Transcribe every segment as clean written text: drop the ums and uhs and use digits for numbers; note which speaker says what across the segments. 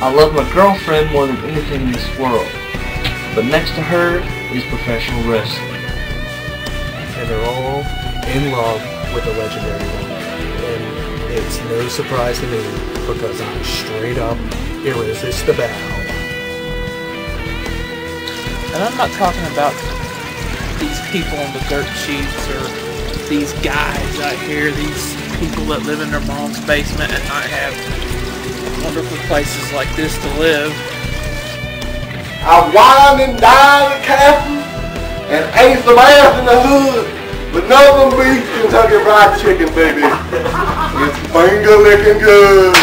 Speaker 1: I love my girlfriend more than anything in this world, but next to her is professional wrestling.
Speaker 2: And they're all in love with the Legendary Runk. And it's no surprise to me because I'm straight up irresistible.
Speaker 3: And I'm not talking about these people on the dirt sheets or these guys out here, these people that live in their mom's basement and not have wonderful places like this to live.
Speaker 4: I whined and dined at Captain and ate some ass in the hood, but nothing beats Kentucky Fried Chicken, baby. It's finger licking good.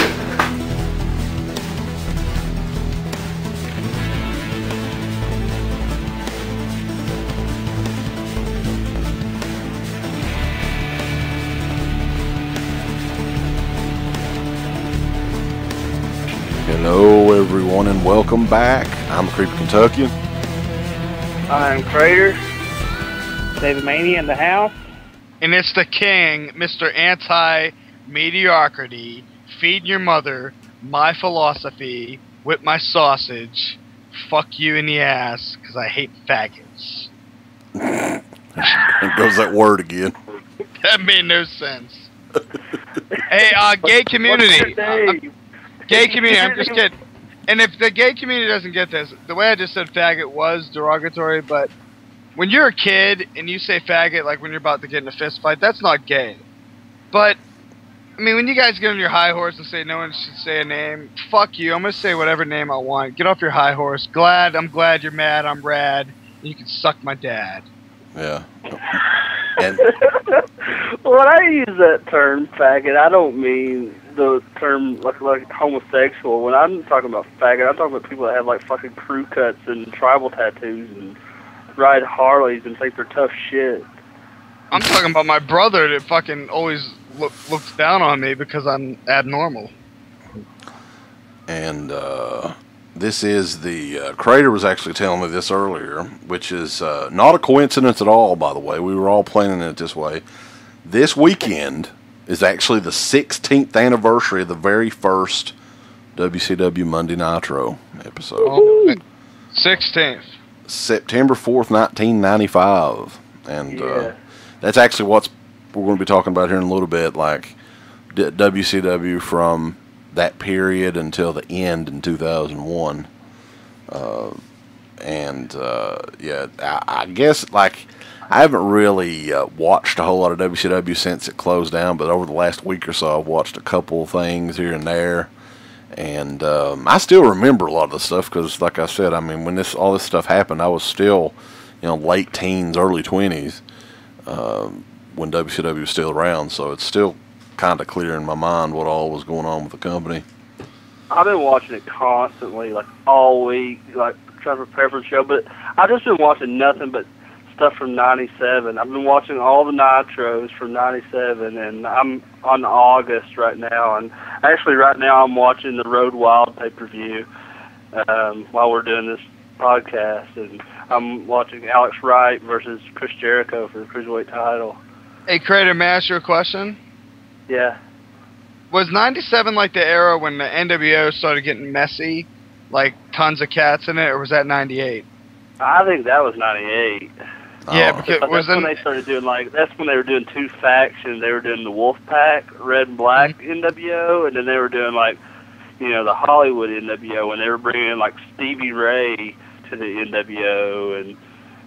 Speaker 5: Hello everyone and welcome back. I'm a Creepy Kentuckian.
Speaker 6: I'm Crater. Daveamania in the house.
Speaker 7: And it's the king, Mr. Anti-Mediocrity, feeding your mother my philosophy with my sausage. Fuck you in the ass, because I hate faggots.
Speaker 5: There goes that word again.
Speaker 7: That made no sense. Hey, gay community. Gay community, I'm just kidding. And if the gay community doesn't get this, the way I just said faggot was derogatory, but when you're a kid and you say faggot like when you're about to get in a fist fight, that's not gay. But, I mean, when you guys get on your high horse and say no one should say a name, fuck you, I'm going to say whatever name I want. Get off your high horse. I'm glad you're mad, I'm rad, and you can suck my dad.
Speaker 5: Yeah. And
Speaker 6: When I use that term, faggot, I don't mean the term like homosexual. When I'm talking about faggot, I'm talking about people that have like fucking crew cuts and tribal tattoos and ride Harleys and think they're tough shit.
Speaker 7: I'm talking about my brother that fucking always looks down on me because I'm abnormal.
Speaker 5: And this is the Crater was actually telling me this earlier, which is not a coincidence at all, by the way. We were all planning it this way. This weekend is actually the 16th anniversary of the very first WCW Monday Nitro episode.
Speaker 7: Oh, 16th.
Speaker 5: September 4th, 1995. And that's actually what we're going to be talking about here in a little bit, like WCW from that period until the end in 2001. Yeah, I guess, like, I haven't really watched a whole lot of WCW since it closed down, but over the last week or so, I've watched a couple things here and there. And I still remember a lot of the stuff because, like I said, I mean, when all this stuff happened, I was still, late teens, early 20s when WCW was still around. So it's still kind of clear in my mind what all was going on with the company.
Speaker 6: I've been watching it constantly, like all week, like trying to prepare for the show. But I've just been watching nothing but stuff from '97. I've been watching all the Nitros from '97, and I'm on August right now. And actually, right now, I'm watching the Road Wild pay-per-view while we're doing this podcast, and I'm watching Alex Wright versus Chris Jericho for the Cruiserweight title.
Speaker 7: Hey, Crater, may I ask you a question?
Speaker 6: Yeah.
Speaker 7: Was '97 like the era when the NWO started getting messy, like tons of cats in it, or was that '98? I
Speaker 6: think that was '98.
Speaker 7: Yeah, because
Speaker 6: that's when they started doing that's when they were doing two factions. They were doing the Wolfpack, Red and Black NWO, and then they were doing the Hollywood NWO, and they were bringing in Stevie Ray to the NWO and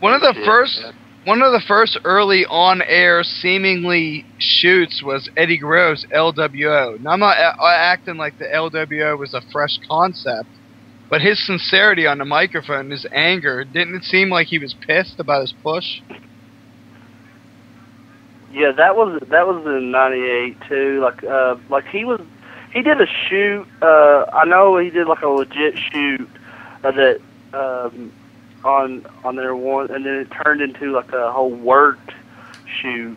Speaker 7: one of the first early on-air seemingly shoots was Eddie Guerrero's LWO. Now I'm not acting like the LWO was a fresh concept. But his sincerity on the microphone, his anger, didn't it seem like he was pissed about his push?
Speaker 6: Yeah, that was in '98 too. He did a shoot. I know he did a legit shoot that on their one, and then it turned into a whole worked shoot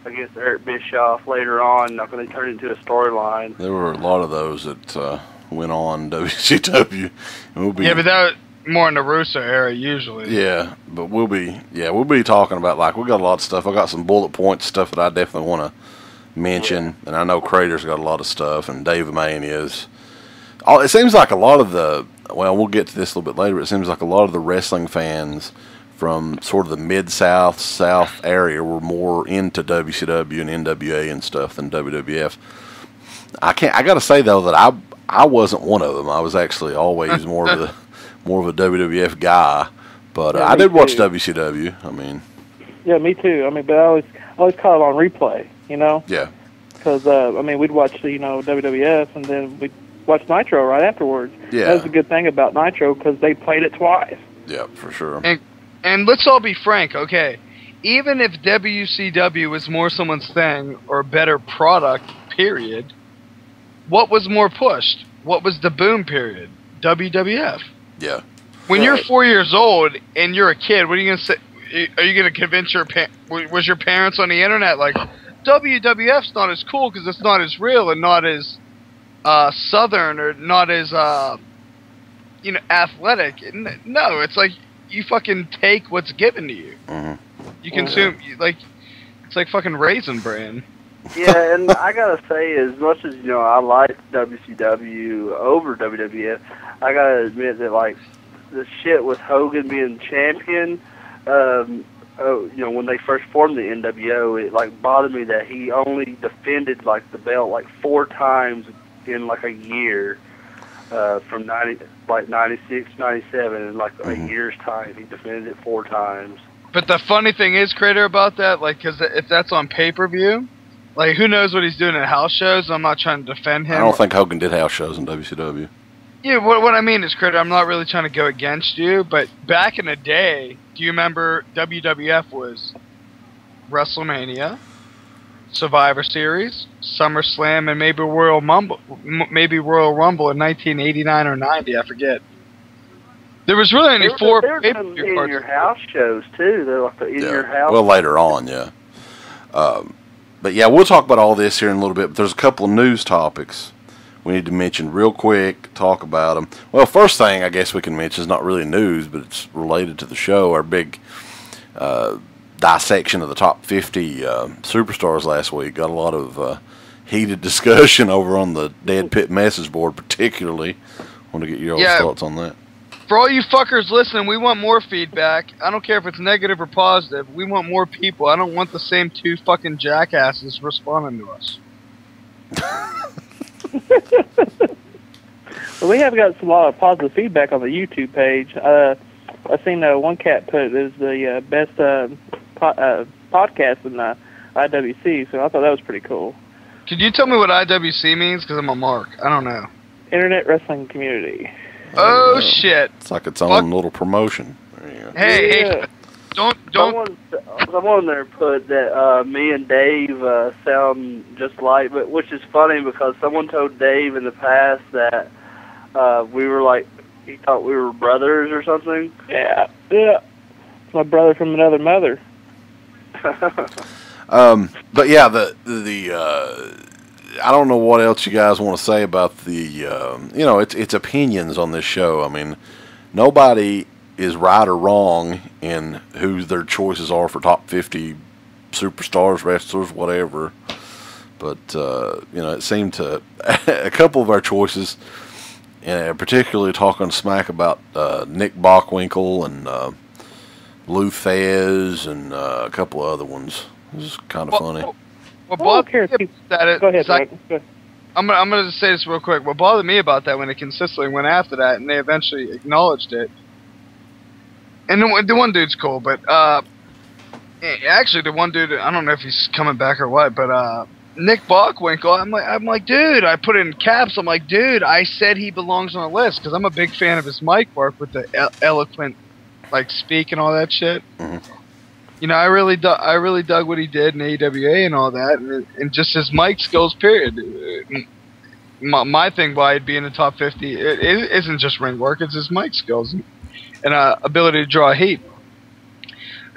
Speaker 6: against Eric Bischoff later on. When they turned into a storyline.
Speaker 5: There were a lot of those that went on WCW. But
Speaker 7: that was more in the Russo era usually.
Speaker 5: Yeah, but we'll be talking about we got a lot of stuff. I got some bullet point stuff that I definitely want to mention, and I know Crater's got a lot of stuff, and Daveamania is it seems like a lot of the, well, we'll get to this a little bit later, but it seems like a lot of the wrestling fans from sort of the Mid-South, South area were more into WCW and NWA and stuff than WWF. I gotta say though that I wasn't one of them. I was actually always more of a WWF guy, but
Speaker 8: Yeah,
Speaker 5: I
Speaker 8: me
Speaker 5: did watch
Speaker 8: too.
Speaker 5: WCW. I mean,
Speaker 8: Yeah, me too. I mean, but I always caught it on replay, you know?
Speaker 5: yeah,
Speaker 8: Because, I mean, we'd watch, WWF, and then we'd watch Nitro right afterwards.
Speaker 5: Yeah.
Speaker 8: That was the good thing about Nitro, because they played it twice.
Speaker 5: yeah, for sure.
Speaker 7: And let's all be frank, okay? Even if WCW was more someone's thing or a better product, period, what was more pushed? What was the boom period? WWF.
Speaker 5: Yeah,
Speaker 7: When you're
Speaker 8: Right.
Speaker 7: 4 years old and you're a kid, what are you gonna say? Are you gonna convince was your parents on the internet like WWF's not as cool because it's not as real and not as southern or not as athletic? No, it's like you fucking take what's given to you.
Speaker 5: hmm
Speaker 7: You consume it's like fucking Raisin Bran.
Speaker 6: Yeah, and I gotta say, as much as I like WCW over WWF, I gotta admit that like the shit with Hogan being champion, when they first formed the NWO, it like bothered me that he only defended like the belt like 4 times in like a year, from 96, 97, in like a year's time. He defended it 4 times.
Speaker 7: But the funny thing is, Crater, about that, like, because if that's on pay-per-view, like, who knows what he's doing at house shows? I'm not trying to defend him.
Speaker 5: I don't think Hogan did house shows in WCW.
Speaker 7: Yeah, what I mean is, Crater, I'm not really trying to go against you, but back in the day, do you remember WWF was WrestleMania, Survivor Series, SummerSlam, and maybe Royal Rumble in 1989 or 90, I forget. There was really only 4
Speaker 6: There were some
Speaker 7: pay-per-view
Speaker 6: in
Speaker 7: cards.
Speaker 6: your house shows too. They're like the in your house.
Speaker 5: Well, later on, yeah. But yeah, we'll talk about all this here in a little bit. But there's a couple of news topics we need to mention real quick. Talk about them. Well, first thing I guess we can mention is not really news, but it's related to the show. Our big dissection of the top 50 superstars last week got a lot of heated discussion over on the Dead Pit message board, particularly. Want to get your thoughts on that?
Speaker 7: For all you fuckers listening, we want more feedback. I don't care if it's negative or positive. We want more people. I don't want the same 2 fucking jackasses responding to us.
Speaker 8: Well, we have got a lot of positive feedback on the YouTube page. I seen one cat put it as the best podcast in the IWC, so I thought that was pretty cool.
Speaker 7: Could you tell me what IWC means? Because I'm a mark. I don't know.
Speaker 8: Internet Wrestling Community.
Speaker 7: Oh, shit.
Speaker 5: It's like its own little promotion. There you go.
Speaker 7: Hey, don't.
Speaker 6: Someone there put that me and Dave sound just like, but which is funny because someone told Dave in the past that we were like, he thought we were brothers or something.
Speaker 8: Yeah. It's my brother from another mother.
Speaker 5: But yeah, the I don't know what else you guys want to say about the it's opinions on this show. I mean, nobody is right or wrong in who their choices are for top 50 superstars, wrestlers, whatever. But it seemed to a couple of our choices, particularly talking smack about Nick Bockwinkel and Lou Thez and a couple of other ones. It was kind of funny.
Speaker 7: What
Speaker 8: I don't
Speaker 7: bothered
Speaker 8: care
Speaker 7: me
Speaker 8: if people...
Speaker 7: about it
Speaker 8: Go ahead,
Speaker 7: is I-
Speaker 8: Mike. Go ahead.
Speaker 7: I'm gonna just say this real quick. What bothered me about that when they consistently went after that and they eventually acknowledged it. And the one dude's cool, but actually the one dude, I don't know if he's coming back or what, but Nick Bockwinkel, I'm like, dude, I put it in caps. I'm like, dude, I said he belongs on the list because I'm a big fan of his mic work with the eloquent, like, speak and all that shit.
Speaker 5: Mm-hmm.
Speaker 7: I really dug what he did in AWA and all that, and just his mic skills. Period. My thing why he'd be in the top 50 it isn't just ring work; it's his mic skills and ability to draw heat.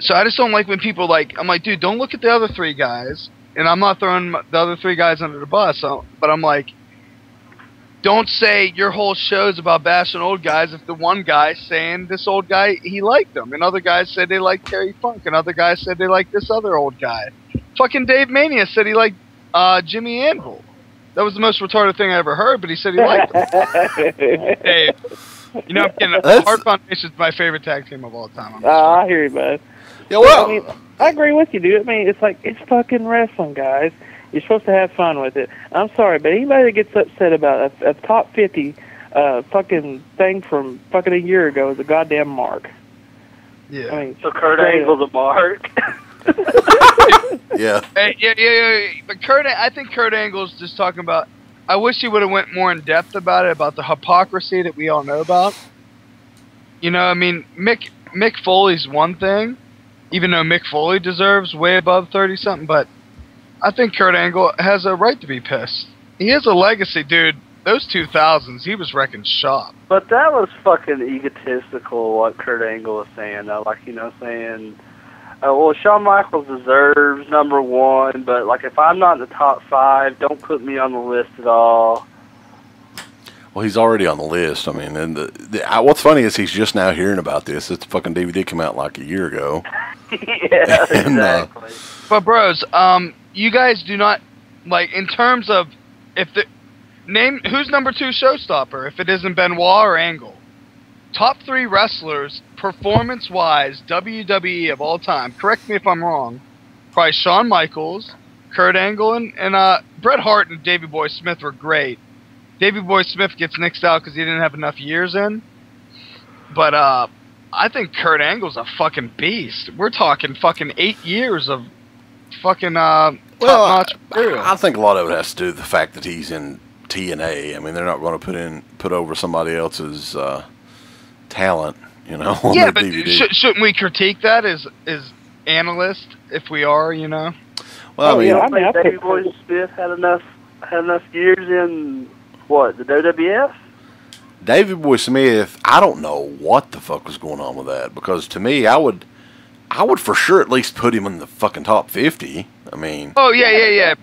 Speaker 7: So I just don't like when people I'm like, dude, don't look at the other 3 guys, and I'm not throwing the other 3 guys under the bus. But I'm like, don't say your whole show's about bashing old guys if the one guy's saying this old guy, he liked them. And other guys said they liked Terry Funk. And other guys said they liked this other old guy. Fucking Daveamania said he liked Jimmy Anvil. That was the most retarded thing I ever heard, but he said he liked them. Hey, you know, I'm kidding. Hard Foundation is my favorite tag team of all time.
Speaker 8: I hear you, bud.
Speaker 5: Yeah, well,
Speaker 8: I mean, I agree with you, dude. I mean, it's like, it's fucking wrestling, guys. You're supposed to have fun with it. I'm sorry, but anybody that gets upset about a top 50 fucking thing from fucking a year ago is a goddamn mark.
Speaker 7: Yeah.
Speaker 6: I mean, so Kurt Angle's a mark.
Speaker 5: Yeah.
Speaker 7: Hey, yeah. But I think Kurt Angle's just talking about. I wish he would have went more in depth about it, about the hypocrisy that we all know about. You know, I mean, Mick Foley's one thing, even though Mick Foley deserves way above 30-something, but I think Kurt Angle has a right to be pissed. He has a legacy, dude. Those 2000s, he was wrecking shop.
Speaker 6: But that was fucking egotistical, what Kurt Angle was saying, though. Like, you know, saying, well, Shawn Michaels deserves number one, but, like, if I'm not in the top 5, don't put me on the list at all.
Speaker 5: Well, he's already on the list. I mean, and what's funny is he's just now hearing about this. This fucking DVD came out like a year ago.
Speaker 6: Yeah,
Speaker 5: and,
Speaker 6: exactly.
Speaker 7: But, bros, you guys do not, like, in terms of, name who's number 2 showstopper if it isn't Benoit or Angle? Top 3 wrestlers, performance-wise, WWE of all time. Correct me if I'm wrong. Probably Shawn Michaels, Kurt Angle, and Bret Hart and Davey Boy Smith were great. Davey Boy Smith gets nixed out because he didn't have enough years in. But I think Kurt Angle's a fucking beast. We're talking fucking 8 years of fucking top-notch material.
Speaker 5: I think a lot of it has to do with the fact that he's in TNA. I mean, they're not going to put over somebody else's talent, you know. On
Speaker 7: yeah,
Speaker 5: their
Speaker 7: but
Speaker 5: DVD.
Speaker 7: Shouldn't we critique that as analysts if we are, you know?
Speaker 5: Well, I mean,
Speaker 6: Davey Boy Smith had enough years in what, the WWF?
Speaker 5: Davey Boy Smith, I don't know what the fuck was going on with that, because to me, I would for sure at least put him in the fucking top 50. I mean,
Speaker 7: oh yeah.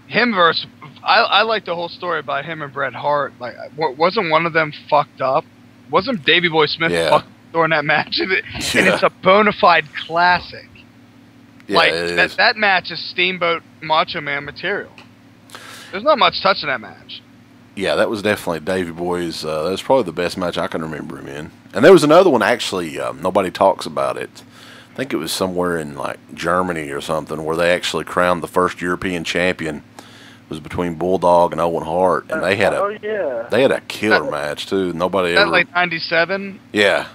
Speaker 7: Him versus I like the whole story about him and Bret Hart. Like, wasn't one of them fucked up? Wasn't Davey Boy Smith fucked during that match? And it's a bona fide classic.
Speaker 5: Yeah,
Speaker 7: like that match is Steamboat Macho Man material. There's not much touching that match.
Speaker 5: Yeah, that was definitely Davey Boy's. That was probably the best match I can remember him in. And there was another one, actually, nobody talks about it. I think it was somewhere in, like, Germany or something, where they actually crowned the first European champion. It was between Bulldog and Owen Hart, and they had a killer match, too. Nobody ever...
Speaker 7: like 97?
Speaker 5: Yeah.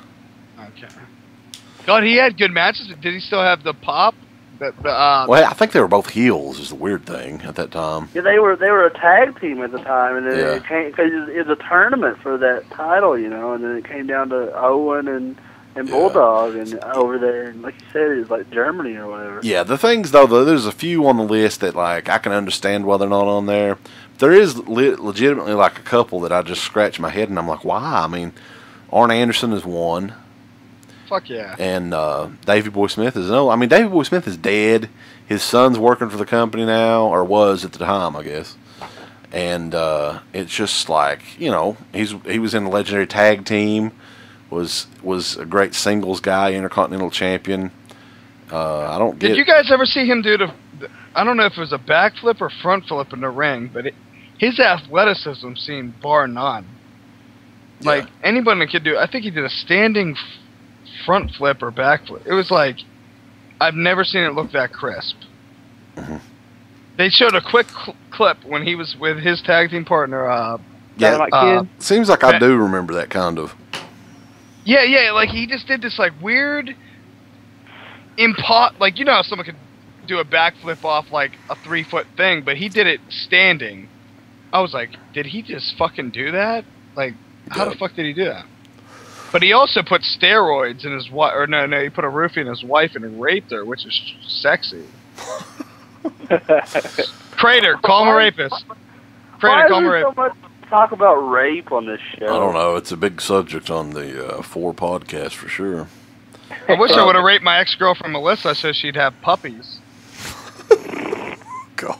Speaker 7: Okay. God, he had good matches. Did he still have the pop?
Speaker 5: Well, I think they were both heels, is the weird thing at that time.
Speaker 6: Yeah, they were a tag team at the time, and then it came because it was a tournament for that title, you know, and then it came down to Owen and Bulldog, and over there, and like you said, it was like Germany or whatever.
Speaker 5: Yeah, the things though, there's a few on the list that like I can understand why they're not on there. There is legitimately like a couple that I just scratch my head and I'm like, why? I mean, Arn Anderson is one.
Speaker 7: Fuck yeah.
Speaker 5: And Davey Boy Smith is no. I mean, Davey Boy Smith is dead. His son's working for the company now, or was at the time, I guess. And it's just like, you know, he was in the Legendary Tag Team, was a great singles guy, Intercontinental Champion. I don't get.
Speaker 7: Did you guys ever see him do I don't know if it was a backflip or front flip in the ring, but his athleticism seemed bar none. Like anybody could do. I think he did a standing front flip or back flip. It was like, I've never seen it look that crisp.
Speaker 5: Mm-hmm.
Speaker 7: They showed a quick clip when he was with his tag team partner.
Speaker 5: Seems like I do remember that kind of.
Speaker 7: Yeah, like he just did this like weird like, you know how someone could do a backflip off like a 3-foot thing, but he did it standing. I was like, did he just fucking do that? Like, how the fuck did he do that? But he also put steroids in his wife, or no, he put a roofie in his wife and raped her, which is sexy. Crater, call him a rapist. Crater, call him a rapist.
Speaker 6: So much talk about rape on this show?
Speaker 5: I don't know. It's a big subject on the 4 podcast for sure.
Speaker 7: I wish I would have raped my ex-girlfriend Melissa so she'd have puppies.
Speaker 5: God.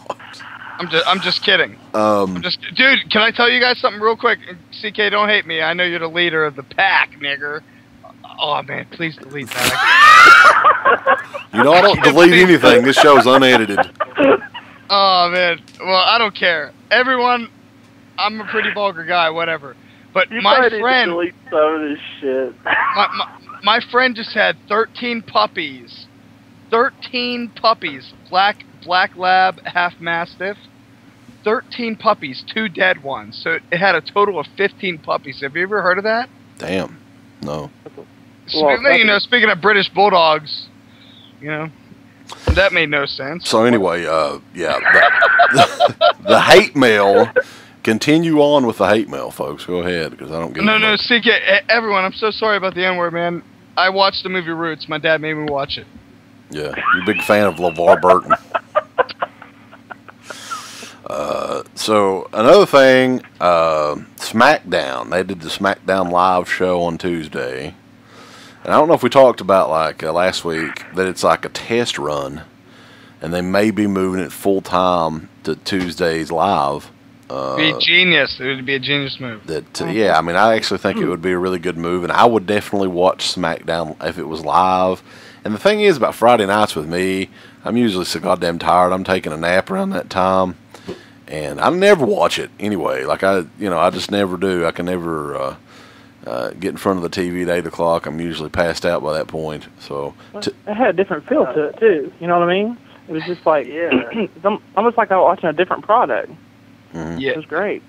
Speaker 7: I'm just kidding. Dude, can I tell you guys something real quick? CK, don't hate me. I know you're the leader of the pack, nigger. Oh man, please delete that.
Speaker 5: You know, I don't delete anything. This show's unedited.
Speaker 7: Oh man, well I don't care. Everyone, I'm a pretty vulgar guy, whatever. But
Speaker 6: You
Speaker 7: my
Speaker 6: probably need to
Speaker 7: friend,
Speaker 6: delete some of this shit.
Speaker 7: my friend just had 13 puppies. 13 puppies, black lab, half mastiff. 13 puppies, 2 dead ones. So it had a total of 15 puppies. Have you ever heard of that?
Speaker 5: Damn. No.
Speaker 7: Well, speaking of British bulldogs, that made no sense.
Speaker 5: So anyway, yeah, the hate mail. Continue on with the hate mail, folks. Go ahead, because I don't get.
Speaker 7: No, CK, everyone, I'm so sorry about the N-word, man. I watched the movie Roots. My dad made me watch it.
Speaker 5: Yeah, you're a big fan of LeVar Burton. So another thing, SmackDown. They did the SmackDown live show on Tuesday, and I don't know if we talked about last week that it's like a test run, and they may be moving it full time to Tuesdays live.
Speaker 7: Be a genius. It would be a genius move.
Speaker 5: Yeah, I mean, I actually think it would be a really good move, and I would definitely watch SmackDown if it was live. And the thing is about Friday nights with me, I'm usually so goddamn tired. I'm taking a nap around that time, and I never watch it anyway. Like I just never do. I can never get in front of the TV at 8 o'clock. I'm usually passed out by that point. So
Speaker 8: it had a different feel to it too. You know what I mean? It was just like it's almost like I was watching a different product.
Speaker 5: Mm-hmm.
Speaker 7: Yeah,
Speaker 8: it was great.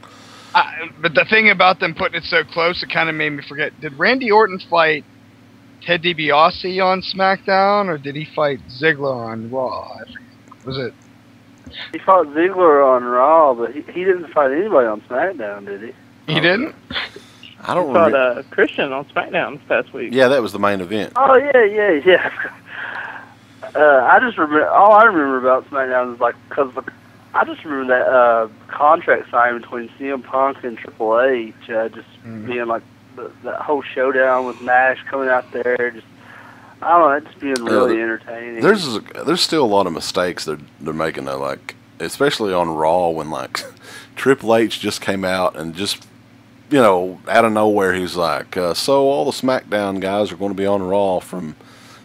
Speaker 7: But the thing about them putting it so close, it kind of made me forget. Did Randy Orton fight Ted DiBiase on SmackDown, or did he fight Ziggler on Raw? I forget. Was it?
Speaker 6: He fought Ziggler on Raw, but he didn't fight anybody on SmackDown, did he?
Speaker 7: He didn't?
Speaker 5: I don't
Speaker 8: remember. He fought Christian on SmackDown this past week.
Speaker 5: Yeah, that was the main event.
Speaker 6: Oh, yeah. I just remember, all I remember about SmackDown is because I just remember that contract signing between CM Punk and Triple H, being like that whole showdown with Nash coming out there, I don't know, it just being really entertaining.
Speaker 5: There's still a lot of mistakes they're making though, especially on Raw when Triple H just came out and just out of nowhere he's like, so all the SmackDown guys are going to be on Raw from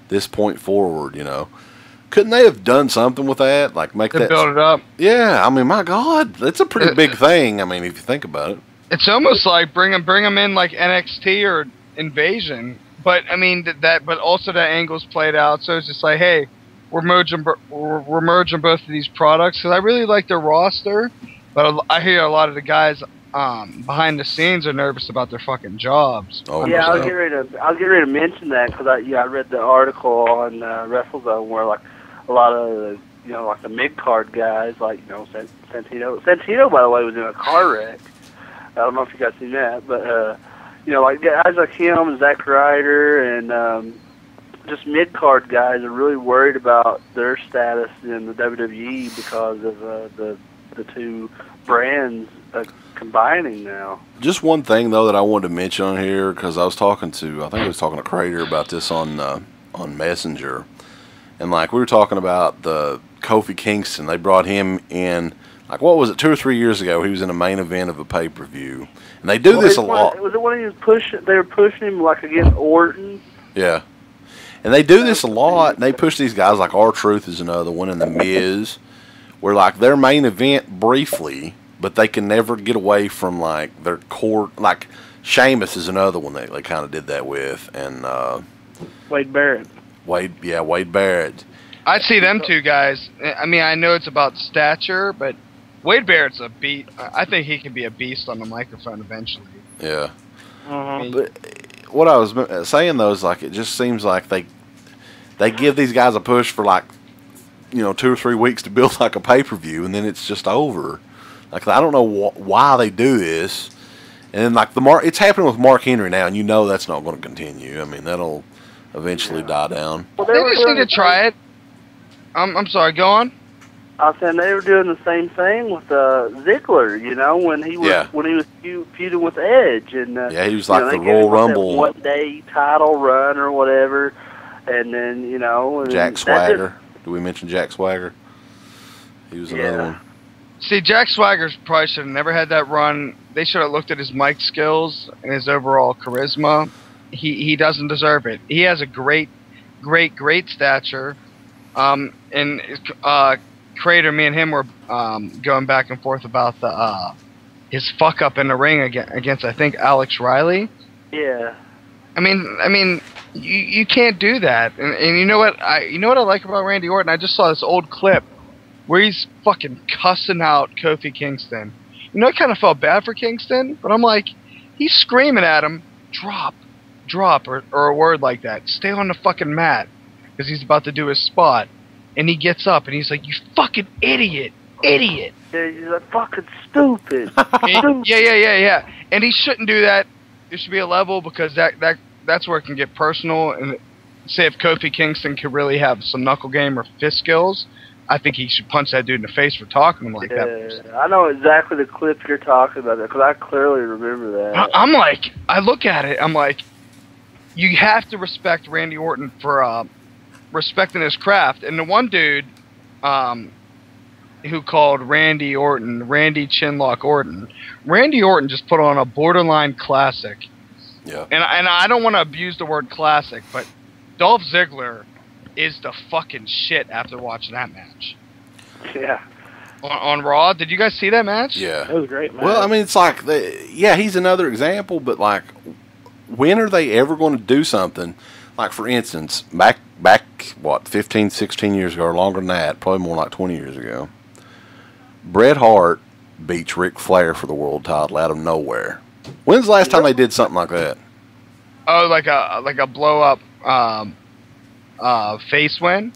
Speaker 5: this point forward, Couldn't they have done something with that? Make that
Speaker 7: build it up.
Speaker 5: Yeah, I mean, my God, that's a pretty big thing. I mean, if you think about it,
Speaker 7: it's almost like bring them in like NXT or Invasion. But I mean but also that angle's played out. So it's just like, hey, we're merging both of these products because I really like their roster, but I hear a lot of the guys behind the scenes are nervous about their fucking jobs.
Speaker 6: Oh, yeah, I was getting ready to mention that because I read the article on WrestleZone where a lot of the mid card guys Santino. Santino, by the way, was in a car wreck. I don't know if you guys seen that, but guys like him and Zack Ryder and just mid card guys are really worried about their status in the WWE because of the two brands combining now.
Speaker 5: Just one thing though that I wanted to mention on here because I was talking to Crater about this on Messenger, and we were talking about the Kofi Kingston. They brought him in what was it, 2 or 3 years ago? He was in a main event of a pay-per-view, and they do this a lot.
Speaker 6: Was it when he was pushing? They were pushing him against Orton.
Speaker 5: Yeah, and they do this a lot. And they push these guys like R-Truth is another one, and the Miz, where their main event briefly. But they can never get away from their core. Sheamus is another one they kind of did that with, and
Speaker 8: Wade Barrett.
Speaker 5: Wade Barrett.
Speaker 7: I see them two guys. I mean, I know it's about stature, but Wade Barrett's a beast. I think he can be a beast on the microphone eventually.
Speaker 5: Yeah.
Speaker 8: Uh-huh.
Speaker 5: But what I was saying though is it just seems like they give these guys a push for 2 or 3 weeks to build a pay-per-view, and then it's just over. I don't know why they do this, and then it's happening with Mark Henry now, and that's not going to continue. I mean, that'll eventually die down.
Speaker 6: Well,
Speaker 7: they just need to try it. I'm sorry. Go on.
Speaker 6: I was saying they were doing the same thing with Ziggler. When he was feuding with Edge, and
Speaker 5: he was the Royal Rumble
Speaker 6: 1 day title run or whatever, and then
Speaker 5: Jack Swagger. Did we mention Jack Swagger? He was another one.
Speaker 7: See, Jack Swagger probably should have never had that run. They should have looked at his mic skills and his overall charisma. He doesn't deserve it. He has a great stature. And Crater, me and him were going back and forth about the his fuck up in the ring against I think Alex Riley.
Speaker 6: Yeah.
Speaker 7: I mean, you can't do that. And you know what I like about Randy Orton? I just saw this old clip where he's fucking cussing out Kofi Kingston. You know, I kind of felt bad for Kingston, but I'm like, he's screaming at him, drop, or a word like that. Stay on the fucking mat, because he's about to do his spot. And he gets up and he's like, you fucking idiot.
Speaker 6: Yeah, he's like, fucking stupid.
Speaker 7: Yeah. And he shouldn't do that. There should be a level, because that's where it can get personal. And say if Kofi Kingston could really have some knuckle game or fist skills, I think he should punch that dude in the face for talking to him like that.
Speaker 6: I know exactly the clip you're talking about, because I clearly remember that.
Speaker 7: I'm like, I look at it, I'm like, you have to respect Randy Orton for respecting his craft. And the one dude who called Randy Orton, Randy Chinlock Orton, Randy Orton just put on a borderline classic.
Speaker 5: Yeah.
Speaker 7: And I don't want to abuse the word classic, but Dolph Ziggler is the fucking shit after watching that match.
Speaker 6: Yeah.
Speaker 7: On Raw, did you guys see that match?
Speaker 5: Yeah.
Speaker 8: That was a great match.
Speaker 5: Well, I mean, it's like, he's another example, but like, when are they ever going to do something? Like, for instance, back, what, 15, 16 years ago, or longer than that, probably more like 20 years ago, Bret Hart beats Ric Flair for the world title out of nowhere. When's the last time they did something like that?
Speaker 7: Oh, like a blow up face win?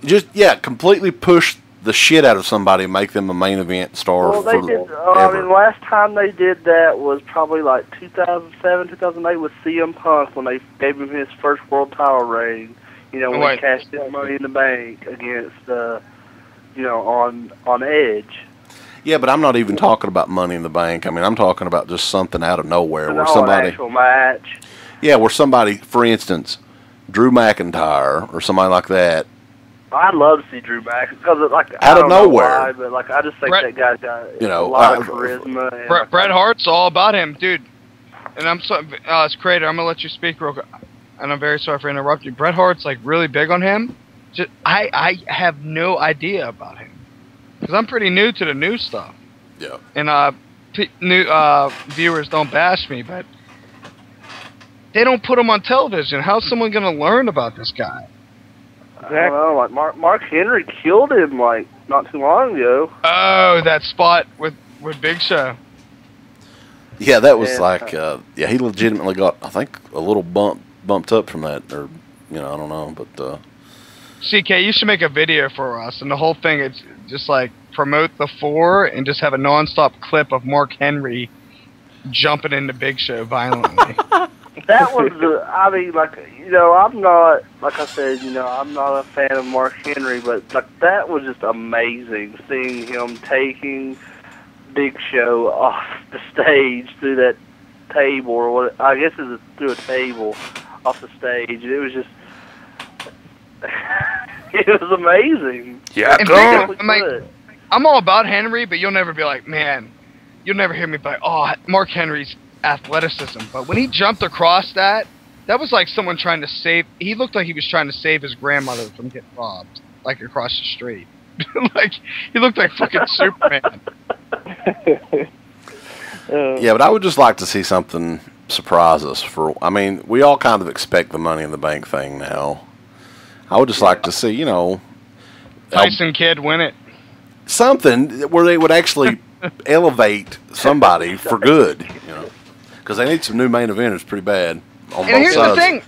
Speaker 5: Just, completely push the shit out of somebody and make them a main event star.
Speaker 6: Well, they did. I mean, last time they did that was probably like 2007, 2008 with CM Punk, when they gave him his first world title reign. You know, when he cashed his Money in the Bank against, on Edge.
Speaker 5: Yeah, but I'm not even talking about Money in the Bank. I mean, I'm talking about just something out of nowhere
Speaker 6: An actual match.
Speaker 5: Yeah, where somebody, for instance, Drew McIntyre or somebody like that.
Speaker 6: I'd love to see Drew back, because
Speaker 5: out of nowhere.
Speaker 6: Why, but I just think that guy's got a lot of charisma. And
Speaker 7: Bret Hart's all about him, dude. And I'm so, as Creator, I'm gonna let you speak real quick. And I'm very sorry for interrupting you. Bret Hart's like really big on him. Just I have no idea about him, because I'm pretty new to the new stuff.
Speaker 5: Yeah.
Speaker 7: And new viewers don't bash me, but they don't put him on television. How's someone gonna learn about this guy?
Speaker 6: I don't know, like Mark Henry killed him like not too long ago.
Speaker 7: Oh, that spot with Big Show.
Speaker 5: Yeah, that was he legitimately got, I think, a little bumped up from that, or I don't know, but.
Speaker 7: CK, you should make a video for us, and the whole thing is just like promote the 4 and just have a non-stop clip of Mark Henry jumping into Big Show violently.
Speaker 6: That was I'm not, like I said, I'm not a fan of Mark Henry, but that was just amazing, seeing him taking Big Show off the stage through that table, or what, I guess it was through a table off the stage. It was just, it was amazing.
Speaker 5: Yeah,
Speaker 7: I'm all about Henry, but you'll never be like, man, you'll never hear me be like, oh, Mark Henry's athleticism. But when he jumped across that was like someone trying to save, he looked like he was trying to save his grandmother from getting robbed, like across the street. Like, he looked like fucking Superman.
Speaker 5: Yeah, but I would just like to see something surprise us. We all kind of expect the Money in the Bank thing now. I would just like to see,
Speaker 7: Tyson Kidd win it.
Speaker 5: Something where they would actually elevate somebody for good, because they need some new main eventers pretty bad on both
Speaker 7: here's
Speaker 5: sides.
Speaker 7: The thing.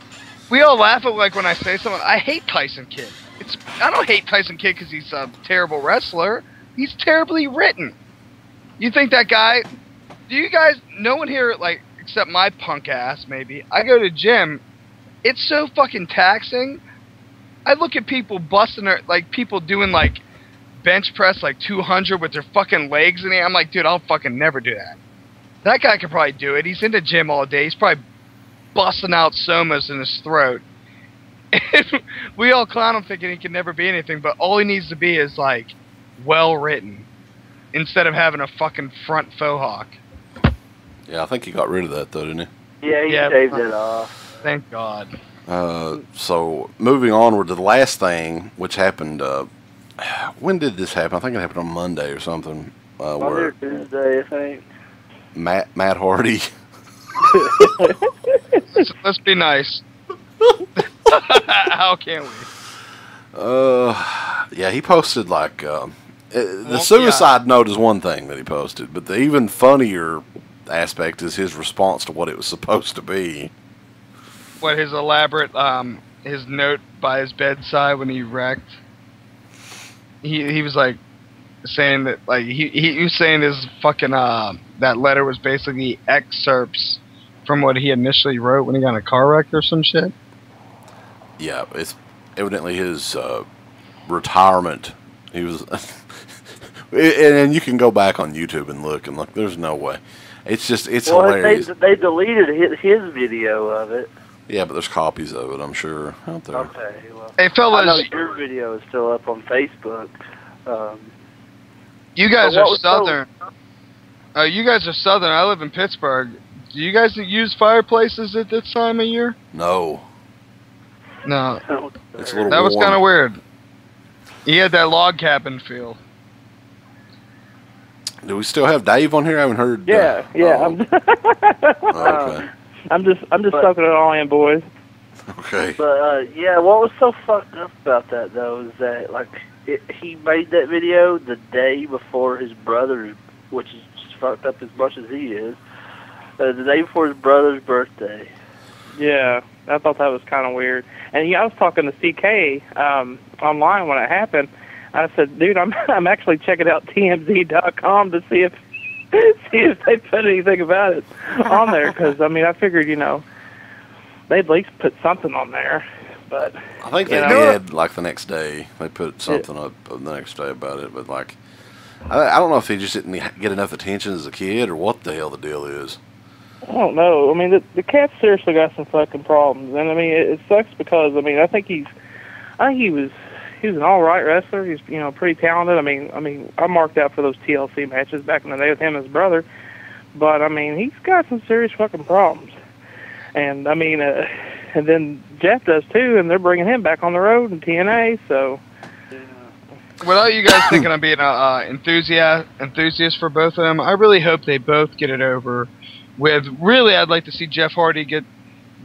Speaker 7: We all laugh at when I say something. I hate Tyson Kidd. I don't hate Tyson Kidd because he's a terrible wrestler. He's terribly written. You think that guy... Do you guys... No one here, except my punk ass, maybe. I go to gym. It's so fucking taxing. I look at people busting their... people doing, bench press, 200 with their fucking legs in the air. I'm like, dude, I'll fucking never do that. That guy could probably do it. He's in the gym all day. He's probably busting out somas in his throat. We all clown him thinking he can never be anything, but all he needs to be is, well written, instead of having a fucking front faux hawk.
Speaker 5: Yeah, I think he got rid of that, though, didn't he?
Speaker 6: Yeah, he shaved it off.
Speaker 7: Thank God.
Speaker 5: So, moving onward to the last thing, which happened when did this happen? I think it happened on Monday or something.
Speaker 6: Monday
Speaker 5: Where
Speaker 6: or Tuesday, I think.
Speaker 5: Matt Hardy.
Speaker 7: Let's be nice. How can we?
Speaker 5: Yeah, he posted like the suicide note is one thing that he posted, but the even funnier aspect is his response to what it was supposed to be.
Speaker 7: What his elaborate his note by his bedside when he wrecked. He was like saying that like he was saying his fucking that letter was basically excerpts from what he initially wrote when he got in a car wreck or some shit.
Speaker 5: Yeah, it's evidently his retirement. He was, and you can go back on YouTube and look. There's no way. It's hilarious.
Speaker 6: They deleted his video of it.
Speaker 5: Yeah, but there's copies of it, I'm sure, out there.
Speaker 6: Okay, well,
Speaker 7: hey fellas,
Speaker 6: I know your video is still up on Facebook.
Speaker 7: You guys are Southern. You guys are Southern. I live in Pittsburgh. Do you guys use fireplaces at this time of year?
Speaker 5: No.
Speaker 7: No.
Speaker 5: It's a little
Speaker 7: that was
Speaker 5: warm.
Speaker 7: kind of weird. He had that log cabin feel.
Speaker 5: Do we still have Dave on here? I haven't heard.
Speaker 8: Yeah.
Speaker 5: Okay.
Speaker 8: I'm just soaking it all in, boys.
Speaker 5: Okay.
Speaker 6: But yeah, what was so fucked up about that though is that he made that video the day before his brother, which is just fucked up as much as he is, the day before his brother's birthday.
Speaker 8: Yeah, I thought that was kind of weird. And I was talking to CK online when it happened. I said, dude, I'm actually checking out TMZ.com to see if they put anything about it on there. Because, I mean, I figured, they'd at least put something on there. But
Speaker 5: I think they did, like, the next day. They put something up the next day about it. But, like, I don't know if he just didn't get enough attention as a kid or what the hell the deal is.
Speaker 8: I don't know. I mean, the cat's seriously got some fucking problems. And, I mean, it sucks because, I mean, I think he was an all right wrestler. He's pretty talented. I mean, I marked out for those TLC matches back in the day with him and his brother. But I mean, he's got some serious fucking problems. And I mean, and then Jeff does too, and they're bringing him back on the road in TNA. So,
Speaker 7: without you guys thinking I'm being an enthusiast for both of them, I really hope they both get it over with. Really, I'd like to see Jeff Hardy get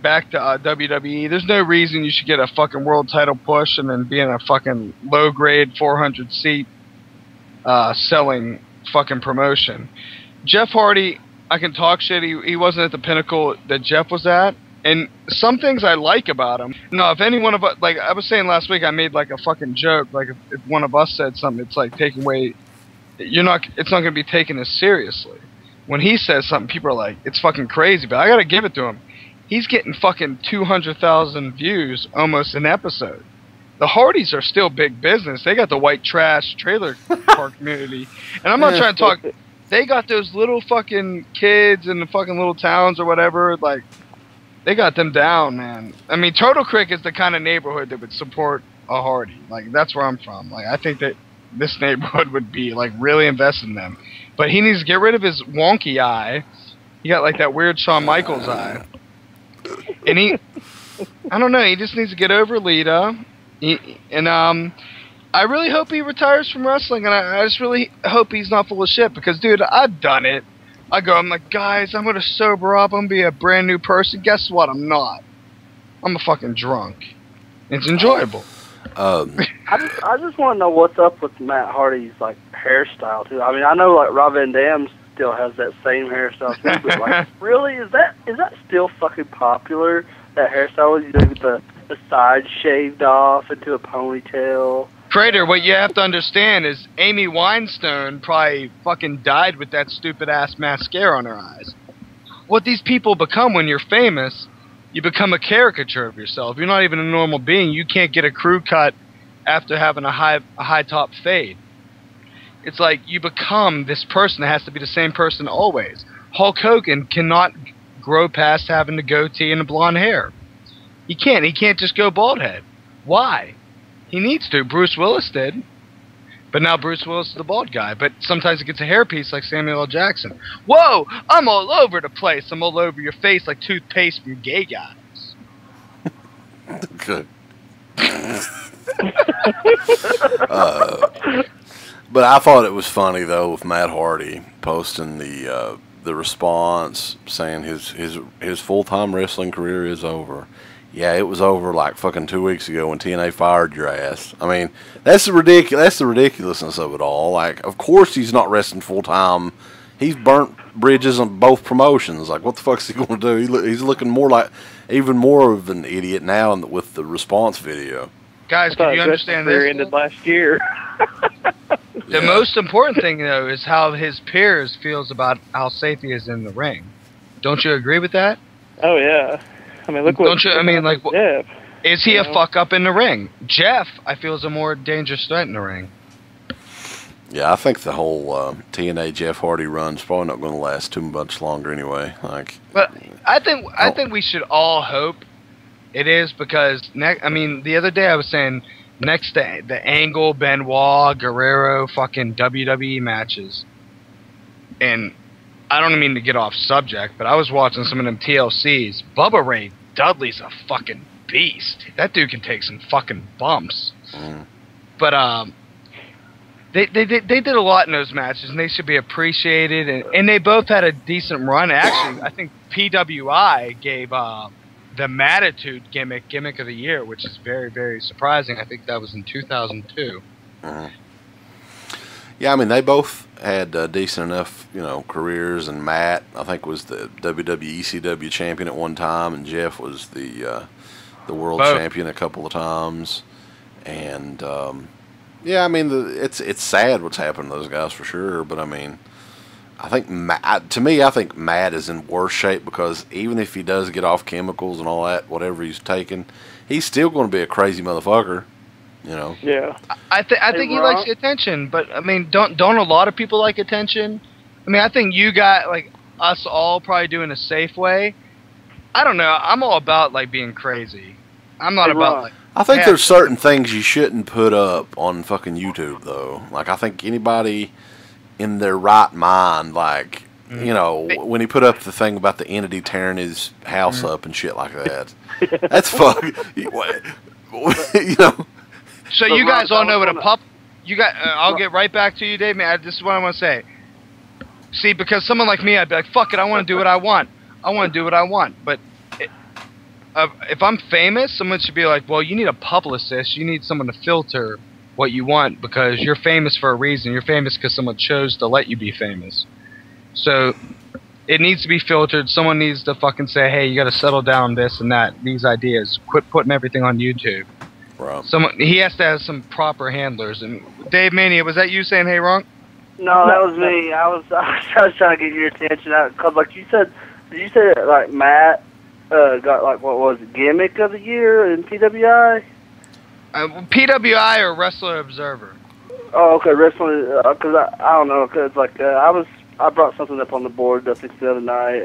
Speaker 7: back to WWE. There's no reason you should get a fucking world title push and then be in a fucking low grade 400 seat selling fucking promotion. Jeff Hardy, I can talk shit. He wasn't at the pinnacle that Jeff was at, and some things I like about him. No, if any one of us, like I was saying last week, I made like a fucking joke. Like if one of us said something, it's like taking away. It's not going to be taken as seriously. When he says something, people are like, it's fucking crazy. But I got to give it to him. He's getting fucking 200,000 views almost an episode. The Hardys are still big business. They got the white trash trailer park community. And I'm not trying to talk. They got those little fucking kids in the fucking little towns or whatever. Like, they got them down, man. I mean, Turtle Creek is the kind of neighborhood that would support a Hardy. Like, that's where I'm from. Like, I think that this neighborhood would be, like, really invested in them. But he needs to get rid of his wonky eye. He got, like, that weird Shawn Michaels eye. And I don't know, he just needs to get over Lita. I really hope he retires from wrestling, and I just really hope he's not full of shit, because, dude, I've done it. I'm like, guys, I'm going to sober up, I'm going to be a brand new person. Guess what? I'm not. I'm a fucking drunk. It's enjoyable.
Speaker 6: I just want to know what's up with Matt Hardy's, like, hairstyle, too. I mean, I know, like, Rob Van Dam still has that same hairstyle too, but like, really, is that still fucking popular? That hairstyle, with the side shaved off into a ponytail.
Speaker 7: Crater, what you have to understand is Amy Weinstein probably fucking died with that stupid ass mascara on her eyes. What these people become when you're famous, you become a caricature of yourself. You're not even a normal being. You can't get a crew cut after having a high top fade. It's like you become this person that has to be the same person always. Hulk Hogan cannot grow past having the goatee and the blonde hair. He can't. He can't just go bald head. Why? He needs to. Bruce Willis did. But now Bruce Willis is the bald guy. But sometimes he gets a hairpiece like Samuel L. Jackson. Whoa! I'm all over the place. I'm all over your face like toothpaste from gay guys.
Speaker 5: Good. But I thought it was funny though with Matt Hardy posting the response saying his full-time wrestling career is over. Yeah, it was over like fucking 2 weeks ago when TNA fired your ass. I mean, that's the ridiculousness of it all. Like, of course he's not wrestling full-time. He's burnt bridges on both promotions. Like, what the fuck's he going to do? He's looking more like even more of an idiot now with the response video.
Speaker 7: Guys, can you understand this?
Speaker 8: Ended last year.
Speaker 7: The most important thing, though, is how his peers feels about how safe he is in the ring. Don't you agree with that?
Speaker 8: Oh yeah. I mean, look what.
Speaker 7: Don't you? I mean, like,
Speaker 8: Jeff,
Speaker 7: is he a fuck up in the ring? Jeff, I feel, is a more dangerous threat in the ring.
Speaker 5: Yeah, I think the whole TNA Jeff Hardy run's probably not going to last too much longer anyway. Like,
Speaker 7: but I think we should all hope it is because I mean, the other day I was saying next to the Angle, Benoit, Guerrero, fucking WWE matches, and I don't mean to get off subject, but I was watching some of them TLCs. Bubba Ray Dudley's a fucking beast. That dude can take some fucking bumps. But they did a lot in those matches, and they should be appreciated. And they both had a decent run. Actually, I think PWI gave the Mattitude gimmick of the year, which is very, very surprising. I think that was in 2002.
Speaker 5: Yeah, I mean, they both had decent enough, careers. And Matt, I think, was the WWE ECW champion at one time, and Jeff was the world champion a couple of times. And yeah, I mean, it's sad what's happened to those guys for sure. But I mean, I think I think Matt is in worse shape because even if he does get off chemicals and all that, whatever he's taking, he's still going to be a crazy motherfucker.
Speaker 8: Yeah.
Speaker 7: I think he likes the attention, but I mean, don't a lot of people like attention? I mean, I think you got like us all probably doing a safe way. I don't know. I'm all about like being crazy. I'm not about like.
Speaker 5: I think there's certain things you shouldn't put up on fucking YouTube though. Like I think anybody in their right mind, like when he put up the thing about the entity tearing his house up and shit like that, that's fuck.
Speaker 7: So you guys all know what a pup. You got. I'll get right back to you, Dave. Man, this is what I want to say. See, because someone like me, I'd be like, "Fuck it, I want to do what I want. I want to do what I want." But if I'm famous, someone should be like, "Well, you need a publicist. You need someone to filter what you want because you're famous for a reason. You're famous because someone chose to let you be famous. So it needs to be filtered. Someone needs to fucking say, hey, you got to settle down this and that. These ideas. Quit putting everything on YouTube."
Speaker 5: Right.
Speaker 7: He has to have some proper handlers. And Daveamania, was that you saying, "Hey, Runk"?
Speaker 6: No, that was me. I was trying to get your attention out because, like you said, did you say that, like Matt got like what was it, gimmick of the year in PWI?
Speaker 7: PWI or Wrestler Observer?
Speaker 6: Oh, okay, wrestling. Because I don't know. Because like I brought something up on the board. I think the other night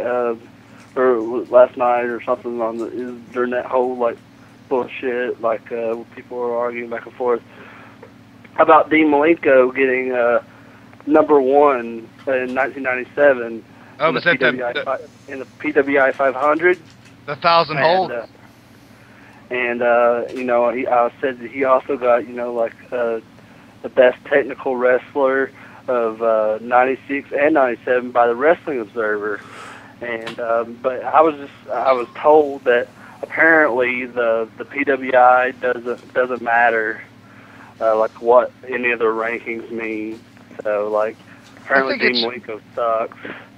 Speaker 6: or last night or something during that whole like bullshit, like people were arguing back and forth about Dean Malenko getting number one in 1997
Speaker 7: in the
Speaker 6: PWI 500.
Speaker 7: The 1,000 holds.
Speaker 6: And I said that he also got like the best technical wrestler of 96 and 97 by the Wrestling Observer. And but I was told that apparently the PWI doesn't matter like what any of the rankings mean. So like apparently Dean Malenko sucks.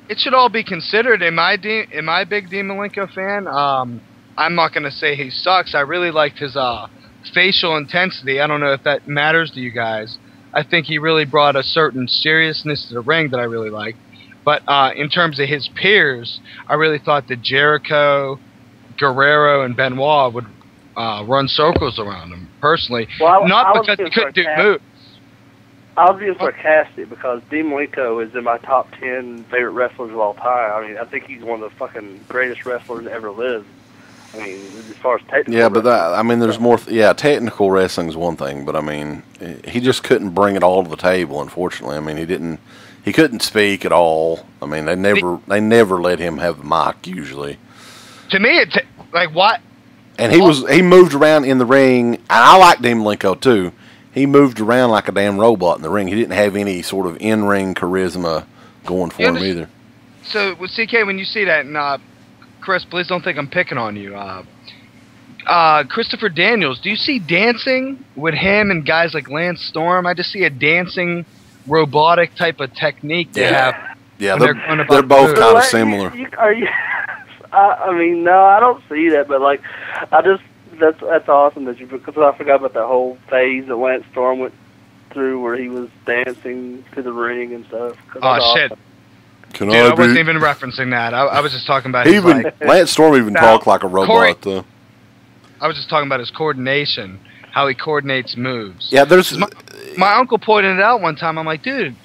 Speaker 7: It should all be considered. Am I a big Dean Malenko fan? I'm not going to say he sucks. I really liked his facial intensity. I don't know if that matters to you guys. I think he really brought a certain seriousness to the ring that I really liked. But in terms of his peers, I really thought that Jericho, Guerrero, and Benoit would run circles around him, personally.
Speaker 6: Well,
Speaker 7: not because he couldn't do moves.
Speaker 6: I was being sarcastic because Dean Malenko is in my top 10 favorite wrestlers of all time. I mean, I think he's one of the fucking greatest wrestlers that ever lived. I mean, as far as technical.
Speaker 5: Yeah, but there's more. Technical wrestling's one thing, but I mean, he just couldn't bring it all to the table. Unfortunately, I mean, he couldn't speak at all. I mean, they never let him have the mic usually.
Speaker 7: To me, it's like what?
Speaker 5: And he moved around in the ring, and I like Dean Malenko too. He moved around like a damn robot in the ring. He didn't have any sort of in-ring charisma going for him either.
Speaker 7: So, with CK, when you see that, and Chris, please don't think I'm picking on you. Christopher Daniels, do you see dancing with him and guys like Lance Storm? I just see a dancing, robotic type of technique they have.
Speaker 5: Yeah, they're both kind of similar.
Speaker 6: I mean, no, I don't see that, but like, that's awesome that because I forgot about that whole phase that Lance Storm went through where he was dancing to the ring and stuff.
Speaker 7: Oh shit!
Speaker 5: Dude,
Speaker 7: I wasn't even referencing that. I was just talking about
Speaker 5: Lance Storm even talked like a robot though.
Speaker 7: I was just talking about his coordination, how he coordinates moves.
Speaker 5: Yeah, there's
Speaker 7: my uncle pointed it out one time. I'm like, dude.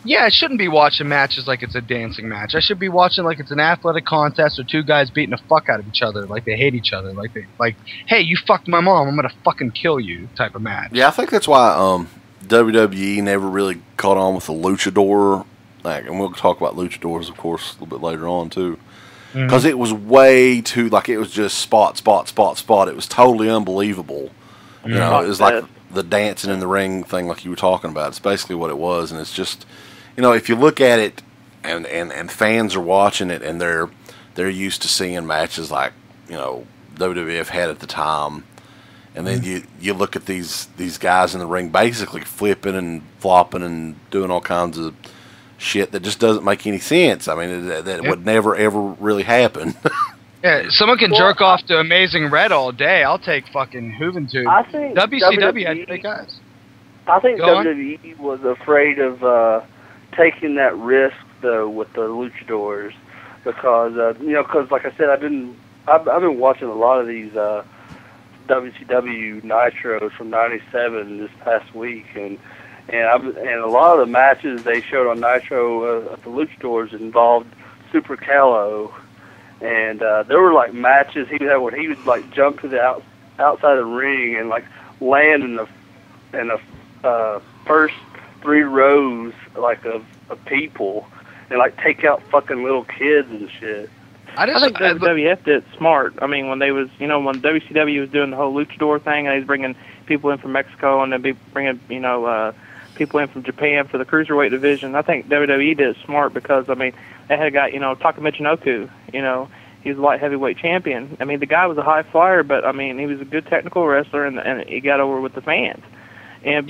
Speaker 7: Yeah, I shouldn't be watching matches like it's a dancing match. I should be watching like it's an athletic contest or two guys beating the fuck out of each other, like they hate each other, like hey, you fucked my mom, I'm gonna fucking kill you, type of match.
Speaker 5: Yeah, I think that's why WWE never really caught on with the luchador, and we'll talk about luchadors, of course, a little bit later on too, because it was way too it was just spot. It was totally unbelievable. You know, it was like the dancing in the ring thing, like you were talking about. It's basically what it was, and it's just. You know, if you look at it, and fans are watching it, and they're used to seeing matches like WWF had at the time, and then you look at these guys in the ring basically flipping and flopping and doing all kinds of shit that just doesn't make any sense. I mean, that would never ever really happen.
Speaker 7: Yeah, someone can jerk off to Amazing Red all day. I'll take fucking Juventud.
Speaker 6: I think
Speaker 7: WCW had big guys.
Speaker 6: I think WWE was afraid of taking that risk though with the luchadors because because like I said, I've been watching a lot of these WCW Nitros from '97 this past week, and a lot of the matches they showed on Nitro at the luchadors involved Super Calo, and there were like matches he would have where he would like jump to the outside of the ring and like land in the first 3 rows like of people and like take out fucking little kids and shit.
Speaker 8: I think WWF did smart. I mean, when they was when WCW was doing the whole luchador thing, and they was bringing people in from Mexico and then be bringing people in from Japan for the cruiserweight division. I think WWE did it smart because I mean they had a guy Taka Michinoku. He was a light heavyweight champion. I mean the guy was a high flyer, but I mean he was a good technical wrestler and he got over with the fans. I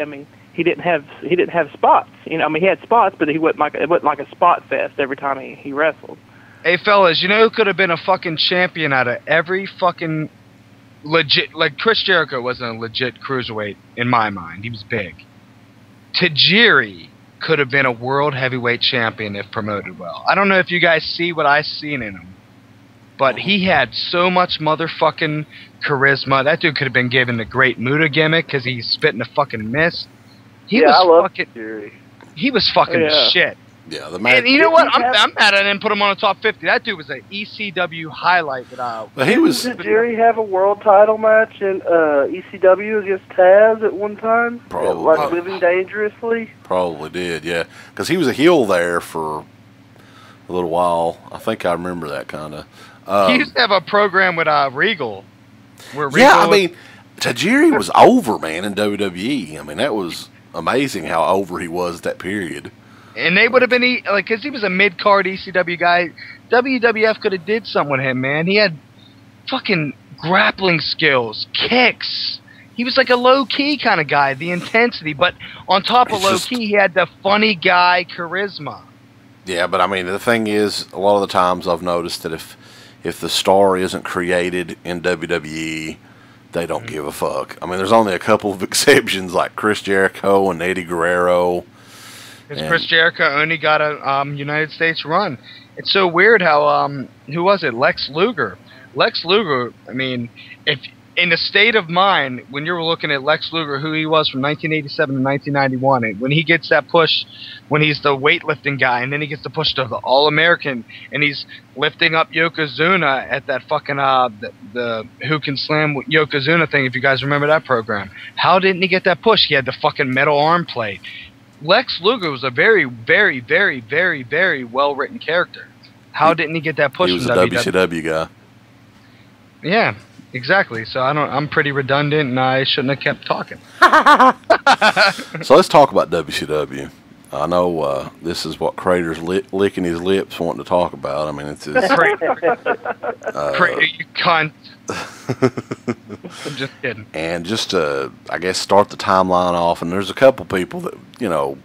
Speaker 8: mean. He didn't have spots. I mean, he had spots, but it wasn't like a spot fest every time he wrestled.
Speaker 7: Hey, fellas, who could have been a fucking champion out of every fucking legit... Like, Chris Jericho wasn't a legit cruiserweight, in my mind. He was big. Tajiri could have been a world heavyweight champion if promoted well. I don't know if you guys see what I've seen in him, but he had so much motherfucking charisma. That dude could have been given the Great Muta gimmick because he's spitting a fucking mist. He was fucking shit.
Speaker 5: Yeah,
Speaker 7: and you know what? I'm mad I didn't put him on the top 50. That dude was an ECW highlight.
Speaker 6: Did Jerry have a world title match in ECW against Taz at one time?
Speaker 5: Probably.
Speaker 6: Like Living Dangerously?
Speaker 5: Probably did, yeah. Because he was a heel there for a little while. I think I remember that kind of.
Speaker 7: He used to have a program with Regal.
Speaker 5: I mean, Tajiri was over, man, in WWE. I mean, that was amazing how over he was that period.
Speaker 7: And they would have been because he was a mid-card ECW guy. WWF could have did something with him, man. He had fucking grappling skills, kicks. He was like a low-key kind of guy, the intensity. But on top of low-key, he had the funny guy charisma.
Speaker 5: Yeah, but I mean, the thing is, a lot of the times I've noticed that if the star isn't created in WWE, they don't give a fuck. I mean, there's only a couple of exceptions like Chris Jericho and Eddie Guerrero.
Speaker 7: Because Chris Jericho only got a United States run. It's so weird how, who was it? Lex Luger. Lex Luger, I mean, if in the state of mind, when you're looking at Lex Luger, who he was from 1987 to 1991, and when he gets that push, when he's the weightlifting guy, and then he gets the push to the All-American, and he's lifting up Yokozuna at that fucking, the Who Can Slam Yokozuna thing, if you guys remember that program. How didn't he get that push? He had the fucking metal arm plate. Lex Luger was a very, very, very, very, very well-written character. How didn't he get that push?
Speaker 5: He was a WCW guy.
Speaker 7: Yeah. Exactly. So I'm pretty redundant, and I shouldn't have kept talking.
Speaker 5: So let's talk about WCW. I know this is what Crater's licking his lips wanting to talk about. I mean, it's his...
Speaker 7: Crater, you cunt. I'm just kidding.
Speaker 5: And just to, I guess, start the timeline off, and there's a couple people that, you know,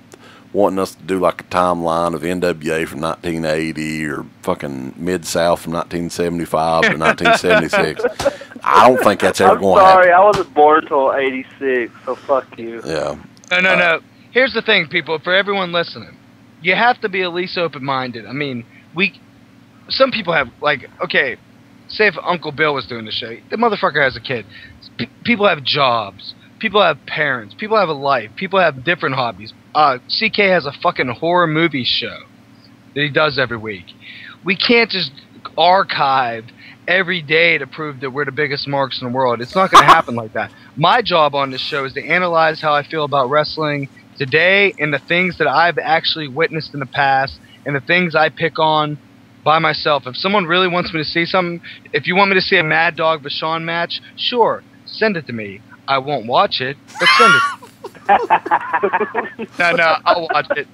Speaker 5: wanting us to do like a timeline of NWA from 1980 or fucking Mid-South from 1975 to 1976. I don't think that's ever going to happen.
Speaker 6: Sorry, I wasn't born until 86, so fuck you.
Speaker 5: Yeah.
Speaker 7: No. Here's the thing, people, for everyone listening. You have to be at least open-minded. I mean, some people have, like, okay, say if Uncle Bill was doing the show. The motherfucker has a kid. People have jobs. People have parents. People have a life. People have different hobbies. CK has a fucking horror movie show that he does every week. We can't just archive every day to prove that we're the biggest marks in the world. It's not going to happen like that. My job on this show is to analyze how I feel about wrestling today and the things that I've actually witnessed in the past and the things I pick on by myself. If someone really wants me to see something, if you want me to see a Mad Dog Vachon match, sure, send it to me. I won't watch it, but send it. No, I'll watch it.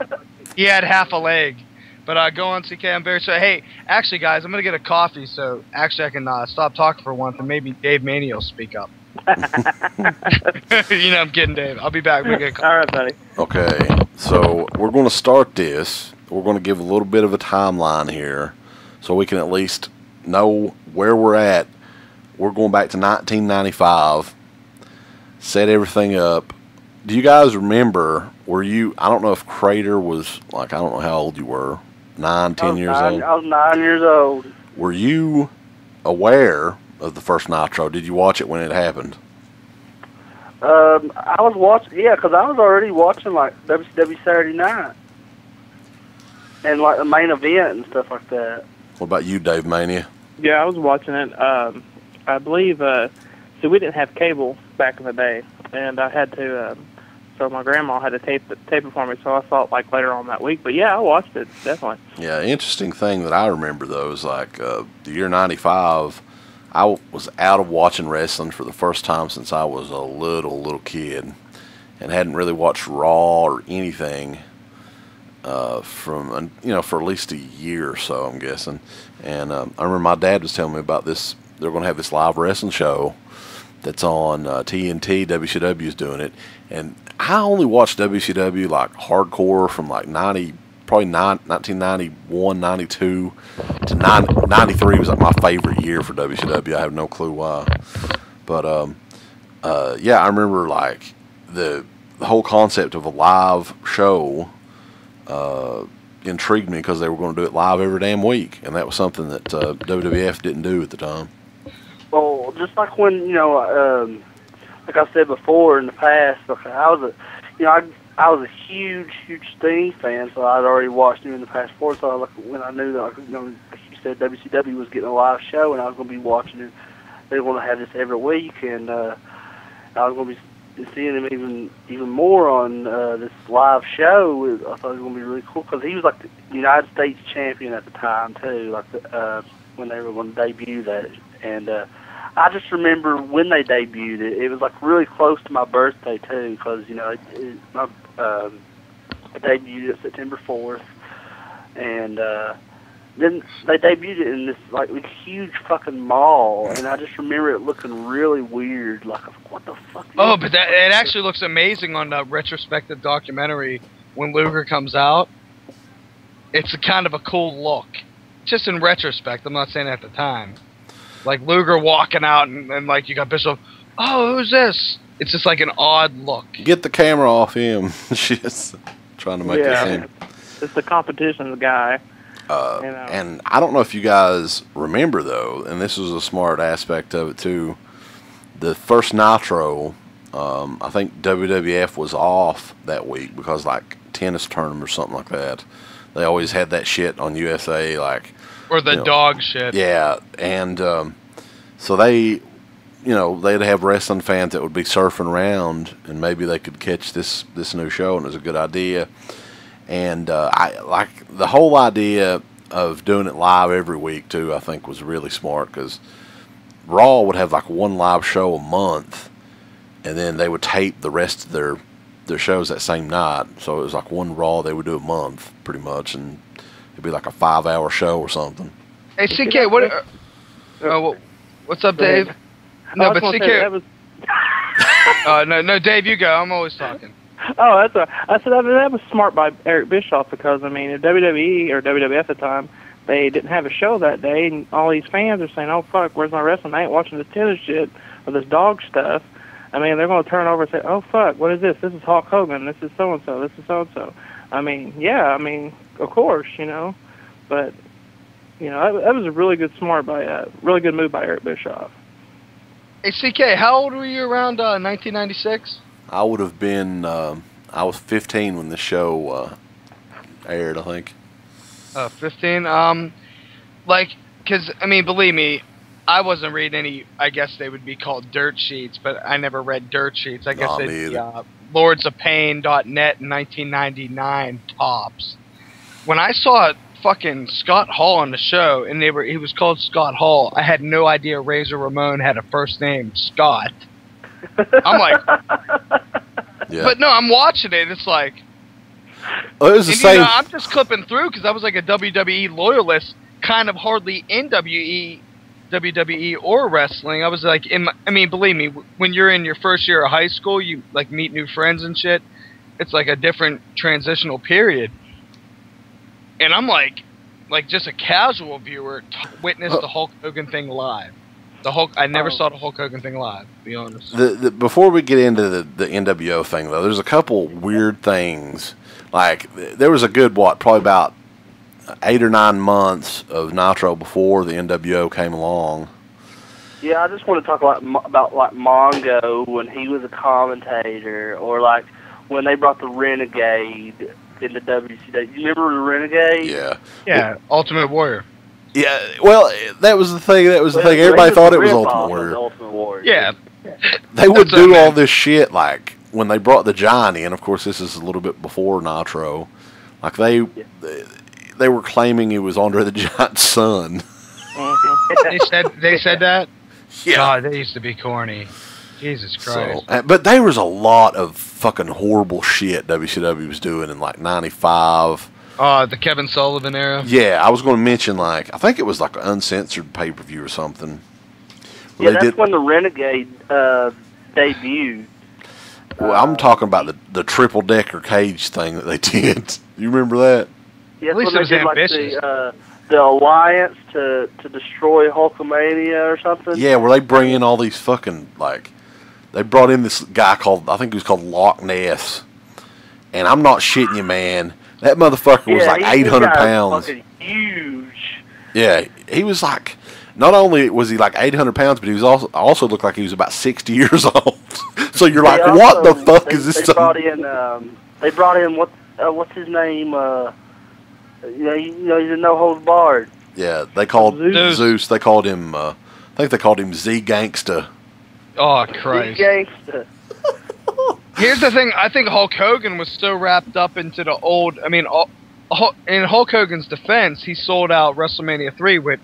Speaker 7: He had half a leg. But go on, CK. I'm very sorry. Hey, actually, guys, I'm going to get a coffee, so actually I can stop talking for once, and maybe Daveamania will speak up. You know, I'm kidding, Dave. I'll be back. We'll get a coffee.
Speaker 8: All right, buddy.
Speaker 5: Okay, so we're going to start this. We're going to give a little bit of a timeline here so we can at least know where we're at. We're going back to 1995, set everything up. Do you guys remember, I don't know if Crater was, like, I don't know how old you were, 9, 10 years old?
Speaker 6: I was 9 years old.
Speaker 5: Were you aware of the first Nitro? Did you watch it when it happened?
Speaker 6: I was watching, yeah, because I was already watching, like, WCW Saturday Night. And, like, the main event and stuff like that.
Speaker 5: What about you, Daveamania?
Speaker 8: Yeah, I was watching it. I believe, so we didn't have cable back in the day, and I had to, so my grandma had to tape it for me, so I saw it, like, later on that week. But, yeah, I watched it, definitely.
Speaker 5: Yeah, interesting thing that I remember, though, is, like, the year 95, I was out of watching wrestling for the first time since I was a little kid and hadn't really watched Raw or anything from, you know, for at least a year or so, I'm guessing. And I remember my dad was telling me about this. They're going to have this live wrestling show that's on TNT. WCW is doing it. And I only watched WCW, like, hardcore from, like, 1991, 92 to 93 was, like, my favorite year for WCW. I have no clue why. But, yeah, I remember, like, the whole concept of a live show intrigued me because they were going to do it live every damn week. And that was something that WWF didn't do at the time.
Speaker 6: Well, just like when, you know, like I said before in the past, okay, I was a huge Sting fan, so I'd already watched him in the past four. So like when I knew that, like, you know, like you said, WCW was getting a live show, and I was going to be watching it. They were going to have this every week, and I was going to be seeing him even more on this live show. I thought it was going to be really cool because he was like the United States champion at the time too, like when they were going to debut that. And I just remember when they debuted it, it was like really close to my birthday too, because, you know, I debuted it September 4th, and then they debuted it in this like huge fucking mall, and I just remember it looking really weird, like, what the fuck?
Speaker 7: Oh, but it actually looks amazing on the retrospective documentary when Luger comes out. It's a kind of a cool look, just in retrospect. I'm not saying at the time. Like Luger walking out and like you got Bishop, oh, who's this? It's just like an odd look.
Speaker 5: Get the camera off him. She's trying to make it seem.
Speaker 8: It's the competition guy.
Speaker 5: You know. And I don't know if you guys remember, though, and this was a smart aspect of it, too. The first Nitro, I think WWF was off that week because, like, tennis tournament or something like that. They always had that shit on USA, like...
Speaker 7: Or the dog shit.
Speaker 5: Yeah, and so they, you know, they'd have wrestling fans that would be surfing around, and maybe they could catch this new show, and it was a good idea. And I like the whole idea of doing it live every week too. I think was really smart because Raw would have like one live show a month, and then they would tape the rest of their shows that same night. So it was like one Raw they would do a month, pretty much, and it'd be like a 5-hour show or something.
Speaker 7: Hey, CK, what's up, Dave? No, but CK. No, Dave, you go. I'm always talking.
Speaker 8: Oh, that's all right. I said that was smart by Eric Bischoff because, I mean, if WWE or WWF at the time, they didn't have a show that day, and all these fans are saying, oh, fuck, where's my wrestling? I ain't watching this tennis shit or this dog stuff. I mean, they're going to turn over and say, oh, fuck, what is this? This is Hulk Hogan. This is so-and-so. This is so-and-so. I mean, yeah, I mean, of course, you know. But, you know, that was a really good really good move by Eric Bischoff.
Speaker 7: Hey, CK, how old were you around 1996?
Speaker 5: I would have been, I was 15 when the show aired, I think.
Speaker 7: 15? Because, I mean, believe me, I wasn't reading any, I guess they would be called dirt sheets, but I never read dirt sheets. I guess it's lordsofpain.net in 1999 tops. When I saw fucking Scott Hall on the show, and he was called Scott Hall, I had no idea Razor Ramon had a first name, Scott. I'm like,
Speaker 5: yeah.
Speaker 7: But no, I'm watching it. It's like,
Speaker 5: it was the same.
Speaker 7: You know, I'm just clipping through because I was like a WWE loyalist, kind of hardly in WWE or wrestling. I was like, I mean, believe me, when you're in your first year of high school, you like meet new friends and shit. It's like a different transitional period. And I'm like just a casual viewer witnessed the Hulk Hogan thing live. I never saw the Hulk Hogan thing live, to be honest.
Speaker 5: Before we get into the NWO thing, though, there's a couple weird things. Like, there was a good, probably about 8 or 9 months of Nitro before the NWO came along.
Speaker 6: Yeah, I just want to talk about like Mongo when he was a commentator, or like when they brought the Renegade into WCW. You remember the Renegade?
Speaker 5: Yeah.
Speaker 7: Yeah, Ultimate Warrior.
Speaker 5: Yeah, well, that was the thing. Everybody thought it was Ultimate Warrior.
Speaker 7: Yeah.
Speaker 5: They would do all this shit, like, when they brought the Giant in. Of course, this is a little bit before Nitro. Like, they were claiming it was Andre the Giant's son.
Speaker 7: They said that?
Speaker 5: Yeah.
Speaker 7: God, they used to be corny. Jesus Christ.
Speaker 5: But there was a lot of fucking horrible shit WCW was doing in, like, 95.
Speaker 7: The Kevin Sullivan era?
Speaker 5: Yeah, I was going to mention, like, I think it was like an uncensored pay-per-view or something.
Speaker 6: Yeah, that's when the Renegade debuted.
Speaker 5: Well, I'm talking about the triple-decker cage thing that they did. You remember that?
Speaker 6: Yeah, at least it was ambitious. Like the Alliance to destroy Hulkamania or something.
Speaker 5: Yeah, where they bring in all these fucking, like, they brought in this guy I think he was called Loch Ness. And I'm not shitting you, man. That motherfucker was like 800 pounds.
Speaker 6: Fucking huge.
Speaker 5: Yeah, he was like, not only was he like 800 pounds, but he was also looked like he was about 60 years old. So you're like, what the fuck is this?
Speaker 6: They brought in what's his name? You know, he's a no holds barred.
Speaker 5: Yeah, they called Zeus. They called him. I think they called him Z Gangsta.
Speaker 7: Oh Christ!
Speaker 6: Z Gangsta.
Speaker 7: Here's the thing. I think Hulk Hogan was so wrapped up into the old. I mean, in Hulk Hogan's defense, he sold out WrestleMania 3 with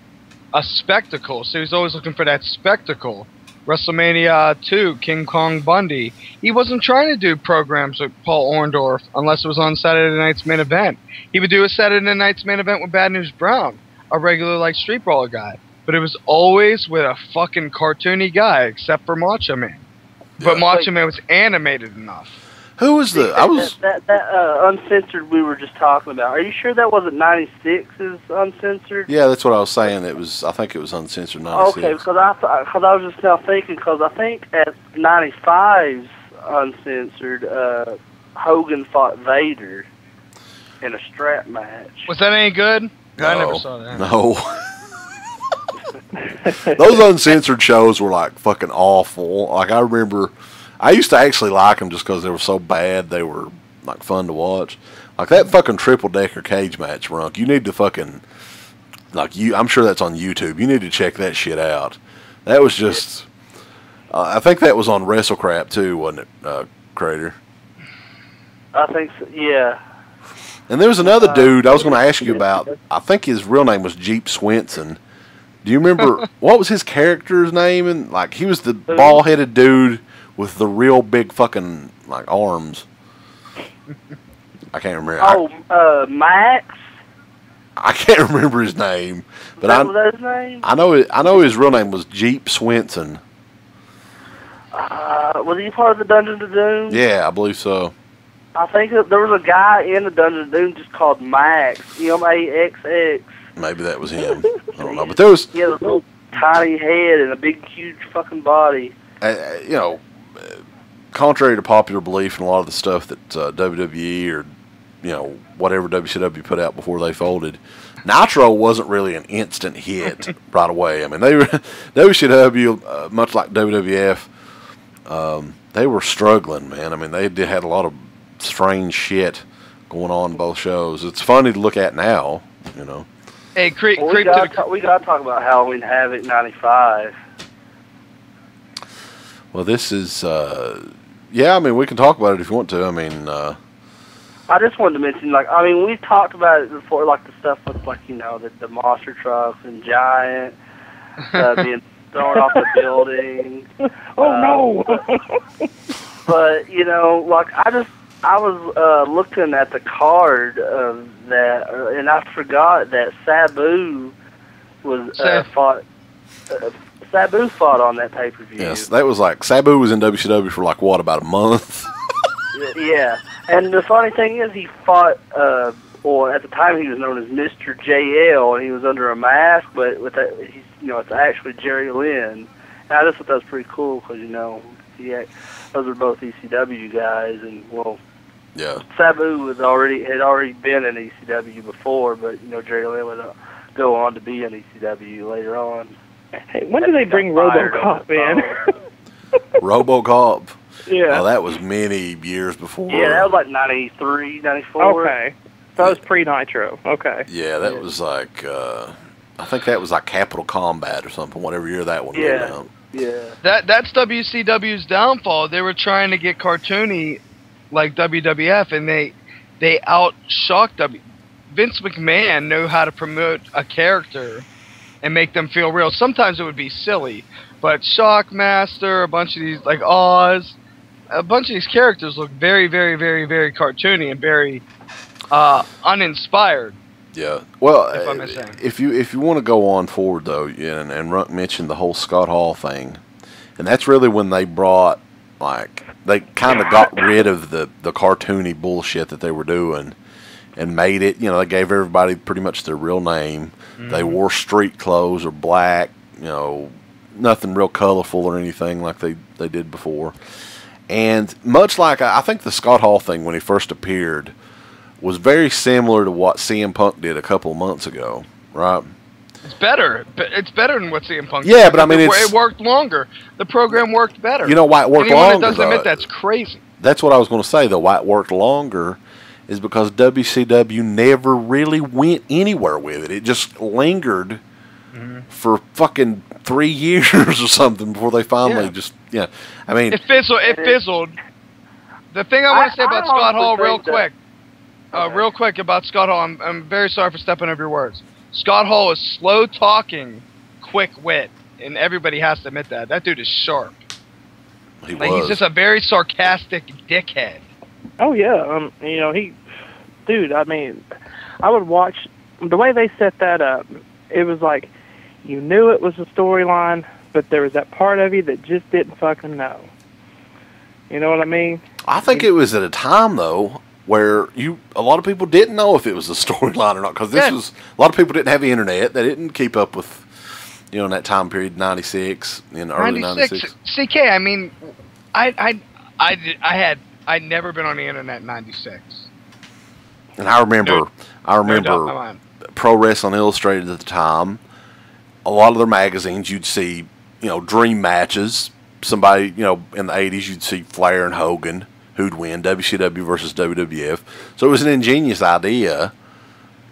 Speaker 7: a spectacle. So he was always looking for that spectacle. WrestleMania 2, King Kong Bundy. He wasn't trying to do programs with Paul Orndorff unless it was on Saturday Night's Main Event. He would do a Saturday Night's Main Event with Bad News Brown, a regular like Street Brawler guy. But it was always with a fucking cartoony guy, except for Macho Man. But Macho Man was animated enough.
Speaker 5: Who was the?
Speaker 6: That uncensored we were just talking about. Are you sure that wasn't 96's uncensored?
Speaker 5: Yeah, that's what I was saying. It was. I think it was uncensored 96.
Speaker 6: Okay, because I was just now thinking, because I think at 95's uncensored, Hogan fought Vader in a strap match.
Speaker 7: Was that any good?
Speaker 5: No,
Speaker 7: I never saw that.
Speaker 5: No. Those uncensored shows were like fucking awful. Like, I remember, I used to actually like them just because they were so bad. They were like fun to watch. Like that fucking triple-decker cage match, Runk. You need to fucking, like, I'm sure that's on YouTube. You need to check that shit out. That was just, I think that was on WrestleCrap too, wasn't it, Crater?
Speaker 6: I think so, yeah.
Speaker 5: And there was another dude I was going to ask you about. I think his real name was Jeep Swenson. Do you remember what was his character's name? And like he was the bald-headed dude with the real big fucking like arms. I can't remember.
Speaker 6: Max.
Speaker 5: I can't remember his name, but
Speaker 6: Was that his name?
Speaker 5: I know his real name was Jeep Swenson.
Speaker 6: Was he part of the Dungeons of Doom?
Speaker 5: Yeah, I believe so.
Speaker 6: I think that there was a guy in the Dungeons of Doom just called Max, M-A-X-X.
Speaker 5: Maybe that was him. I don't know, but there was.
Speaker 6: He had a little tiny head and a big, huge fucking body.
Speaker 5: You know, contrary to popular belief and a lot of the stuff that WWE or whatever WCW put out before they folded, Nitro wasn't really an instant hit right away. I mean, they were WCW, much like WWF, they were struggling, man. I mean, they had a lot of strange shit going on in both shows. It's funny to look at now, you know.
Speaker 7: Hey,
Speaker 6: we gotta talk about Halloween Havoc '95.
Speaker 5: Well, this is, yeah. I mean, we can talk about it if you want to. I mean,
Speaker 6: I just wanted to mention, we've talked about it before, like the stuff with, the monster trucks and Giant being thrown off the building.
Speaker 8: Oh no!
Speaker 6: But I was looking at the card of that, and I forgot that Sabu was fought. Sabu fought on that pay-per-view.
Speaker 5: Yes, that was Sabu was in WCW for about a month.
Speaker 6: Yeah, and the funny thing is he fought, at the time he was known as Mr. JL, and he was under a mask, but with that, it's actually Jerry Lynn. And I just thought that was pretty cool because, those are both ECW guys, and,
Speaker 5: yeah.
Speaker 6: Sabu had already been in ECW before, but, Jerry Lynn would go on to be in ECW later on.
Speaker 8: Hey, when did they bring RoboCop in?
Speaker 5: RoboCop?
Speaker 8: Yeah.
Speaker 5: Oh, that was many years before.
Speaker 6: Yeah, that was 93, 94.
Speaker 8: Okay. That was pre-Nitro. Okay.
Speaker 5: Yeah, that was I think that was Capital Combat or something, whatever year that one came out.
Speaker 6: Yeah.
Speaker 7: That's WCW's downfall. They were trying to get cartoony like WWF, and they out-shocked Vince McMahon knew how to promote a character and make them feel real. Sometimes it would be silly, but Shockmaster, a bunch of these, Oz, a bunch of these characters look very, very, very, very cartoony and very uninspired.
Speaker 5: Yeah. Well,
Speaker 7: if
Speaker 5: you want to go on forward though, and Runk mentioned the whole Scott Hall thing, and that's really when they brought they kind of got rid of the cartoony bullshit that they were doing, and made it. They gave everybody pretty much their real name. Mm-hmm. They wore street clothes or black. Nothing real colorful or anything like they did before. And much like I think the Scott Hall thing when he first appeared was very similar to what CM Punk did a couple of months ago, right?
Speaker 7: It's better. It's better than what CM Punk did.
Speaker 5: Yeah, but I mean,
Speaker 7: it worked longer. The program worked better.
Speaker 5: You know why it worked longer?
Speaker 7: Anyone that doesn't admit that's crazy.
Speaker 5: That's what I was going to say, though. Why it worked longer is because WCW never really went anywhere with it. It just lingered for fucking 3 years or something before they finally I mean,
Speaker 7: it fizzled. The thing I want to say about Scott Hall real quick about Scott Hall, I'm very sorry for stepping over your words. Scott Hall is slow talking, quick wit, and everybody has to admit that. That dude is sharp.
Speaker 5: He was.
Speaker 7: He's just a very sarcastic dickhead.
Speaker 8: Oh yeah, I mean, I would watch the way they set that up. It was like you knew it was a storyline, but there was that part of you that just didn't fucking know. You know what I mean?
Speaker 5: I think it was at a time though where a lot of people didn't know if it was a storyline or not, because a lot of people didn't have the internet. They didn't keep up with, in that time period, 96, early 96.
Speaker 7: CK, I mean, I'd never been on the internet in 96.
Speaker 5: And I remember Pro Wrestling Illustrated at the time. A lot of their magazines, you'd see, dream matches. Somebody, in the 80s, you'd see Flair and Hogan, who'd win, WCW versus WWF. So it was an ingenious idea.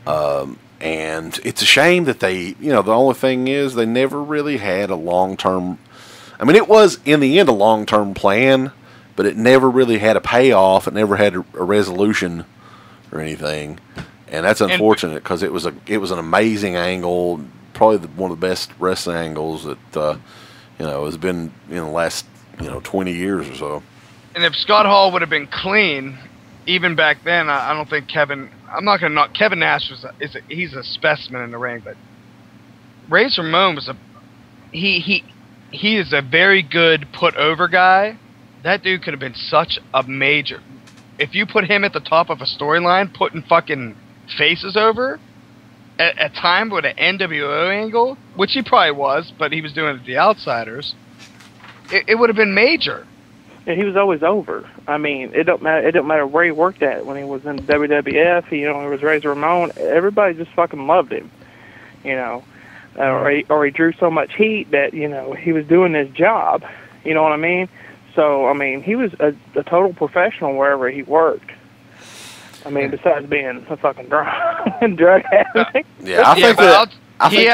Speaker 5: And it's a shame that they, the only thing is they never really had a long-term, I mean, it was, in the end, a long-term plan, but it never really had a payoff. It never had a resolution or anything. And that's unfortunate because it was an amazing angle. probably one of the best wrestling angles that has been in the last 20 years or so.
Speaker 7: And if Scott Hall would have been clean, even back then, I don't think Kevin. I'm not gonna knock Kevin Nash he's a specimen in the ring, but Razor Ramon was he is a very good put over guy. That dude could have been such a major. If you put him at the top of a storyline, putting fucking faces over, at a time with an NWO angle, which he probably was, but he was doing it at the Outsiders, it would have been major.
Speaker 8: Yeah, he was always over. I mean, it don't matter. It don't matter where he worked at. When he was in WWF, it was Razor Ramon. Everybody just fucking loved him. Or he drew so much heat that he was doing his job. You know what I mean? So I mean, he was a total professional wherever he worked. I mean, besides being a fucking drug addict.
Speaker 5: Yeah, I think
Speaker 7: he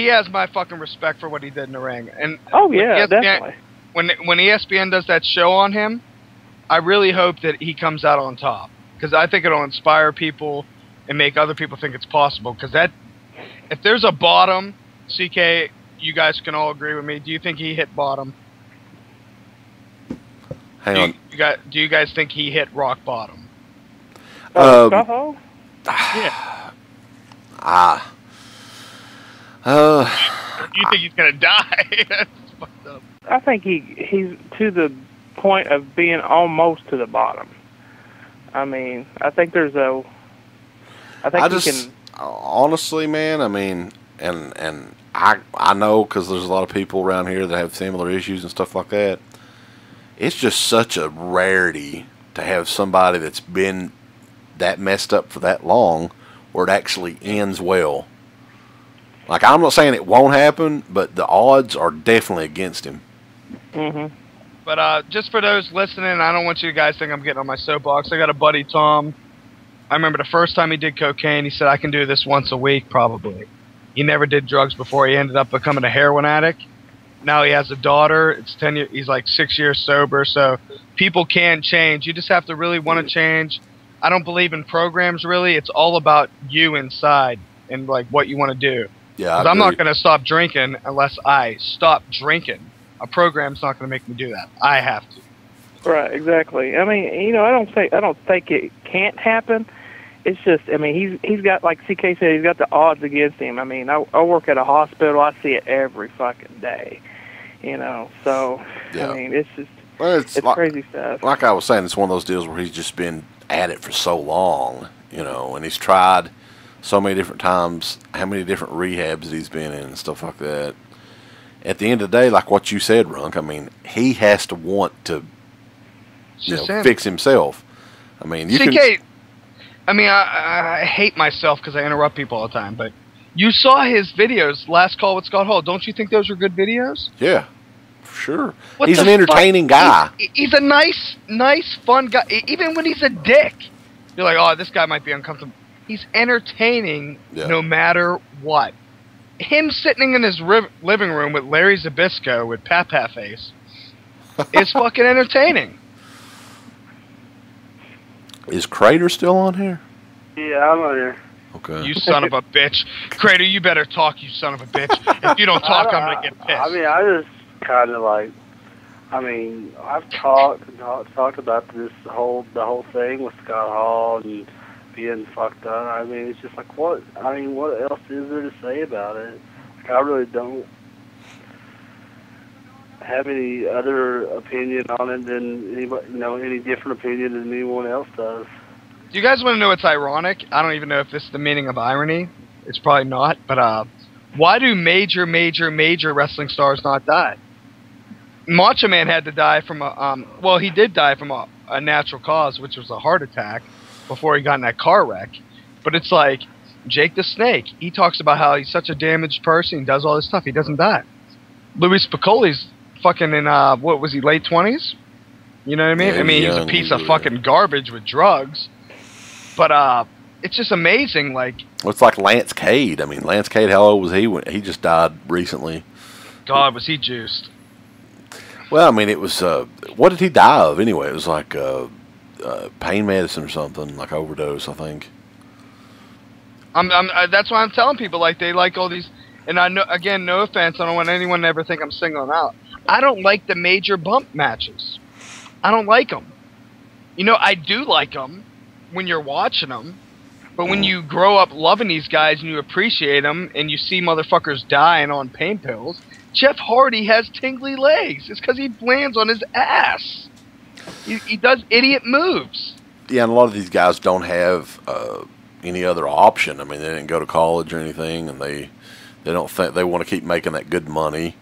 Speaker 7: has my fucking respect for what he did in the ring. And
Speaker 8: definitely.
Speaker 7: When ESPN does that show on him, I really hope that he comes out on top, because I think it'll inspire people and make other people think it's possible. Because if there's a bottom, CK, you guys can all agree with me. Do you think he hit bottom?
Speaker 5: Hang on.
Speaker 7: Do you guys think he hit rock bottom?
Speaker 8: Yeah.
Speaker 7: Do you think he's gonna die? That's fucked up.
Speaker 8: I think he's to the point of being almost to the bottom. I mean, I think there's a. I think he can.
Speaker 5: Honestly, man, I mean, and I know, because there's a lot of people around here that have similar issues and stuff like that. It's just such a rarity to have somebody that's been that messed up for that long where it actually ends well. Like, I'm not saying it won't happen, but the odds are definitely against him.
Speaker 8: Mm-hmm.
Speaker 7: But just for those listening, I don't want you guys to think I'm getting on my soapbox. I got a buddy, Tom. I remember the first time he did cocaine, he said, I can do this once a week, probably. He never did drugs before. He ended up becoming a heroin addict. Now he has a daughter. It's 10 years. He's like 6 years sober. So people can change. You just have to really want to change. I don't believe in programs, really. It's all about you inside and like what you want to do.
Speaker 5: Yeah,
Speaker 7: I'm not going to stop drinking unless I stop drinking. A program's not going to make me do that. I have to.
Speaker 8: Right, exactly. I mean, I don't think it can't happen. It's just, I mean, he's got, like CK said, he's got the odds against him. I mean, I work at a hospital. I see it every fucking day. So yeah. I mean, it's just it's like, crazy stuff.
Speaker 5: Like I was saying, it's one of those deals where he's just been at it for so long, and he's tried so many different times, how many different rehabs he's been in and stuff like that. At the end of the day, like what you said, Runk, I mean, he has to want to fix himself. I mean, you
Speaker 7: CK, I mean, I hate myself because I interrupt people all the time, but you saw his videos, Last Call with Scott Hall. Don't you think those were good videos?
Speaker 5: Yeah, for sure. He's an entertaining guy.
Speaker 7: He's a nice, fun guy. Even when he's a dick, you're like, oh, this guy might be uncomfortable. He's entertaining no matter what. Him sitting in his living room with Larry Zbyszko with Papa Face is fucking entertaining.
Speaker 5: Is Crater still on here?
Speaker 6: Yeah, I'm on here.
Speaker 5: Okay.
Speaker 7: You son of a bitch. Crater, you better talk, you son of a bitch. If you don't talk, I'm going to get pissed.
Speaker 6: I mean, I just kind of like, I've talked about the whole thing with Scott Hall and being fucked up. I mean, it's just like, what else is there to say about it? Like, I really don't have any other opinion on it than anybody, any different opinion than anyone else does.
Speaker 7: Do you guys want to know what's ironic? I don't even know if this is the meaning of irony. It's probably not, but why do major wrestling stars not die? Macho Man had to die from he did die from a natural cause, which was a heart attack, before he got in that car wreck. But it's like Jake the Snake. He talks about how he's such a damaged person. He does all this stuff. He doesn't die. Louis Piccoli's fucking in, what was he, late 20s? You know what I mean?
Speaker 5: Yeah,
Speaker 7: I mean, he was a piece of fucking garbage with drugs. But it's just amazing. Like,
Speaker 5: well, it's like Lance Cade. I mean, Lance Cade, how old was he when he just died recently?
Speaker 7: God, was he juiced?
Speaker 5: Well, I mean, it was, what did he die of anyway? It was like pain medicine or something, like overdose, I think.
Speaker 7: That's why I'm telling people, like, they like all these. and I know, again, no offense, I don't want anyone to ever think I'm singling out. I don't like the major bump matches. I don't like them. You know, I do like them when you're watching them, but when you grow up loving these guys and you appreciate them and you see motherfuckers dying on pain pills, Jeff Hardy has tingly legs. It's because he lands on his ass. He does idiot moves.
Speaker 5: Yeah, and a lot of these guys don't have any other option. I mean, they didn't go to college or anything, and they don't think they want to keep making that good money.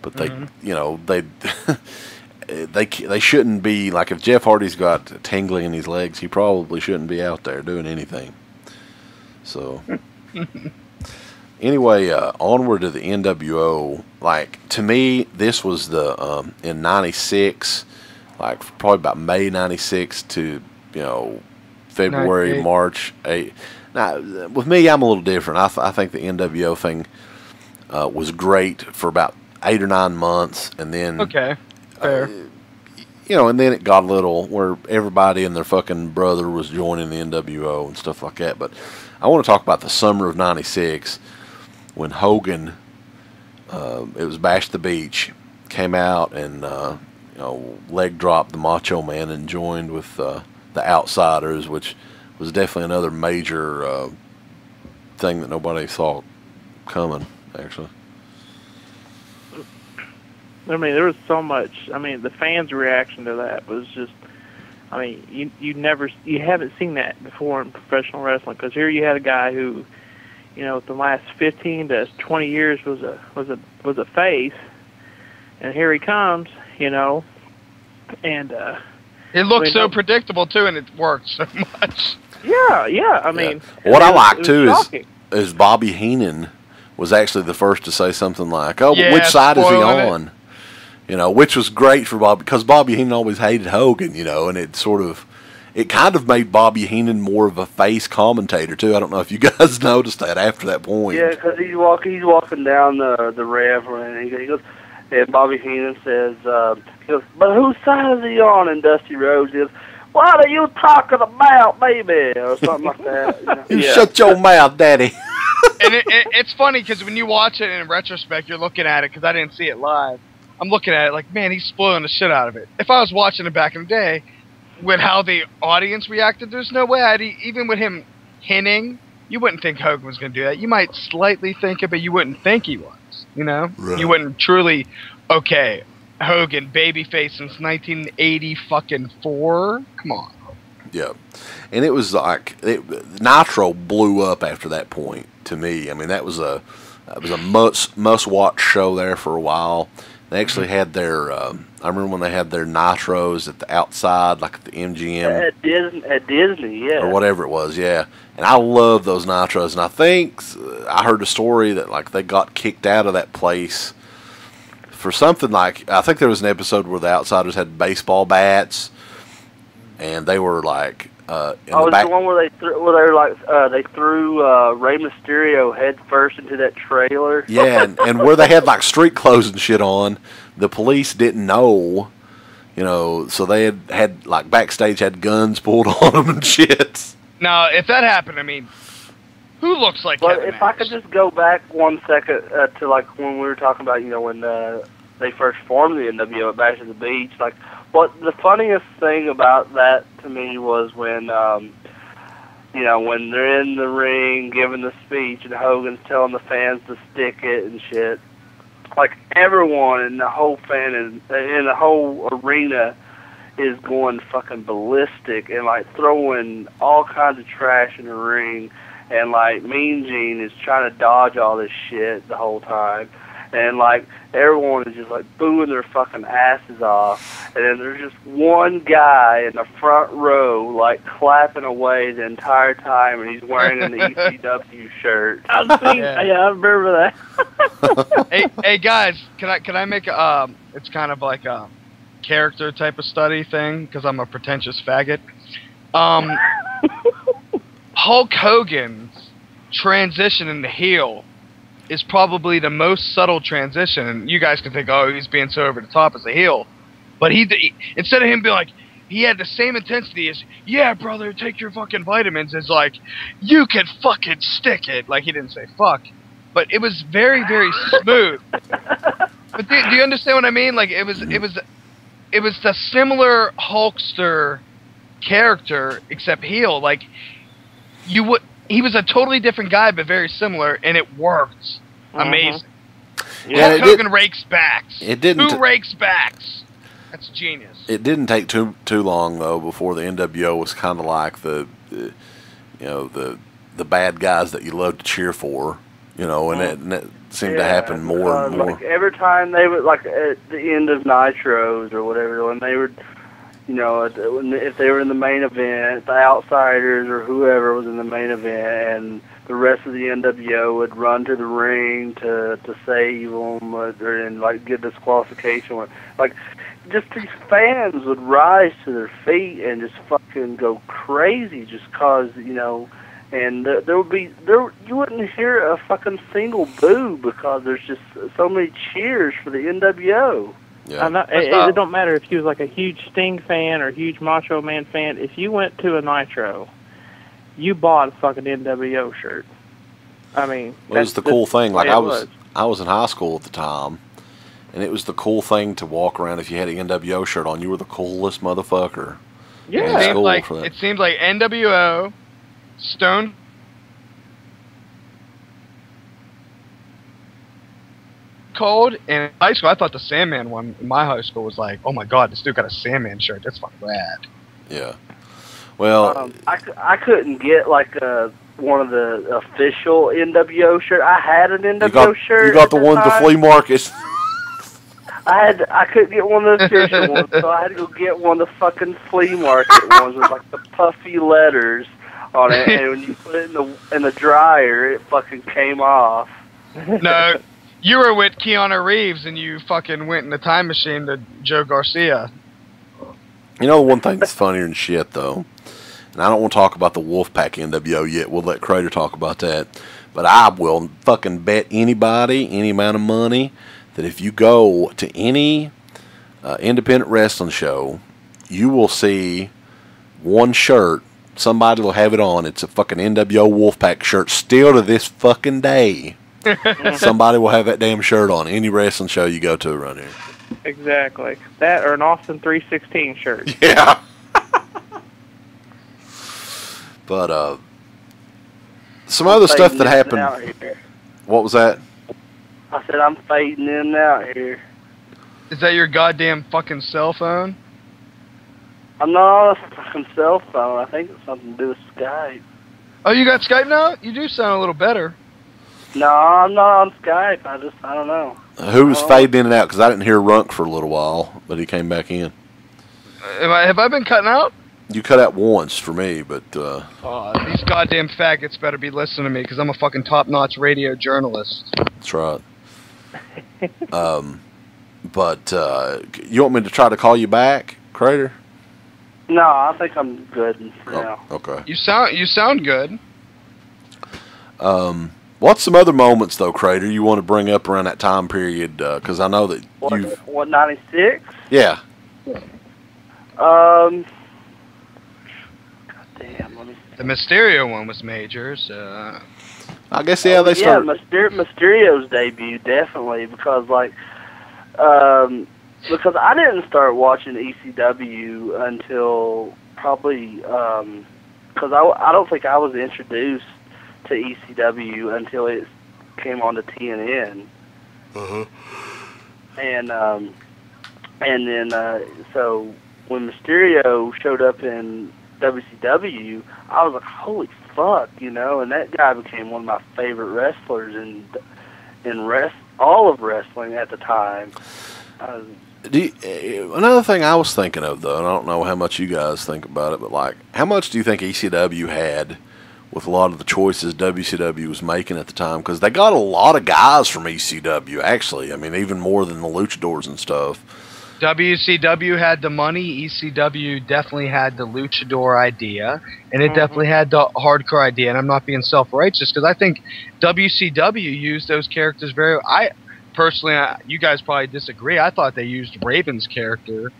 Speaker 5: But they, you know, they shouldn't be, like, if Jeff Hardy's got tingling in his legs, he probably shouldn't be out there doing anything. So, anyway, onward to the NWO. Like, to me, this was the, in 96, like, probably about May 96 to, you know, February,
Speaker 7: 98.
Speaker 5: March 8. Now, with me, I'm a little different. I think the NWO thing was great for about 8 or 9 months, and then...
Speaker 7: Okay, fair.
Speaker 5: You know, and then it got a little where everybody and their fucking brother was joining the NWO and stuff like that. But I want to talk about the summer of 96 when Hogan, it was Bash the Beach, came out and, you know, leg dropped the Macho Man and joined with the Outsiders, which was definitely another major thing that nobody saw coming, actually.
Speaker 8: I mean, there was so much. I mean, the fans' reaction to that was just. I mean, you haven't seen that before in professional wrestling, because here you had a guy who, you know, the last 15 to 20 years was a face, and here he comes, you know, and
Speaker 7: it looks so predictable too, and it works so much.
Speaker 8: Yeah. I mean,
Speaker 5: what I like too is Bobby Heenan was actually the first to say something like, "Oh,
Speaker 7: yeah,
Speaker 5: which side is he on?"
Speaker 7: It.
Speaker 5: You know, which was great for Bobby, because Bobby Heenan always hated Hogan, you know, and it kind of made Bobby Heenan more of a face commentator too. I don't know if you guys noticed that after that point.
Speaker 6: Yeah, because he's walking down the rev, and he goes, and Bobby Heenan says, he goes, "But whose side is he on?" And Dusty Rhodes goes, "What are you talking about, baby?" Or something like that.
Speaker 5: You shut your mouth, Daddy.
Speaker 7: And it's funny because when you watch it in retrospect, you're looking at it, because I didn't see it live. I'm looking at it like, man, he's spoiling the shit out of it. If I was watching it back in the day, with how the audience reacted, there's no way even with him hinting, you wouldn't think Hogan was going to do that. You might slightly think it, but you wouldn't think he was, you know? Right. You wouldn't truly, okay, Hogan, babyface since 1984? Come on.
Speaker 5: Yeah. And it was like, Nitro blew up after that point to me. I mean, that was a must-watch show there for a while. They actually had their, I remember when they had their Nitros at the outside, like at the MGM.
Speaker 6: At Disney, yeah.
Speaker 5: Or whatever it was, yeah. And I love those Nitros. And I think, I heard a story that, like, they got kicked out of that place for something like, I think there was an episode where the Outsiders had baseball bats, and they were, like,
Speaker 6: it's the one where they threw Rey Mysterio head first into that trailer.
Speaker 5: Yeah, and where they had like street clothes and shit on, the police didn't know, you know, so they had like backstage had guns pulled on them and shit.
Speaker 7: Now, if that happened, I mean, who looks like
Speaker 6: But
Speaker 7: Kevin
Speaker 6: if I could just go back 1 second to like when we were talking about, you know, when they first formed the NWO at Bash at the Beach, like, what the funniest thing about that to me was when, you know, when they're in the ring giving the speech and Hogan's telling the fans to stick it and shit. Like, everyone in the whole in the whole arena is going fucking ballistic and, like, throwing all kinds of trash in the ring. And, like, Mean Gene is trying to dodge all this shit the whole time. And, like, everyone is just, like, booing their fucking asses off. And then there's just one guy in the front row, like, clapping away the entire time, and he's wearing an ECW shirt.
Speaker 8: I remember
Speaker 7: that. hey, guys, can I make a, it's kind of like a character type of study thing, because I'm a pretentious faggot. Hulk Hogan's transition into heel is probably the most subtle transition, and you guys can think, oh, he's being so over the top as a heel, but he instead of him being like, he had the same intensity as, yeah, brother, take your fucking vitamins, as like, you can fucking stick it. Like, he didn't say fuck, but it was very, very smooth. But do you understand what I mean? Like, it was the similar Hulkster character, except heel. Like, he was a totally different guy, but very similar, and it worked. Amazing.
Speaker 5: Yeah,
Speaker 7: Hulk Hogan rakes backs.
Speaker 5: It didn't.
Speaker 7: Who rakes backs? That's genius.
Speaker 5: It didn't take too long though before the NWO was kind of like the bad guys that you love to cheer for, and it seemed to happen more and more.
Speaker 6: Like every time they would, like at the end of Nitros or whatever, when they would, if they were in the main event, the Outsiders or whoever was in the main event, and the rest of the NWO would run to the ring to save them and like get disqualification. Like, just these fans would rise to their feet and just fucking go crazy just cause, and you wouldn't hear a fucking single boo because there's just so many cheers for the NWO.
Speaker 5: Yeah.
Speaker 8: It don't matter if you was like a huge Sting fan or a huge Macho Man fan. If you went to a Nitro, you bought a fucking NWO shirt. I mean,
Speaker 5: it was the cool thing. Like I was in high school at the time, and it was the cool thing to walk around. If you had an NWO shirt on, you were the coolest motherfucker.
Speaker 7: Yeah, it seemed like NWO, Stone Cold, and in high school, I thought the Sandman one in my high school was like, oh my god, this dude got a Sandman shirt. That's fucking rad.
Speaker 5: Yeah. Well,
Speaker 6: I couldn't get like one of the official NWO shirt. I had an NWO shirt.
Speaker 5: You got the one at the flea market.
Speaker 6: I couldn't get one of the official ones, so I had to go get one of the fucking flea market ones with like the puffy letters on it, and when you put it in the dryer, it fucking came off.
Speaker 7: No, you were with Keanu Reeves, and you fucking went in the time machine to Joe Garcia.
Speaker 5: One thing that's funnier than shit, though, and I don't want to talk about the Wolfpack NWO yet. We'll let Crater talk about that. But I will fucking bet anybody, any amount of money, that if you go to any independent wrestling show, you will see one shirt. Somebody will have it on. It's a fucking NWO Wolfpack shirt still to this fucking day. Somebody will have that damn shirt on any wrestling show you go to around here.
Speaker 8: Exactly. That or an Austin 316 shirt.
Speaker 5: Yeah. But some other stuff that happened. What was that?
Speaker 6: I said I'm fading in and out here.
Speaker 7: Is that your goddamn fucking cell phone?
Speaker 6: I'm not on a fucking cell phone. I think it's something to do with Skype.
Speaker 7: Oh, you got Skype now? You do sound a little better.
Speaker 6: No, I'm not on Skype. I don't know.
Speaker 5: Who was fading in and out? Because I didn't hear Runk for a little while, but he came back in.
Speaker 7: Have I been cutting out?
Speaker 5: You cut out once for me, but...
Speaker 7: these goddamn faggots better be listening to me, because I'm a fucking top-notch radio journalist.
Speaker 5: That's right. But you want me to try to call you back, Crater?
Speaker 6: No, I think I'm good for now.
Speaker 5: Okay.
Speaker 7: You sound good.
Speaker 5: What's some other moments, though, Crater, you want to bring up around that time period? Because I know that you've...
Speaker 6: What, 96?
Speaker 5: Yeah.
Speaker 6: God damn, let me see.
Speaker 7: The Mysterio one was major, so...
Speaker 5: I guess, yeah, they started...
Speaker 6: Mysterio's debut, definitely, because, like... because I didn't start watching ECW until probably... because I don't think I was introduced to ECW until it came on to TNN. And then so when Mysterio showed up in WCW, I was like, holy fuck, and that guy became one of my favorite wrestlers in all of wrestling at the time.
Speaker 5: Another thing I was thinking of, though, and I don't know how much you guys think about it, but like, how much do you think ECW had with a lot of the choices WCW was making at the time? Because they got a lot of guys from ECW, actually. I mean, even more than the luchadors and stuff.
Speaker 7: WCW had the money. ECW definitely had the luchador idea, and it definitely had the hardcore idea. And I'm not being self-righteous, because I think WCW used those characters very... Personally, you guys probably disagree. I thought they used Raven's character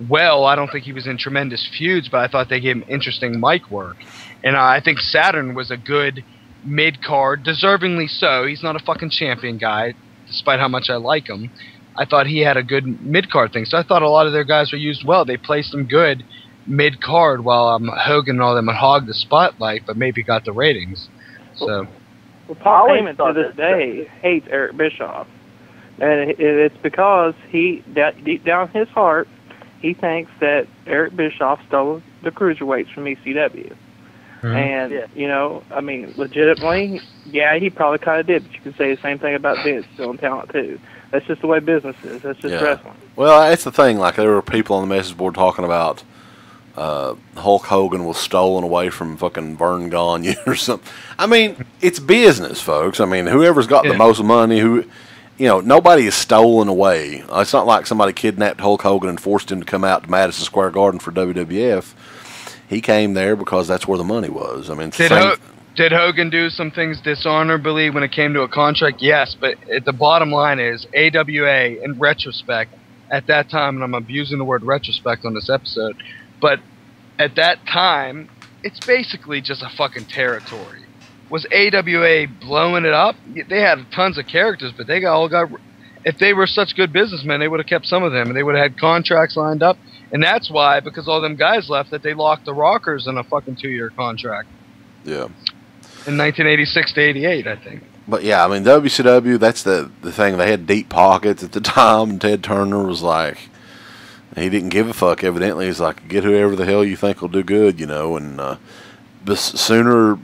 Speaker 7: well. I don't think he was in tremendous feuds, but I thought they gave him interesting mic work. And I think Saturn was a good mid-card, deservingly so. He's not a fucking champion guy, despite how much I like him. I thought he had a good mid-card thing, so I thought a lot of their guys were used well. They placed him good mid-card while Hogan and all them would hog the spotlight, but maybe got the ratings. So,
Speaker 8: Well, Paul Heyman to this day hates Eric Bischoff. And it's because deep down in his heart, he thinks that Eric Bischoff stole the cruiserweights from ECW. And, you know, I mean, legitimately, yeah, he probably kind of did, but you can say the same thing about Vince stealing talent, too. That's just the way business is. That's just wrestling.
Speaker 5: Well, that's the thing. Like, there were people on the message board talking about Hulk Hogan was stolen away from fucking Vern Gagne or something. I mean, it's business, folks. I mean, whoever's got the most money, nobody is stolen away. It's not like somebody kidnapped Hulk Hogan and forced him to come out to Madison Square Garden for WWF. He came there because that's where the money was. I mean,
Speaker 7: did Hogan do some things dishonorably when it came to a contract? Yes, but the bottom line is AWA, in retrospect, at that time, and I'm abusing the word retrospect on this episode, but at that time, it's basically just a fucking territory. Was AWA blowing it up? They had tons of characters, but they all got. If they were such good businessmen, they would have kept some of them, and they would have had contracts lined up. And that's why, because all them guys left, that they locked the Rockers in a fucking 2-year contract.
Speaker 5: Yeah.
Speaker 7: In 1986 to 88, I think.
Speaker 5: But yeah, I mean, WCW, that's the thing. They had deep pockets at the time, and Ted Turner was like, he didn't give a fuck, evidently. He's like, get whoever the hell you think will do good, and but sooner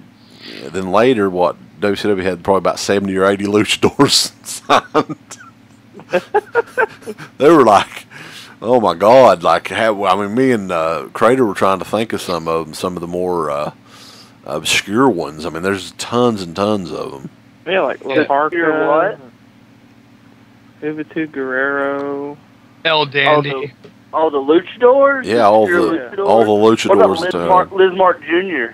Speaker 5: than later, WCW had probably about 70 or 80 luchadors signed. They were like, oh my God, me and Crater were trying to think of some of them, some of the more obscure ones. I mean, there's tons and tons of them.
Speaker 8: Yeah, like Parker, what? Juventud Guerrero,
Speaker 7: El Dandy.
Speaker 6: All the luchadors?
Speaker 5: Yeah, all the luchadors.
Speaker 6: What about Liz Mark Jr.?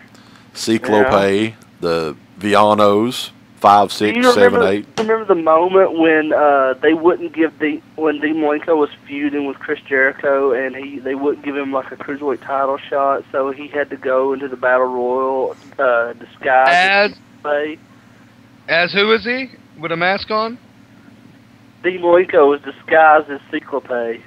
Speaker 5: Ciclope, the Villanos, 5, 6, 7, 8.
Speaker 6: Remember the moment when they wouldn't give when Dean Malenko was feuding with Chris Jericho, and they wouldn't give him like a cruiserweight title shot, so he had to go into the Battle Royal disguised
Speaker 7: as who is he with a mask on?
Speaker 6: Dean Malenko was disguised as Ciclope.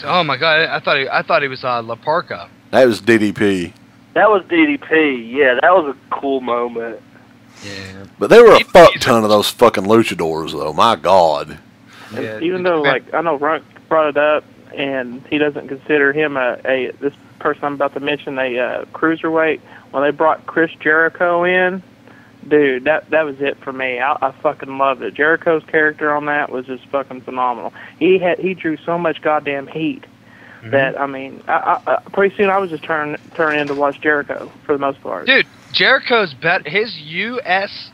Speaker 7: Oh my God! I thought he was La Parka.
Speaker 5: That was DDP.
Speaker 6: That was DDP. Yeah, that was a cool moment.
Speaker 7: Yeah.
Speaker 5: But there were a fuck ton of those fucking luchadors, though. My God.
Speaker 8: Yeah, even though, I know Runk brought it up, and he doesn't consider him this person I'm about to mention a cruiserweight. When they brought Chris Jericho in, dude, that was it for me. I fucking loved it. Jericho's character on that was just fucking phenomenal. He drew so much goddamn heat that, I mean, I pretty soon I was just turning in to watch Jericho for the most part.
Speaker 7: Dude, Jericho's his U.S.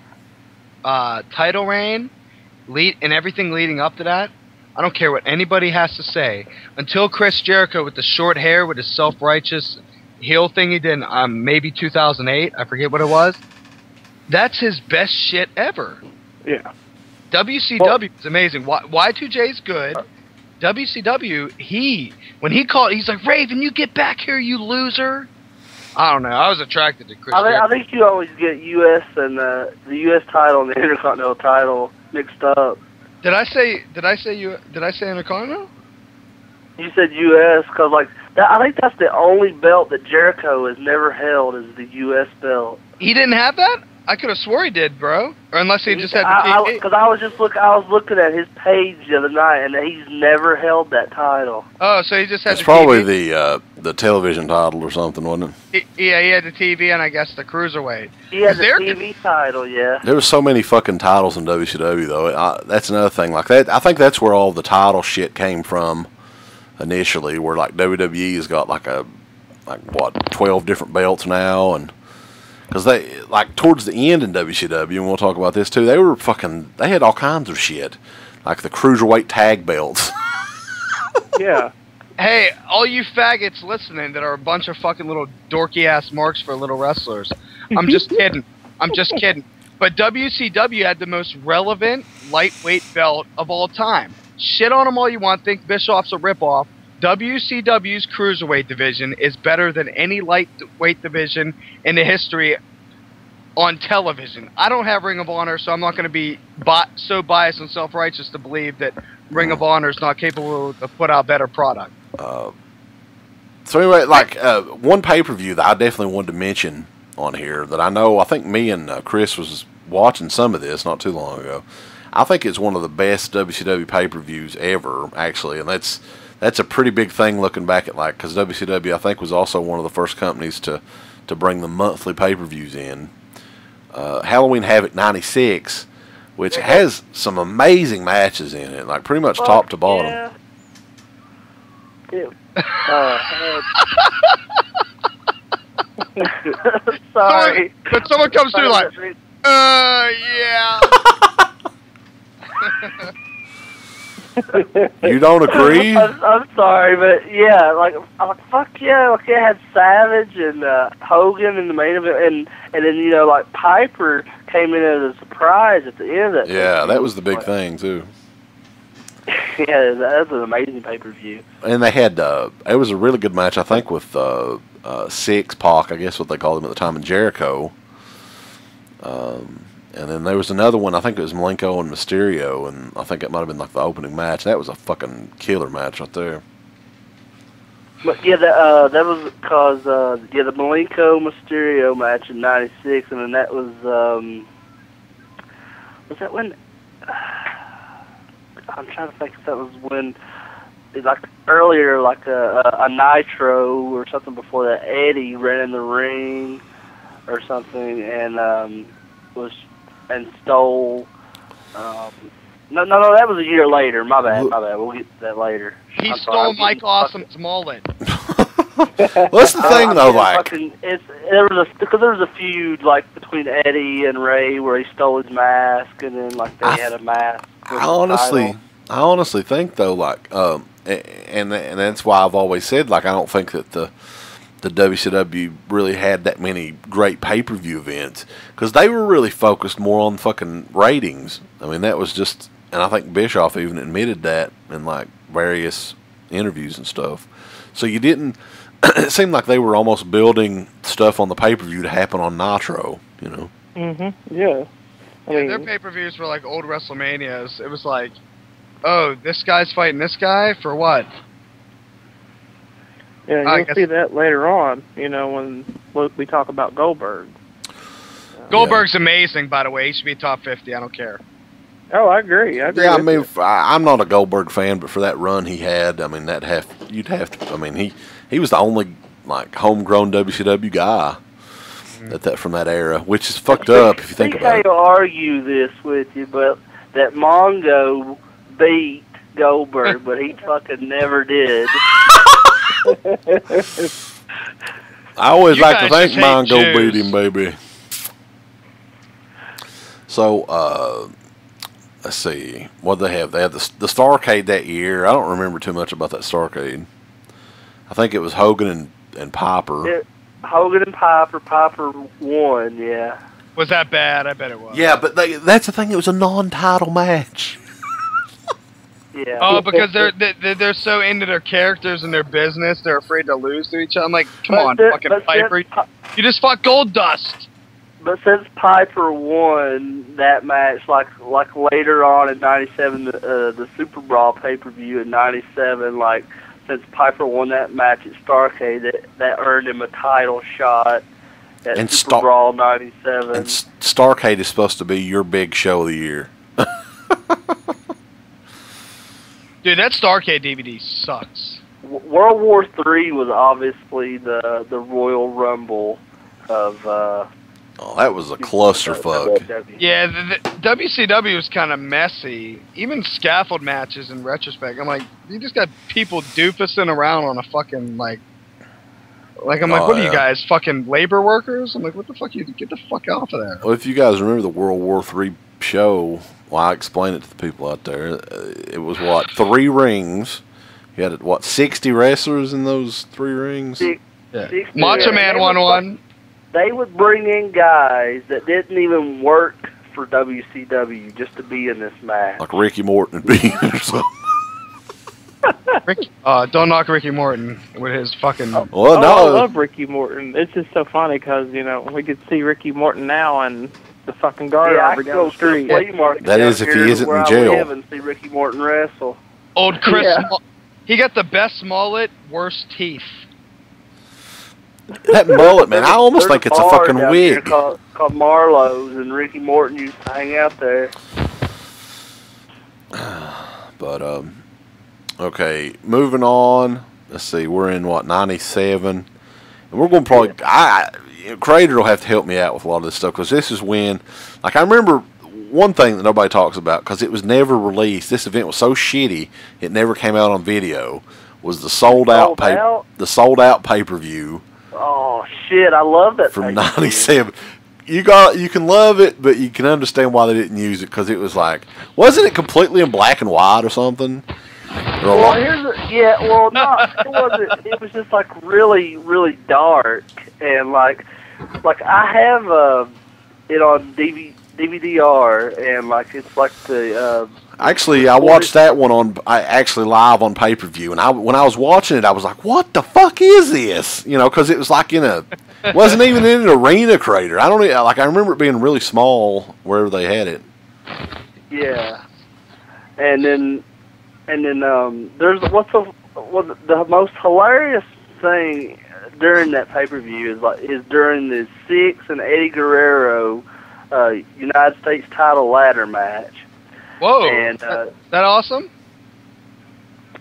Speaker 7: Title reign and everything leading up to that, I don't care what anybody has to say. Until Chris Jericho with the short hair with his self-righteous heel thing he did in maybe 2008, I forget what it was. That's his best shit ever.
Speaker 8: Yeah.
Speaker 7: WCW is amazing. Y2J's good. WCW, when he called, he's like, Raven, you get back here, you loser. I don't know. I was attracted to Chris.
Speaker 6: I think you always get U.S. and the U.S. title and the Intercontinental title mixed up.
Speaker 7: Did I say Intercontinental?
Speaker 6: You said U.S. because I think that's the only belt that Jericho has never held is the U.S. belt.
Speaker 7: He didn't have that? I could have swore he did, bro. Or unless he just had the TV.
Speaker 6: Because I was looking at his page the other night, and he's never held that title.
Speaker 7: Oh, so he just had
Speaker 5: It's
Speaker 7: the
Speaker 5: probably
Speaker 7: TV?
Speaker 5: the television title or something, wasn't it?
Speaker 7: He had the TV and I guess the Cruiserweight.
Speaker 6: He had the TV title, yeah.
Speaker 5: There was so many fucking titles in WCW, though. That's another thing. Like that, I think that's where all the title shit came from initially, where WWE's got 12 different belts now, and because they towards the end in WCW, and we'll talk about this too, they had all kinds of shit, like the cruiserweight tag belts.
Speaker 8: Yeah.
Speaker 7: Hey, all you faggots listening that are a bunch of fucking little dorky ass marks for little wrestlers. I'm just kidding. But WCW had the most relevant lightweight belt of all time. Shit on them all you want. Think Bischoff's a ripoff. WCW's cruiserweight division is better than any lightweight division in the history on television. I don't have Ring of Honor, so I'm not going to be so biased and self-righteous to believe that Ring of Honor is not capable to put out better product.
Speaker 5: So anyway, like one pay-per-view that I definitely wanted to mention on here that I think me and Chris was watching some of this not too long ago. I think it's one of the best WCW pay-per-views ever, actually, and that's a pretty big thing looking back at, like, because WCW I think was also one of the first companies to bring the monthly pay-per-views in. Halloween Havoc '96, which has some amazing matches in it, like pretty much top to bottom.
Speaker 6: Yeah. Sorry.
Speaker 7: But someone comes through like, yeah.
Speaker 5: You don't agree?
Speaker 6: I'm sorry, but yeah, like fuck yeah, like it had Savage and Hogan in the main event, and then you know like Piper came in as a surprise at the end of that.
Speaker 5: Yeah, that was the big thing too.
Speaker 6: Yeah, that was an amazing pay-per-view.
Speaker 5: And they had it was a really good match, I think, with Six Pac, I guess what they called him at the time, and Jericho. And then there was another one, I think it was Malenko and Mysterio, and I think it might have been like the opening match. That was a fucking killer match right there.
Speaker 6: But yeah, that was because the Malenko Mysterio match in '96, and then that was that when? I'm trying to think if that was when, like earlier, like a Nitro or something before that. Eddie ran in the ring or something, and stole. No, that was a year later. My bad. We'll get to that later.
Speaker 7: He stole Mike Awesome's mullet.
Speaker 5: What's the thing though? Like,
Speaker 6: there was a feud like between Eddie and Ray where he stole his mask, and then like they had a mask.
Speaker 5: I honestly think though, like, and that's why I've always said, like, I don't think that the WCW really had that many great pay-per-view events, because they were really focused more on fucking ratings. I mean, that was just, and I think Bischoff even admitted that in like various interviews and stuff. So you didn't. It seemed like they were almost building stuff on the pay-per-view to happen on Nitro, you know.
Speaker 8: Yeah. I mean,
Speaker 7: their pay-per-views were like old WrestleManias. It was like, oh, this guy's fighting this guy for what?
Speaker 8: Yeah, you'll see that later on, you know, when we talk about Goldberg.
Speaker 7: Goldberg's amazing, by the way. He should be top 50. I don't care.
Speaker 8: Oh, I agree.
Speaker 5: Yeah, I mean, I'm not a Goldberg fan, but for that run he had, I mean, you'd have to. I mean, he was the only like homegrown WCW guy from that era, which is fucked up if you think about it.
Speaker 6: I can't argue this with you, but that Mongo beat Goldberg, but he fucking never did.
Speaker 5: I always like to think Mongo beat him, baby. So, let's see. What did they have? They had the Starrcade that year. I don't remember too much about that Starrcade. I think it was Hogan and Piper.
Speaker 6: Yeah, Hogan and Piper. Piper won, yeah.
Speaker 7: Was that bad? I bet it was.
Speaker 5: Yeah, but that's the thing. It was a non-title match.
Speaker 6: Yeah.
Speaker 7: Oh, because they're so into their characters and their business, they're afraid to lose to each other. I'm like, come on, fucking Piper. You just fought Goldust.
Speaker 6: But since Piper won that match, like later on in '97, the Super Brawl pay-per-view in '97, like since Piper won that match at Starrcade, that earned him a title shot at Super Brawl '97.
Speaker 5: And Starrcade is supposed to be your big show of the year.
Speaker 7: Dude, that Starrcade DVD sucks.
Speaker 6: World War III was obviously the Royal Rumble of.
Speaker 5: Oh, that was a clusterfuck.
Speaker 7: Yeah, the WCW was kind of messy. Even scaffold matches in retrospect. I'm like, you just got people doofusing around on a fucking, like I'm like, what are you guys, fucking labor workers? I'm like, what the fuck, you get the fuck off of there.
Speaker 5: Well, if you guys remember the World War III show, well, I explained it to the people out there. It was, 3 rings. You had, 60 wrestlers in those 3 rings?
Speaker 7: Yeah. Macho Man won one.
Speaker 6: They would bring in guys that didn't even work for WCW just to be in this match.
Speaker 5: Like Ricky Morton and Bean or something.
Speaker 7: Don't knock Ricky Morton with his fucking.
Speaker 5: Well,
Speaker 8: Oh,
Speaker 5: no.
Speaker 8: I love Ricky Morton. It's just so funny because, you know, we could see Ricky Morton now and the fucking guard
Speaker 6: Yeah, I
Speaker 8: over
Speaker 6: could
Speaker 8: down
Speaker 6: go
Speaker 8: the
Speaker 6: to
Speaker 8: street.
Speaker 6: the flea market
Speaker 5: That
Speaker 6: down
Speaker 5: is if he
Speaker 6: here
Speaker 5: isn't
Speaker 6: where
Speaker 5: in
Speaker 6: I
Speaker 5: jail.
Speaker 6: live and see Ricky Morton wrestle.
Speaker 7: Old Chris.
Speaker 6: Yeah.
Speaker 7: He got the best mullet, worst teeth.
Speaker 5: That mullet, man, I almost
Speaker 6: There's
Speaker 5: think it's a
Speaker 6: bar
Speaker 5: fucking
Speaker 6: down here
Speaker 5: wig.
Speaker 6: called Marlowe's, and Ricky Morton used to hang out there.
Speaker 5: But, okay, moving on. Let's see, we're in, what, 97? And we're going to probably, Crater will have to help me out with a lot of this stuff, because this is when, like, I remember one thing that nobody talks about, because it was never released, this event was so shitty, it never came out on video, was the sold out pay-per-view.
Speaker 6: Oh shit! I love that
Speaker 5: From
Speaker 6: pay-per-view.
Speaker 5: '97. You can love it, but you can understand why they didn't use it, because it was like, wasn't it completely in black and white or something?
Speaker 6: Well, no, it wasn't. It was just like really, really dark, and like I have it on DVD-R, and like it's like the.
Speaker 5: Actually, I watched that one actually live on pay-per-view, and when I was watching it, I was like, "What the fuck is this?" You know, because it was like wasn't even in an arena, Crater. I remember it being really small wherever they had it.
Speaker 6: Yeah, and then there's the most hilarious thing during that pay-per-view is during the Six and Eddie Guerrero United States title ladder match.
Speaker 7: Whoa!
Speaker 6: And
Speaker 7: that awesome?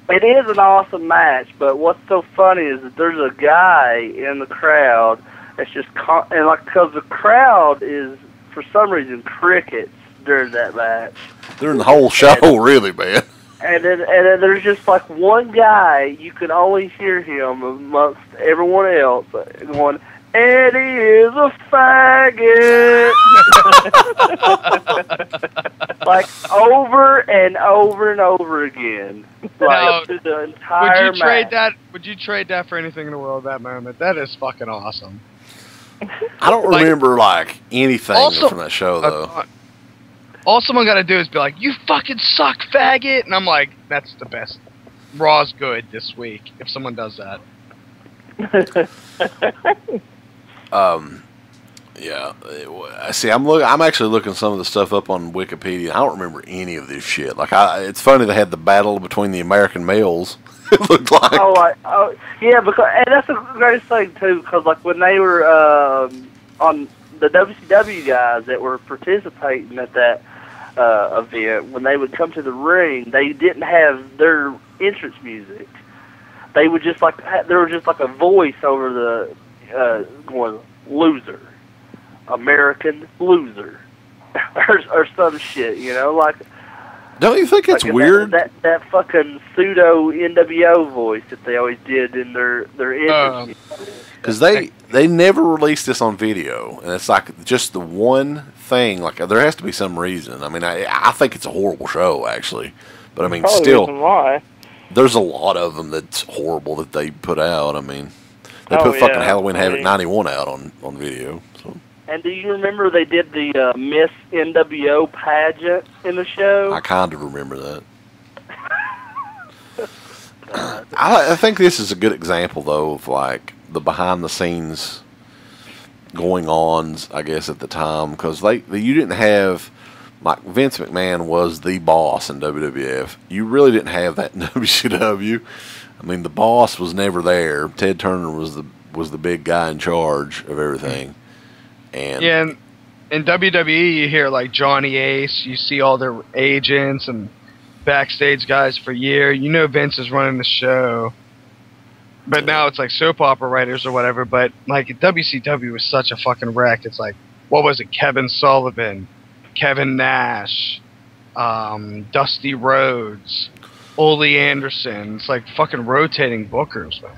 Speaker 6: It is an awesome match, but what's so funny is that there's a guy in the crowd that's just because the crowd is for some reason crickets during that match.
Speaker 5: During the whole show, really, man.
Speaker 6: And then there's just like one guy, you can only hear him amongst everyone else going, "Eddie is a faggot." Like over and over and over again. Like the entire match.
Speaker 7: Would you trade that for anything in the world at that moment? That is fucking awesome.
Speaker 5: I don't remember anything from that show though.
Speaker 7: All someone got to do is be like, "You fucking suck, faggot," and I'm like, "That's the best. Raw's good this week." If someone does that.
Speaker 5: Yeah. See, I'm actually looking some of the stuff up on Wikipedia. I don't remember any of this shit. It's funny they had the battle between the American males. It looked like.
Speaker 6: Yeah, and that's the greatest thing too, because like when they were on the WCW guys that were participating at that event, when they would come to the ring, they didn't have their entrance music. They would just there was just like a voice over the going, "Loser, American loser," or some shit, you know, like.
Speaker 5: Don't you think it's weird?
Speaker 6: That fucking pseudo NWO voice that they always did in their entrance.
Speaker 5: Because they never released this on video, and it's like just the one thing. Like there has to be some reason. I mean, I think it's a horrible show actually, but I mean,
Speaker 8: Probably
Speaker 5: still,
Speaker 8: why.
Speaker 5: There's a lot of them that's horrible that they put out. I mean, they put fucking Halloween Havoc 91 out on video. So. And
Speaker 6: do you remember they did the Miss NWO pageant in the show?
Speaker 5: I kind of remember that. I think this is a good example, though, of like the behind-the-scenes going-ons, I guess, at the time, because you didn't have, like, Vince McMahon was the boss in WWF. You really didn't have that in WCW. I mean, the boss was never there. Ted Turner was the big guy in charge of everything. And
Speaker 7: in WWE, you hear like Johnny Ace. You see all their agents and backstage guys for a year. You know Vince is running the show. But now it's like soap opera writers or whatever. But like WCW was such a fucking wreck. It's like, what was it? Kevin Sullivan, Kevin Nash, Dusty Rhodes, Ole Anderson. It's like fucking rotating bookers, man.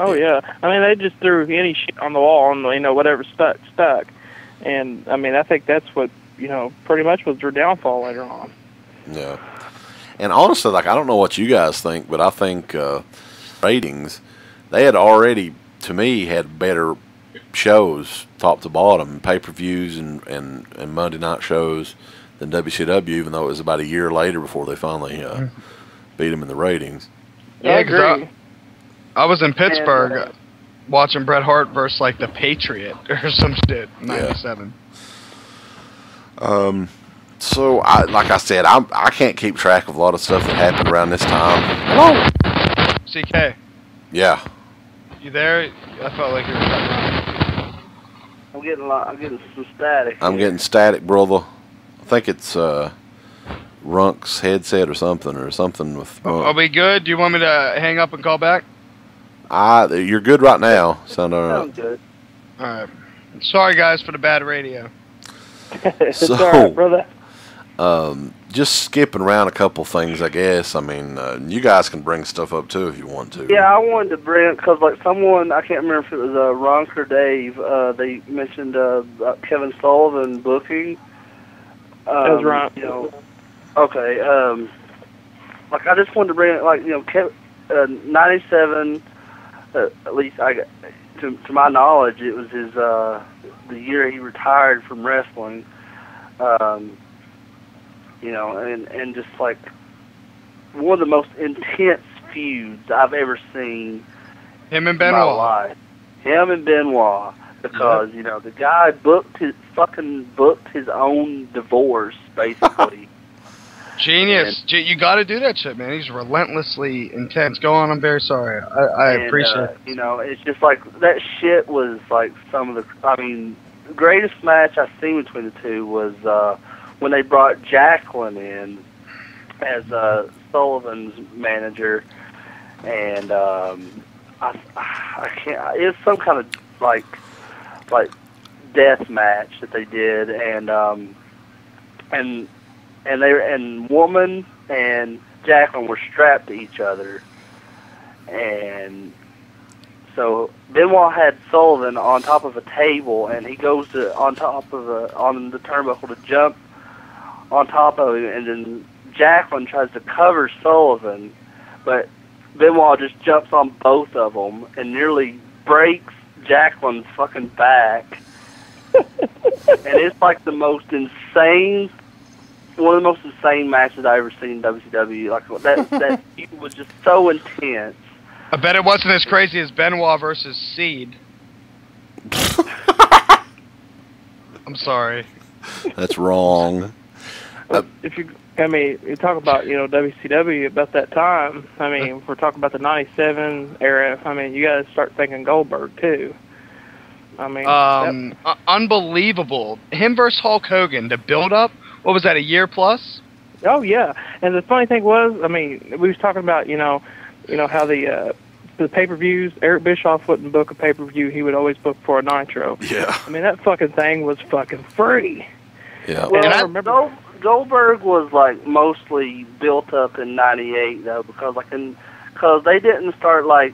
Speaker 8: Oh yeah, I mean they just threw any shit on the wall and whatever stuck, and I mean I think that's what pretty much was their downfall later on.
Speaker 5: Yeah, and honestly, like I don't know what you guys think, but I think ratings they had already to me had better shows top to bottom, pay-per-views and Monday night shows than WCW, even though it was about a year later before they finally beat them in the ratings.
Speaker 7: Yeah,
Speaker 8: agree.
Speaker 7: because I was in Pittsburgh watching Bret Hart versus like the Patriot or some shit. '97.
Speaker 5: So, like I said, I can't keep track of a lot of stuff that happened around this time. Hello?
Speaker 7: CK,
Speaker 5: Yeah.
Speaker 7: you there? I felt like you were cutting out.
Speaker 6: I'm getting some static.
Speaker 5: I'm getting static, brother. I think it's Runk's headset or something with.
Speaker 7: Are we good? Do you want me to hang up and call back?
Speaker 5: You're good right now. Sound all right.
Speaker 6: Sounds good.
Speaker 7: All right. Sorry, guys, for the bad radio.
Speaker 8: It's
Speaker 5: So-
Speaker 8: all right, brother.
Speaker 5: Just skipping around a couple things, I guess. I mean, you guys can bring stuff up too if you want to.
Speaker 6: Yeah, I wanted to bring, because like someone, I can't remember if it was Runk or Dave, they mentioned Kevin Sullivan booking.
Speaker 8: That was Runk.
Speaker 6: You know, okay, like I just wanted to bring, like, you know, 97, at least to my knowledge, it was his, the year he retired from wrestling. You know, and just like one of the most intense feuds I've ever seen.
Speaker 7: Him and
Speaker 6: in my
Speaker 7: Benoit.
Speaker 6: life. Him and Benoit, because you know the guy booked his own divorce basically.
Speaker 7: Genius. You got to do that shit, man. He's relentlessly intense. Go on. I'm very sorry. I appreciate it.
Speaker 6: You know, it's just like that shit was like some of the. I mean, the greatest match I've seen between the two was when they brought Jacqueline in as Sullivan's manager, and I can't. It's some kind of like death match that they did, and Woman and Jacqueline were strapped to each other, and so Benoit had Sullivan on top of a table, and he goes on the turnbuckle to jump on top of him, and then Jacqueline tries to cover Sullivan, but Benoit just jumps on both of them and nearly breaks Jacqueline's fucking back. And it's like one of the most insane matches I ever seen in WCW. Like that feud was just so intense.
Speaker 7: I bet it wasn't as crazy as Benoit versus Seed. I'm sorry.
Speaker 5: That's wrong.
Speaker 8: If you talk about, you know, WCW about that time. I mean, if we're talking about the '97 era, I mean, you got to start thinking Goldberg too. I mean,
Speaker 7: unbelievable. Him versus Hulk Hogan. The build-up. What was that? A year plus?
Speaker 8: Oh yeah, and the funny thing was, I mean, we was talking about, you know how the pay-per-views. Eric Bischoff wouldn't book a pay-per-view; he would always book for a Nitro.
Speaker 5: Yeah.
Speaker 8: I mean, that fucking thing was fucking free.
Speaker 5: Yeah.
Speaker 6: Well,
Speaker 8: And I remember
Speaker 6: Goldberg was like mostly built up in '98 though, because they didn't start like,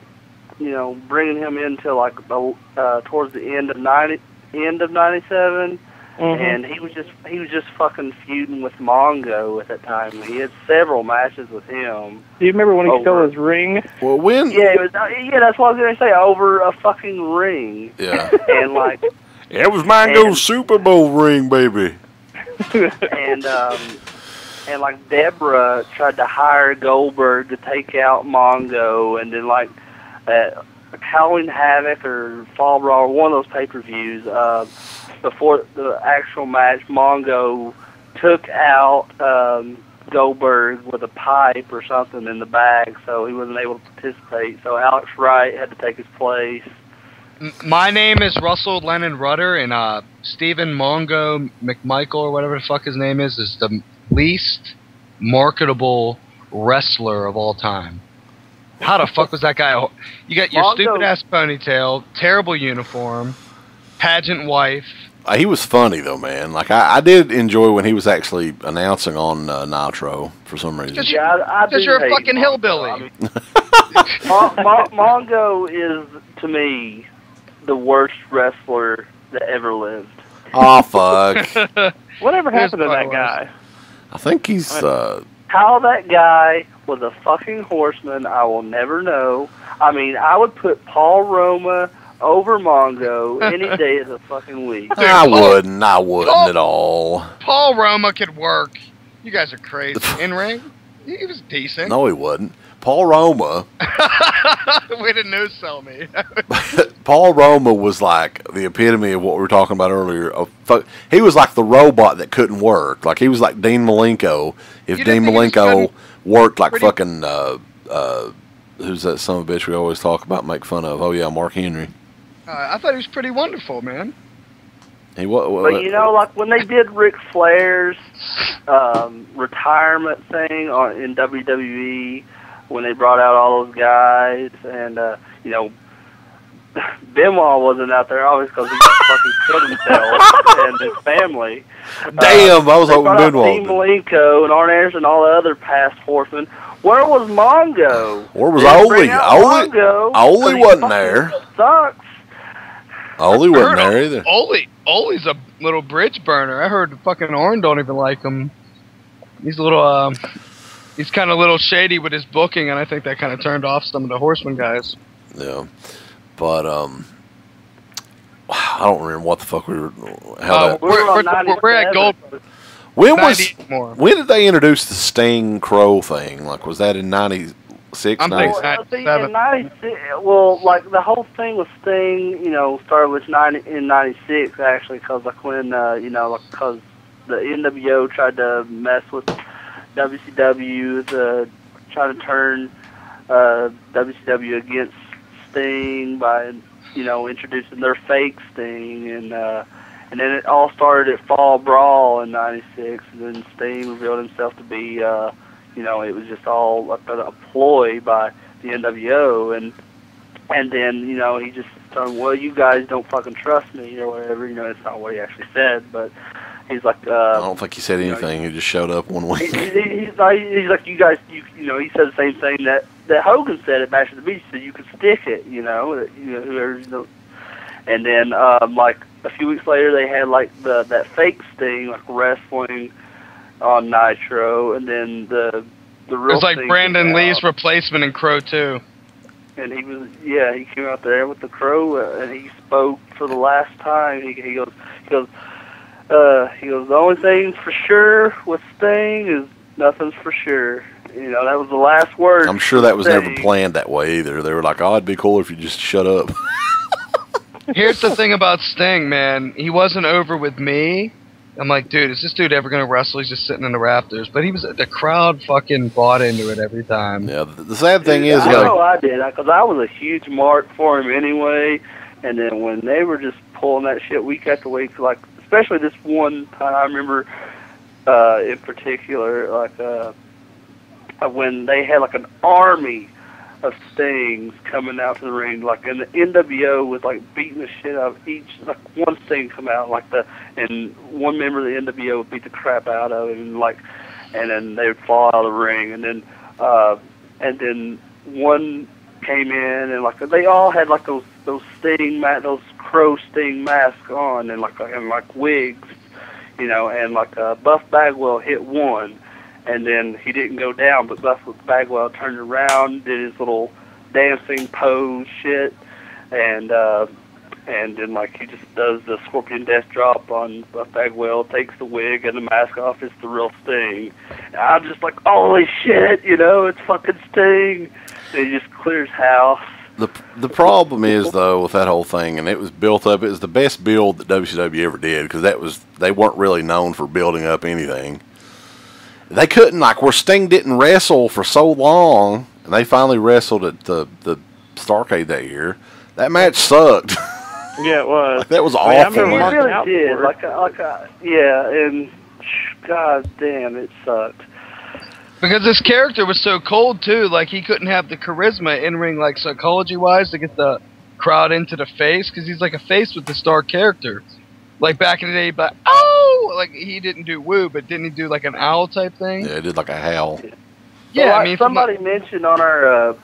Speaker 6: you know, bringing him in till like towards the end of '97.
Speaker 8: Mm-hmm.
Speaker 6: And he was just fucking feuding with Mongo at that time. He had several matches with him.
Speaker 8: Do you remember when he stole his ring?
Speaker 5: Well, when?
Speaker 6: Yeah, that's what I was gonna say. Over a fucking ring.
Speaker 5: Yeah.
Speaker 6: And like.
Speaker 5: It was Mongo's Super Bowl ring, baby.
Speaker 6: and like Deborah tried to hire Goldberg to take out Mongo, and then like Halloween Havoc or Fall Brawl, one of those pay-per-views, before the actual match, Mongo took out Goldberg with a pipe or something in the bag, so he wasn't able to participate. So Alex Wright had to take his place.
Speaker 7: My name is Russell Lennon Rudder, and Stephen Mongo McMichael, or whatever the fuck his name is the least marketable wrestler of all time. How the fuck was that guy? You got your stupid-ass ponytail, terrible uniform, pageant wife.
Speaker 5: He was funny, though, man. Like, I did enjoy when he was actually announcing on Nitro for some reason.
Speaker 7: Because
Speaker 6: Yeah,
Speaker 7: you're a fucking hillbilly.
Speaker 6: I mean, Mongo is, to me, the worst wrestler that ever lived.
Speaker 5: Oh, fuck.
Speaker 8: Whatever
Speaker 7: Here's
Speaker 8: happened to
Speaker 7: what
Speaker 8: that
Speaker 7: it was.
Speaker 8: guy?
Speaker 5: I think he's...
Speaker 6: How that guy was a fucking horseman, I will never know. I mean, I would put Paul Roma over Mongo any day of the fucking week.
Speaker 5: I wouldn't at all.
Speaker 7: Paul Roma could work. You guys are crazy. In ring? He was decent.
Speaker 5: No, he wasn't. Paul Roma.
Speaker 7: Way to no sell me.
Speaker 5: Paul Roma was like the epitome of what we were talking about earlier. He was like the robot that couldn't work. Like he was like Dean Malenko. If Dean Malenko worked like fucking who's that son of a bitch we always talk about, and make fun of? Oh yeah, Mark Henry.
Speaker 7: I thought he was pretty wonderful, man.
Speaker 5: He
Speaker 6: But you know, like when they did Ric Flair's retirement thing in WWE, when they brought out all those guys, and you know, Benoit wasn't out there obviously because he fucking killed himself and his family.
Speaker 5: Damn, I was hoping Benoit.
Speaker 6: Dean Malenko and Arn Anderson and all the other past horsemen. Where was Mongo?
Speaker 5: Where was Ole? Ole wasn't there.
Speaker 6: Sucks.
Speaker 5: Ole wasn't there either.
Speaker 7: Ole's a little bridge burner. I heard fucking Arn don't even like him. He's a little, he's kind of a little shady with his booking, and I think that kind of turned off some of the Horseman guys.
Speaker 5: Yeah, but I don't remember what the fuck we were. How
Speaker 7: we're at Gold.
Speaker 5: When did they introduce the Sting Crow thing? Like, was that in 96?
Speaker 6: In 96, well, like the whole thing with Sting, you know, started with in 96 actually, because like when you know, like because the NWO tried to mess with WCW, trying to turn WCW against Sting by, you know, introducing their fake Sting, and then it all started at Fall Brawl in '96, and then Sting revealed himself to be, you know, it was just all a ploy by the NWO, and then, you know, he just told, well, you guys don't fucking trust me or whatever. You know, it's not what he actually said, but he's like,
Speaker 5: I don't think he said anything. He just showed up one week.
Speaker 6: He's like, you guys, you know, he said the same thing that Hogan said at Bash at the Beach, so you could stick it, you know, whoever. And then, like a few weeks later, they had like that fake Sting, like wrestling on Nitro, and then the real. It was
Speaker 7: like Brandon Lee's replacement in Crow 2.
Speaker 6: And he was, he came out there with the Crow, and he spoke for the last time. He goes, the only thing for sure with Sting is nothing's for sure. You know, that was the last word.
Speaker 5: I'm sure that was never planned that way either. They were like, oh, it'd be cooler if you just shut up.
Speaker 7: Here's the thing about Sting, man. He wasn't over with me. I'm like, dude, is this dude ever going to wrestle? He's just sitting in the rafters. But the crowd fucking bought into it every time.
Speaker 5: Yeah, the sad thing is...
Speaker 6: I know I did, because I was a huge mark for him anyway. And then when they were just pulling that shit week after week, like, especially this one time, I remember in particular, like, when they had, like, an army of Stings coming out to the ring, like, and the NWO was like beating the shit out of each, like one Sting come out, like and one member of the NWO would beat the crap out of him, and then they would fall out of the ring, and then one came in, and like they all had like those those Crow Sting masks on, and like wigs, you know, and like Buff Bagwell hit one. And then he didn't go down, but Buff Bagwell turned around, did his little dancing pose shit, and then like he just does the Scorpion Death Drop on Buff Bagwell, takes the wig and the mask off. It's the real Sting. And I'm just like, holy shit, you know, it's fucking Sting. And he just clears house.
Speaker 5: The problem is though with that whole thing, and it was built up. It was the best build that WCW ever did, because they weren't really known for building up anything. They couldn't, like, where Sting didn't wrestle for so long, and they finally wrestled at the Starrcade that year. That match sucked.
Speaker 8: Yeah, it was.
Speaker 5: Like, that was awful.
Speaker 6: It really did. And god damn, it sucked.
Speaker 7: Because this character was so cold too. Like, he couldn't have the charisma in ring, like, psychology-wise, to get the crowd into the face, because he's like a face with the star character. Like back in the day, but like he didn't do woo, but didn't he do like an owl type thing?
Speaker 5: Yeah, he did like a howl.
Speaker 6: Yeah, well, I mean, somebody mentioned on our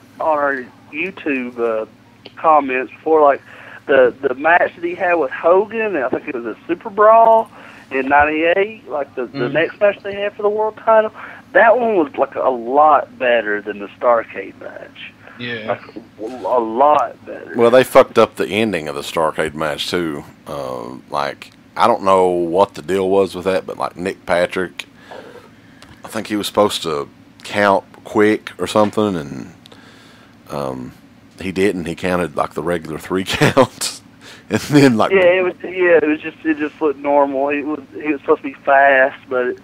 Speaker 6: YouTube comments before, like the match that he had with Hogan, I think it was a Super Brawl in '98. Like the next match they had for the world title, that one was like a lot better than the Starrcade match.
Speaker 7: Yeah,
Speaker 6: like, a lot better.
Speaker 5: Well, they fucked up the ending of the Starrcade match too. Like, I don't know what the deal was with that, but like Nick Patrick, I think he was supposed to count quick or something, and he didn't. He counted like the regular 3 counts, and then like
Speaker 6: it just looked normal. He was supposed to be fast, but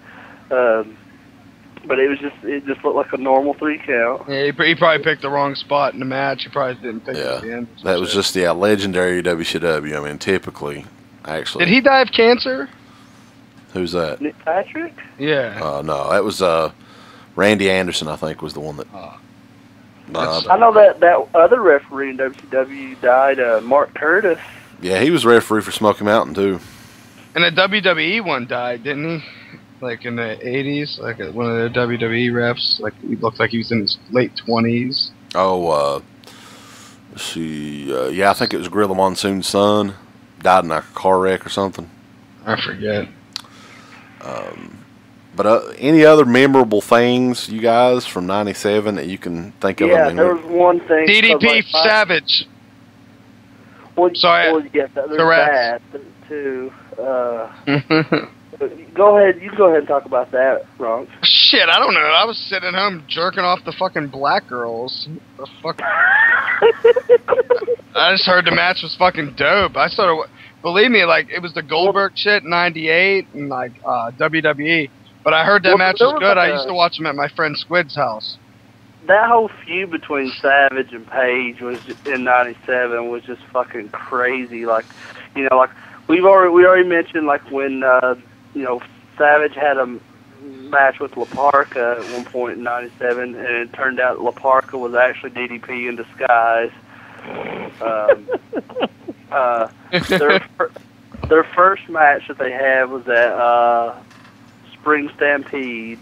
Speaker 6: it just looked like a normal 3 count.
Speaker 7: Yeah, he probably picked the wrong spot in the match. He probably didn't think at the end.
Speaker 5: That was just legendary WCW. I mean, typically, actually.
Speaker 7: Did he die of cancer?
Speaker 5: Who's that?
Speaker 6: Nick Patrick?
Speaker 7: Yeah.
Speaker 5: No, that was Randy Anderson. I think was the one that.
Speaker 6: I know that other referee in WCW died, Mark Curtis.
Speaker 5: Yeah, he was referee for Smoky Mountain too.
Speaker 7: And the WWE one died, didn't he? Like in the 80s, like one of the WWE refs. Like he looked like he was in his late 20s.
Speaker 5: Oh, let's see. I think it was Gorilla Monsoon's son. Died in a car wreck or something.
Speaker 7: I forget.
Speaker 5: But any other memorable things, you guys, from '97 that you can think of?
Speaker 6: Yeah, there was one thing.
Speaker 7: DDP Savage.
Speaker 6: Well,
Speaker 7: sorry.
Speaker 6: Well, yeah, there's that too. Go ahead. You go ahead and talk about that, Runk.
Speaker 7: Shit, I don't know. I was sitting at home jerking off the fucking black girls. The fuck. I just heard the match was fucking dope. I started. Believe me, like it was the Goldberg shit, '98, and like WWE. But I heard that match was good. I used to watch them at my friend Squid's house.
Speaker 6: That whole feud between Savage and Page was in '97 was just fucking crazy. Like, like we already mentioned, like when Savage had a match with La Parka at one point in '97, and it turned out La Parka was actually DDP in disguise. Their first match that they had was at Spring Stampede,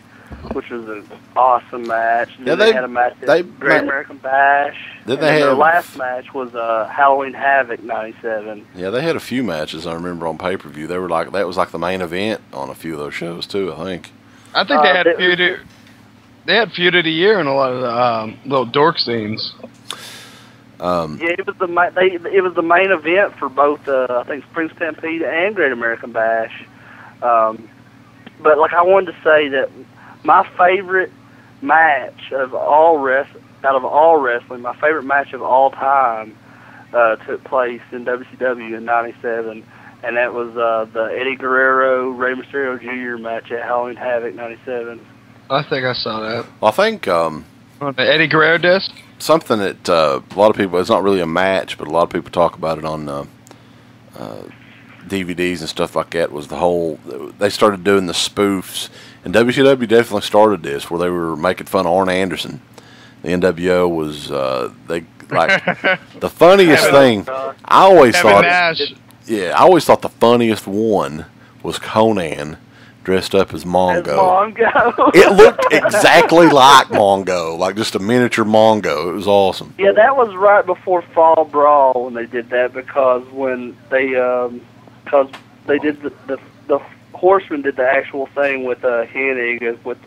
Speaker 6: which was an awesome match. And then they had a match at Great American Bash. Their last match was Halloween Havoc '97.
Speaker 5: Yeah, they had a few matches I remember on pay-per-view. They were like that was like the main event on a few of those shows too. I think.
Speaker 7: I think they had feud. They had feud of the year in a lot of the little dork scenes.
Speaker 6: It was the main event for both I think Spring Stampede and Great American Bash. But like I wanted to say that my favorite match of all wrestling, my favorite match of all time took place in WCW in '97, and that was the Eddie Guerrero Rey Mysterio Jr. match at Halloween Havoc '97.
Speaker 7: I think I saw that.
Speaker 5: Well, I think
Speaker 7: on the Eddie Guerrero disc.
Speaker 5: Something that a lot of people, it's not really a match, but a lot of people talk about it on DVDs and stuff like that, was the whole, they started doing the spoofs, and WCW definitely started this, where they were making fun of Arn Anderson. The NWO was, the funniest thing, I always thought the funniest one was Conan dressed up as Mongo. It looked exactly like Mongo, like just a miniature Mongo. It was awesome.
Speaker 6: Yeah, that was right before Fall Brawl when they did that, because when they did the Horsemen did the actual thing with Hennig, with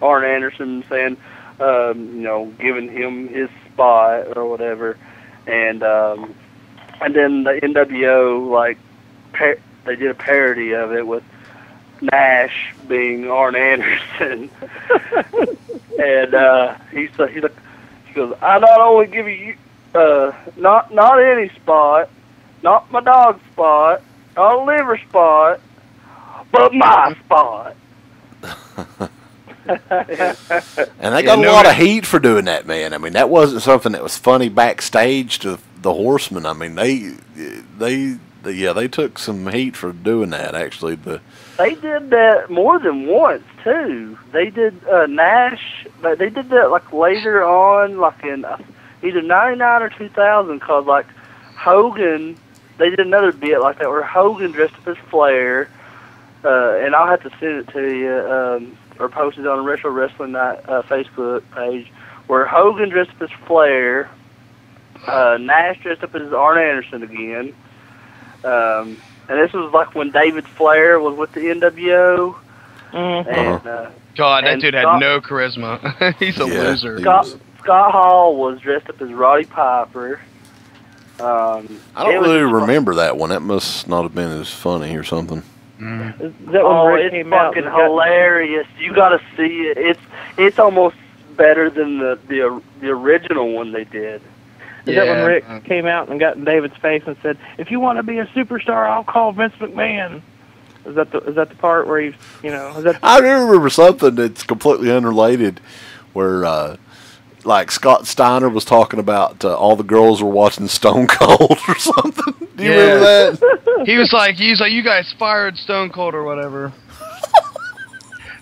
Speaker 6: Arn Anderson saying, giving him his spot or whatever, and then the NWO they did a parody of it with Nash being Arn Anderson, and he goes, I not only give you not any spot, not my dog spot, not a liver spot, but my spot.
Speaker 5: And they got a lot of heat for doing that, man. I mean, that wasn't something that was funny backstage to the Horsemen. I mean, they took some heat for doing that. Actually,
Speaker 6: they did that more than once too. They did Nash, but they did that like later on, like in either '99 or 2000. Cause like Hogan, they did another bit like that where Hogan dressed up as Flair, and I'll have to send it to you or post it on the Retro Wrestling Night Facebook page, where Hogan dressed up as Flair, Nash dressed up as Arn Anderson again. And this was like when David Flair was with the NWO. And,
Speaker 7: God, that dude had no charisma. He's a loser.
Speaker 6: Scott Hall was dressed up as Roddy Piper.
Speaker 5: I don't really remember that one. That must not have been as funny or something.
Speaker 6: That one it's fucking hilarious. You got to see it. it's almost better than the original one they did.
Speaker 8: Is that when Rick came out and got in David's face and said, "If you want to be a superstar, I'll call Vince McMahon"? Is that the part where he's, Is that?
Speaker 5: I remember something that's completely unrelated, where like Scott Steiner was talking about all the girls were watching Stone Cold or something. Do you remember that?
Speaker 7: He was like, you guys fired Stone Cold or whatever.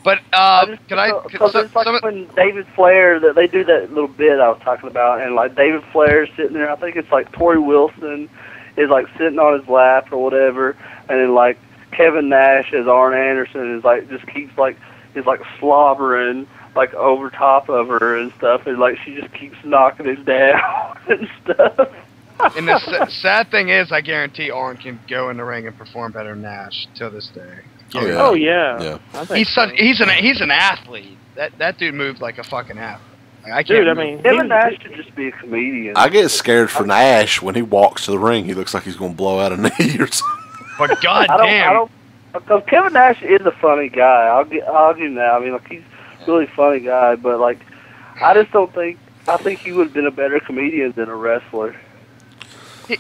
Speaker 7: But
Speaker 6: it's like when David Flair, that they do that little bit I was talking about, and like David Flair's sitting there. I think it's like Torrie Wilson is like sitting on his lap or whatever, and then like Kevin Nash as Arn Anderson is like just keeps like slobbering like over top of her and stuff, and like she just keeps knocking him down and stuff.
Speaker 7: And the sad thing is, I guarantee Arn can go in the ring and perform better than Nash till this day.
Speaker 8: Oh yeah.
Speaker 7: He's an athlete. That dude moved like a fucking athlete. I can't.
Speaker 8: Dude, I mean,
Speaker 6: Kevin Nash should just be a comedian.
Speaker 5: I get scared for Nash when he walks to the ring. He looks like he's going to blow out a knee or something.
Speaker 7: But goddamn,
Speaker 6: because Kevin Nash is a funny guy. I'll give him that. I mean, like he's a really funny guy, but like I just don't think. I think he would have been a better comedian than a wrestler.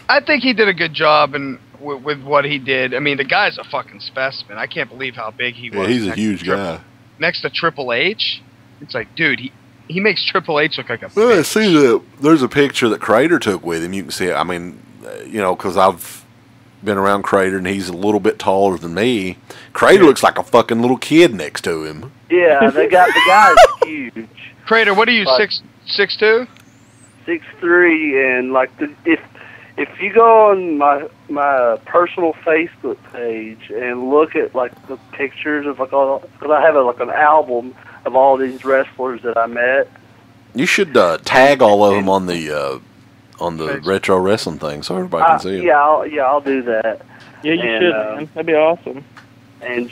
Speaker 7: I think he did a good job with what he did. I mean, the guy's a fucking specimen. I can't believe how big he was.
Speaker 5: Yeah, he's a huge guy.
Speaker 7: Next to Triple H, it's like, dude, he makes Triple H look like a.
Speaker 5: Well, I see that there's a picture that Crater took with him. You can see it. I mean, because I've been around Crater and he's a little bit taller than me. Crater looks like a fucking little kid next to him.
Speaker 6: Yeah, the guy's huge.
Speaker 7: Crater, what are you, 6'2"?
Speaker 6: 6'3", and like if you go on my personal Facebook page and look at like the pictures of like all, because I have an album of all these wrestlers that I met.
Speaker 5: You should tag all of them on the retro wrestling thing so everybody can see them.
Speaker 6: Yeah, I'll do that.
Speaker 8: Yeah, you should, man. That'd be awesome.
Speaker 6: And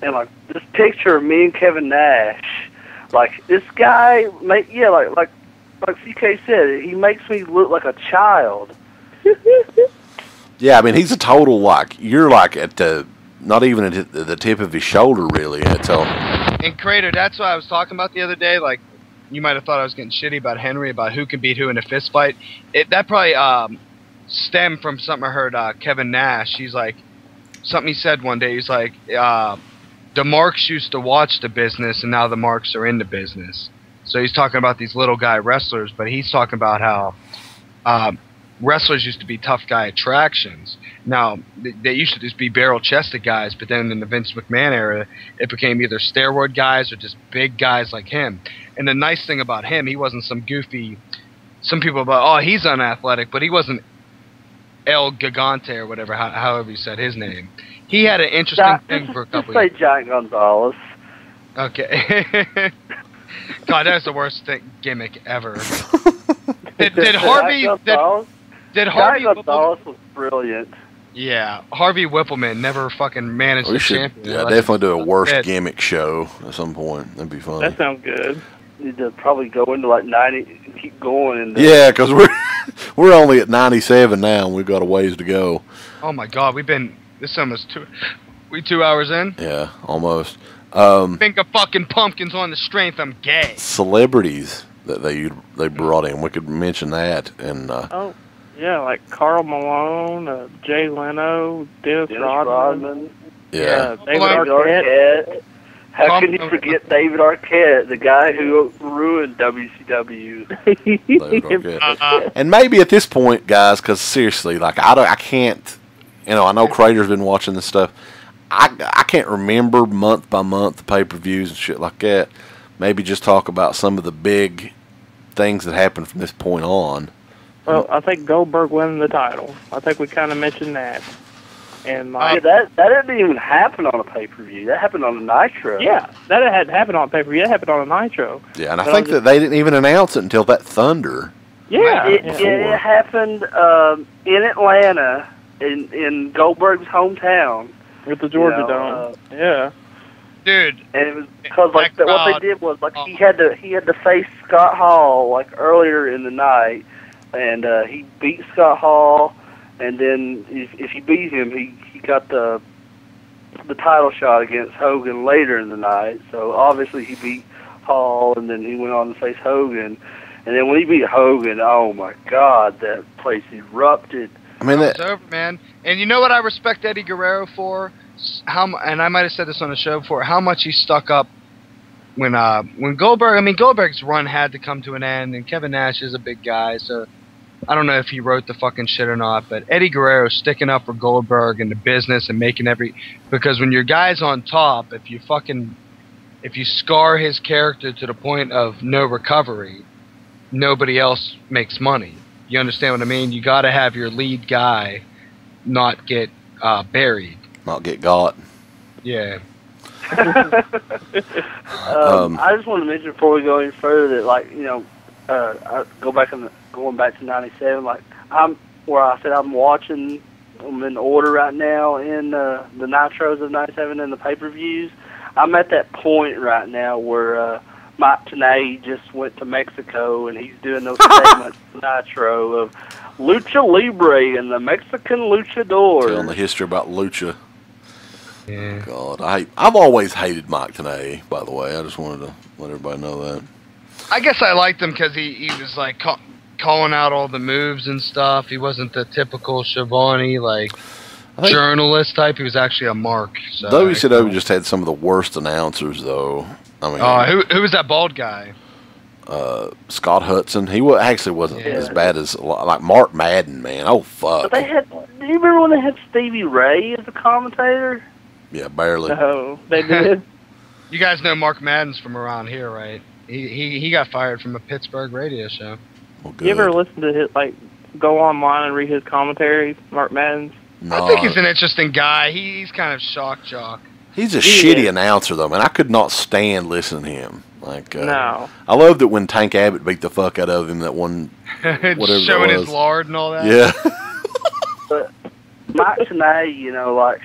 Speaker 6: like this picture of me and Kevin Nash, like this guy, like CK said, he makes me look like a child.
Speaker 5: Yeah, I mean he's a total you're like at the not even at the tip of his shoulder really.
Speaker 7: And Crater, that's what I was talking about the other day. Like you might have thought I was getting shitty about Henry about who can beat who in a fist fight. That probably stemmed from something I heard Kevin Nash. He's like something he said one day. He's like the Marks used to watch the business and now the Marks are in the business. So he's talking about these little guy wrestlers, but he's talking about how wrestlers used to be tough guy attractions. Now, they used to just be barrel-chested guys, but then in the Vince McMahon era, it became either steroid guys or just big guys like him. And the nice thing about him, he wasn't some goofy... Some people about, he's unathletic, but he wasn't El Gigante or whatever, however you said his name. He had an interesting thing for a couple
Speaker 6: years. Just say Giant Gonzalez.
Speaker 7: Okay. God, that's the worst gimmick ever. Did Harvey... Harvey
Speaker 6: Gonzalez was brilliant.
Speaker 7: Yeah, Harvey Whippleman never fucking managed the champion.
Speaker 5: Yeah, definitely do a worst gimmick show at some point. That'd be fun.
Speaker 8: That sounds good.
Speaker 6: Need to probably go into like 90 and keep going. And
Speaker 5: yeah, because we're only at 97 now, and we've got a ways to go.
Speaker 7: Oh my God, this almost 2 hours in.
Speaker 5: Yeah, almost.
Speaker 7: Think of fucking pumpkins on the strength. I'm gay.
Speaker 5: Celebrities that they brought in. We could mention that and.
Speaker 8: Yeah, like Karl Malone, Jay Leno, Dennis Rodman.
Speaker 5: Yeah.
Speaker 8: David Arquette.
Speaker 6: How can you forget David Arquette, the guy who ruined WCW?
Speaker 5: And maybe at this point, guys, because seriously, like I can't. I know Crater's been watching this stuff. I can't remember month by month the pay-per-views and shit like that. Maybe just talk about some of the big things that happened from this point on.
Speaker 8: Well, I think Goldberg winning the title. I think we kind of mentioned that. And
Speaker 6: that didn't even happen on a pay-per-view. That happened on a Nitro.
Speaker 8: Yeah, that hadn't happened on a pay-per-view. That happened on a Nitro.
Speaker 5: Yeah, and I think that they didn't even announce it until that Thunder.
Speaker 8: Yeah.
Speaker 6: It happened in Atlanta, in Goldberg's hometown.
Speaker 8: With the Georgia Dome. Yeah.
Speaker 7: Dude.
Speaker 6: And it was because what they did was he had to face Scott Hall like earlier in the night. And he beat Scott Hall, and then if he beat him, he got the title shot against Hogan later in the night. So obviously he beat Paul, and then he went on to face Hogan. And then when he beat Hogan, oh my God, that place erupted.
Speaker 5: I mean,
Speaker 7: It's over, man. And you know what I respect Eddie Guerrero for? And I might have said this on the show before, how much he stuck up when Goldberg. I mean, Goldberg's run had to come to an end, and Kevin Nash is a big guy, so I don't know if he wrote the fucking shit or not. But Eddie Guerrero sticking up for Goldberg and the business and making because when your guy's on top, if you scar his character to the point of no recovery, nobody else makes money. You understand what I mean? You got to have your lead guy not get buried.
Speaker 5: Not get got.
Speaker 7: Yeah.
Speaker 6: I just want to mention before we go any further that, like, you know, going back to '97, like where I said I'm in order right now in the Nitros of '97 and the pay-per-views. I'm at that point right now where Mike Tenay just went to Mexico and he's doing those segments Nitro of Lucha Libre and the Mexican Luchador.
Speaker 5: Telling the history about Lucha.
Speaker 7: Yeah.
Speaker 5: God, I've always hated Mike Tenay, by the way. I just wanted to let everybody know that.
Speaker 7: I guess I liked him because he was like calling out all the moves and stuff. He wasn't the typical Schiavone journalist type. He was actually a mark. So
Speaker 5: WCW just had some of the worst announcers, though. I mean,
Speaker 7: who was that bald guy?
Speaker 5: Scott Hudson. He actually wasn't as bad as like Mark Madden, man. Oh fuck!
Speaker 6: But do you remember when they had Stevie Ray as a commentator?
Speaker 5: Yeah, barely.
Speaker 8: No, they did.
Speaker 7: You guys know Mark Madden's from around here, right? He got fired from a Pittsburgh radio show.
Speaker 5: Well, good.
Speaker 8: You ever listen to his, like, go online and read his commentaries, Mark Madden's?
Speaker 5: No.
Speaker 7: I think he's an interesting guy. He's kind of shock jock.
Speaker 5: He's a shitty announcer, though, man. I could not stand listening to him. Like,
Speaker 8: no.
Speaker 5: I loved it when Tank Abbott beat the fuck out of him that one, whatever
Speaker 7: showing
Speaker 5: that was.
Speaker 7: his lard and all that.
Speaker 5: Yeah.
Speaker 6: But Mike Tenay, you know, like,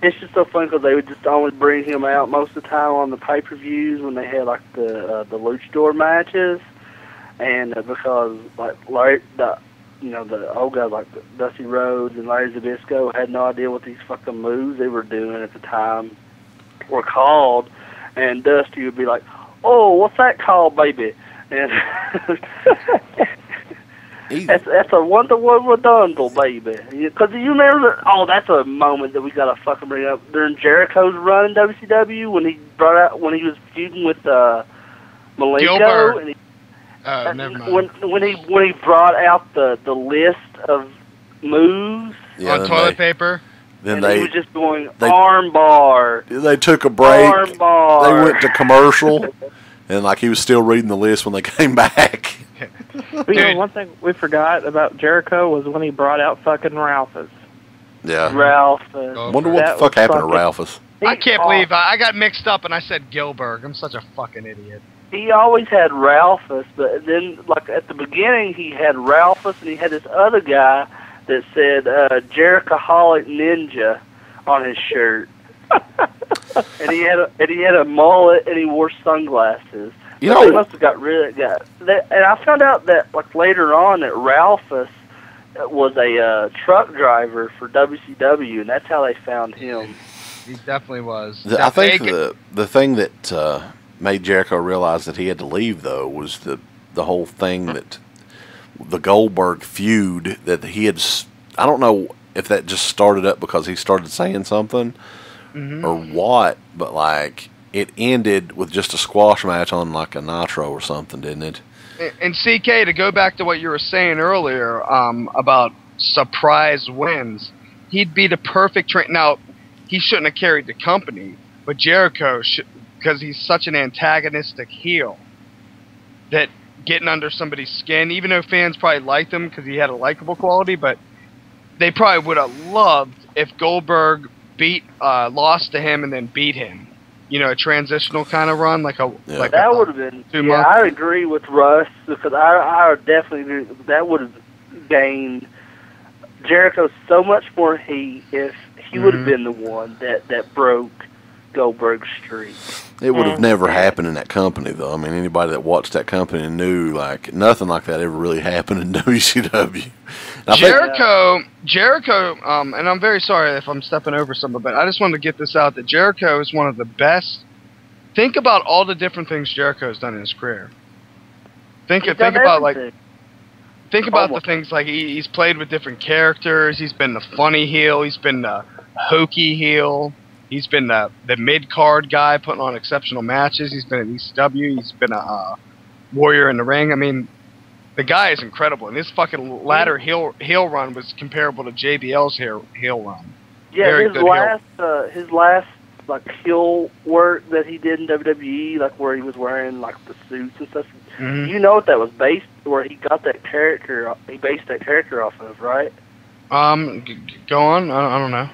Speaker 6: it's just so funny because they would just always bring him out most of the time on the pay-per-views when they had, like, the luchador matches. And because, like, the old guys like Dusty Rhodes and Larry Zbyszko had no idea what these fucking moves they were doing at the time were called. And Dusty would be like, "Oh, what's that called, baby?" And that's a one-to-one redundle, baby. Because you remember that? Oh, that's a moment that we gotta fucking bring up during Jericho's run in WCW when he was feuding with Malenko.
Speaker 7: Gilbert.
Speaker 6: And
Speaker 7: never mind.
Speaker 6: When he brought out the list of moves
Speaker 7: on toilet paper.
Speaker 5: Then
Speaker 6: he was just going arm bar.
Speaker 5: They took a break.
Speaker 6: Arm bar.
Speaker 5: They went to commercial, and like he was still reading the list when they came back.
Speaker 8: You know, one thing we forgot about Jericho was when he brought out fucking Ralphus.
Speaker 5: Yeah.
Speaker 6: Ralphus.
Speaker 5: Wonder what the fuck happened to Ralphus.
Speaker 7: I can't believe I got mixed up and I said Gilbert. I'm such a fucking idiot.
Speaker 6: He always had Ralphus, but then, like, at the beginning, he had Ralphus, and he had this other guy that said Jerichoholic Ninja on his shirt. and he had a mullet, and he wore sunglasses.
Speaker 5: You know,
Speaker 6: they must have got rid of that. And I found out that, like, later on that Ralphus was a truck driver for WCW, and that's how they found him.
Speaker 7: He definitely was.
Speaker 5: I think the thing that made Jericho realize that he had to leave, though, was the whole thing that the Goldberg feud that he had. I don't know if that just started up because he started saying something or what, but like it ended with just a squash match on like a Nitro or something, didn't it?
Speaker 7: And CK, to go back to what you were saying earlier about surprise wins, he'd be the perfect train. Now, he shouldn't have carried the company, but Jericho should, because he's such an antagonistic heel that getting under somebody's skin, even though fans probably liked him because he had a likable quality, but they probably would have loved if Goldberg lost to him and then beat him. You know, a transitional kind of run, like
Speaker 6: that would have been. Yeah, I agree with Russ because I definitely agree. That would have gained Jericho so much more heat if he would have been the one that broke Goldberg's streak.
Speaker 5: It would have never happened in that company, though. I mean, anybody that watched that company knew like nothing like that ever really happened in WCW.
Speaker 7: Jericho, and I'm very sorry if I'm stepping over something, but I just wanted to get this out that Jericho is one of the best think about all the different things Jericho's done in his career. Think
Speaker 6: He's
Speaker 7: about
Speaker 6: done
Speaker 7: like
Speaker 6: everything.
Speaker 7: think about
Speaker 6: Almost.
Speaker 7: the things like he's played with different characters. He's been the funny heel. He's been the hokey heel. He's been the mid-card guy putting on exceptional matches. He's been at ECW. He's been a warrior in the ring. I mean, the guy is incredible. And his fucking latter heel run was comparable to JBL's heel run.
Speaker 6: Yeah,
Speaker 7: Very
Speaker 6: his last like heel work that he did in WWE, like where he was wearing like the suits and stuff.
Speaker 7: Mhm.
Speaker 6: You know what that was based, where he got that character, he based that character off of, right?
Speaker 7: Go on. I don't know.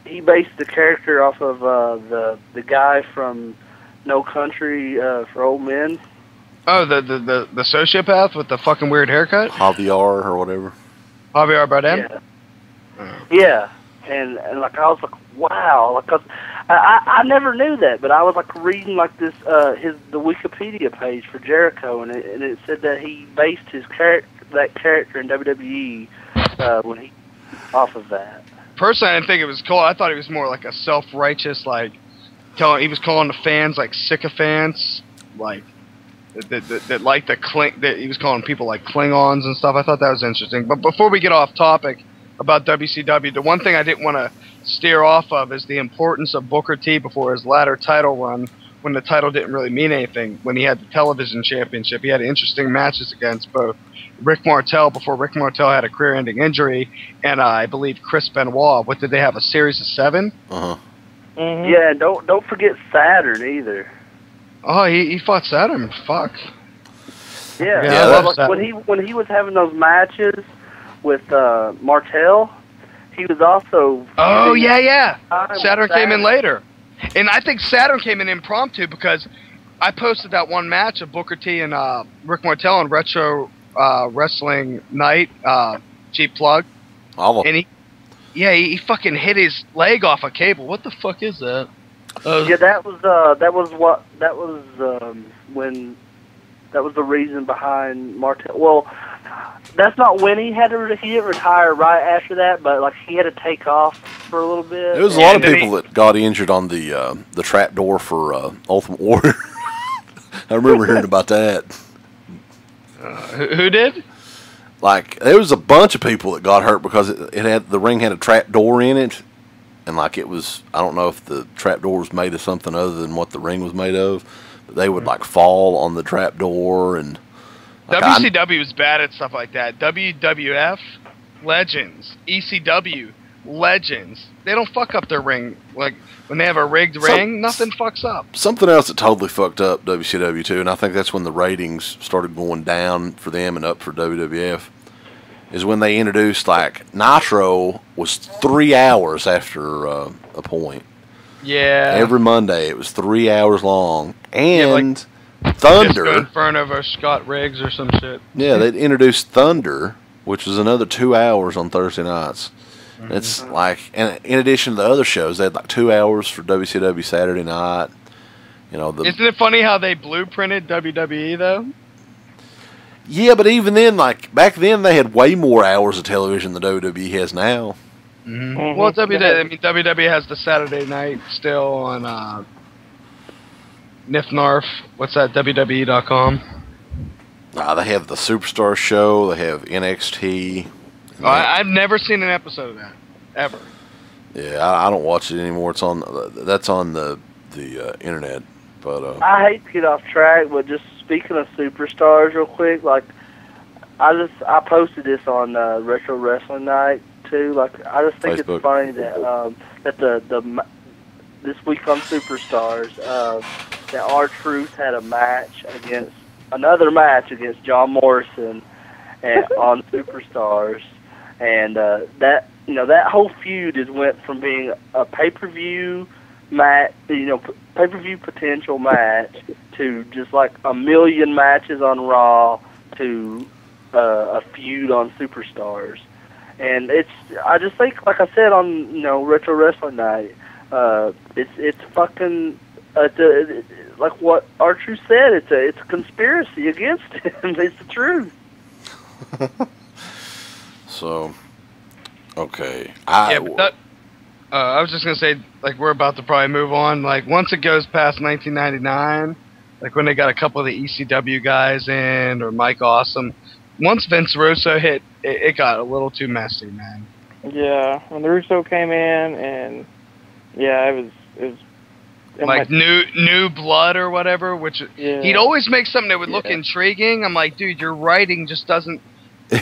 Speaker 6: He based the character off of the guy from No Country for Old Men.
Speaker 7: Oh, the sociopath with the fucking weird haircut?
Speaker 5: Javier or whatever.
Speaker 7: Javier Bardem?
Speaker 6: Yeah. Yeah. And like I was like, wow, like 'cause I never knew that, but I was like reading like this the Wikipedia page for Jericho, and it said that he based his character in WWE when he off of that.
Speaker 7: Personally, I didn't think it was cool. I thought he was more like a self-righteous, like he was calling the fans like sycophants, like that like that he was calling people like Klingons and stuff. I thought that was interesting. But before we get off topic about WCW, the one thing I didn't want to steer off of is the importance of Booker T before his latter title run, when the title didn't really mean anything. When he had the television championship, he had interesting matches against both Rick Martel before Rick Martel had a career-ending injury, and I believe Chris Benoit. What did they have, a series of 7?
Speaker 5: Uh-huh.
Speaker 6: Mm-hmm. Yeah, and don't forget Saturn either.
Speaker 7: Oh, he fought Saturn. Fuck.
Speaker 6: Yeah,
Speaker 7: Yeah, I love
Speaker 6: like
Speaker 7: Saturn.
Speaker 6: when he was having those matches with Martel, he was also.
Speaker 7: Oh yeah.
Speaker 6: Time
Speaker 7: Saturn
Speaker 6: with
Speaker 7: came in later, and I think Saturn came in impromptu because I posted that one match of Booker T and Rick Martel on Retro Wrestling Night. Cheap plug. And he fucking hit his leg off a cable. What the fuck is that?
Speaker 6: Yeah, that was when that was the reason behind Martel. Well, that's not when he didn't retire right after that, but like he had to take off for a little bit.
Speaker 5: There was a lot of people that got injured on the trap door for Ultimate Warrior. I remember hearing about that.
Speaker 7: Who did?
Speaker 5: Like, there was a bunch of people that got hurt because the ring had a trap door in it, and like it was, I don't know if the trap door was made of something other than what the ring was made of, but they would like fall on the trap door. And like,
Speaker 7: WCW was bad at stuff like that. WWF, legends. ECW, legends. They don't fuck up their ring. Like, when they have a rigged ring, nothing fucks up.
Speaker 5: Something else that totally fucked up WCW too, and I think that's when the ratings started going down for them and up for WWF, is when they introduced, like, Nitro was 3 hours after a point.
Speaker 7: Yeah.
Speaker 5: Every Monday it was 3 hours long. And
Speaker 7: like
Speaker 5: Thunder.
Speaker 7: Disco Inferno versus Scott Riggs or some shit.
Speaker 5: Yeah, they'd introduced Thunder, which was another 2 hours on Thursday nights. Mm-hmm. It's like, and in addition to the other shows, they had like 2 hours for WCW Saturday night. You know,
Speaker 7: isn't it funny how they blueprinted WWE though?
Speaker 5: Yeah, but even then, like back then, they had way more hours of television than WWE has now.
Speaker 7: Mm-hmm. Well, WWE has the Saturday night still on NIFNARF. What's that? WWE.com.
Speaker 5: They have the Superstar Show. They have NXT.
Speaker 7: Oh, I've never seen an episode of that ever.
Speaker 5: Yeah, I don't watch it anymore. That's on the internet. But
Speaker 6: I hate to get off track, but just speaking of Superstars real quick, like I posted this on Retro Wrestling Night too. Like I just think
Speaker 5: Facebook.
Speaker 6: It's funny that that this week on Superstars that R-Truth had another match against John Morrison on Superstars, and that whole feud went from being a pay-per-view match, pay-per-view potential match, to just like a million matches on Raw, to a feud on Superstars. And I just think, like I said on Retro Wrestling Night, it's fucking like what R-Truth said. It's a conspiracy against him. It's the truth.
Speaker 5: So, okay,
Speaker 7: I was just gonna say, like, we're about to probably move on. Like, once it goes past 1999, like when they got a couple of the ECW guys in, or Mike Awesome, once Vince Russo hit, it got a little too messy, man.
Speaker 8: Yeah, when the Russo came in, and yeah, it was
Speaker 7: like new blood or whatever, which he'd always make something that would look intriguing. I'm like, dude, your writing just doesn't.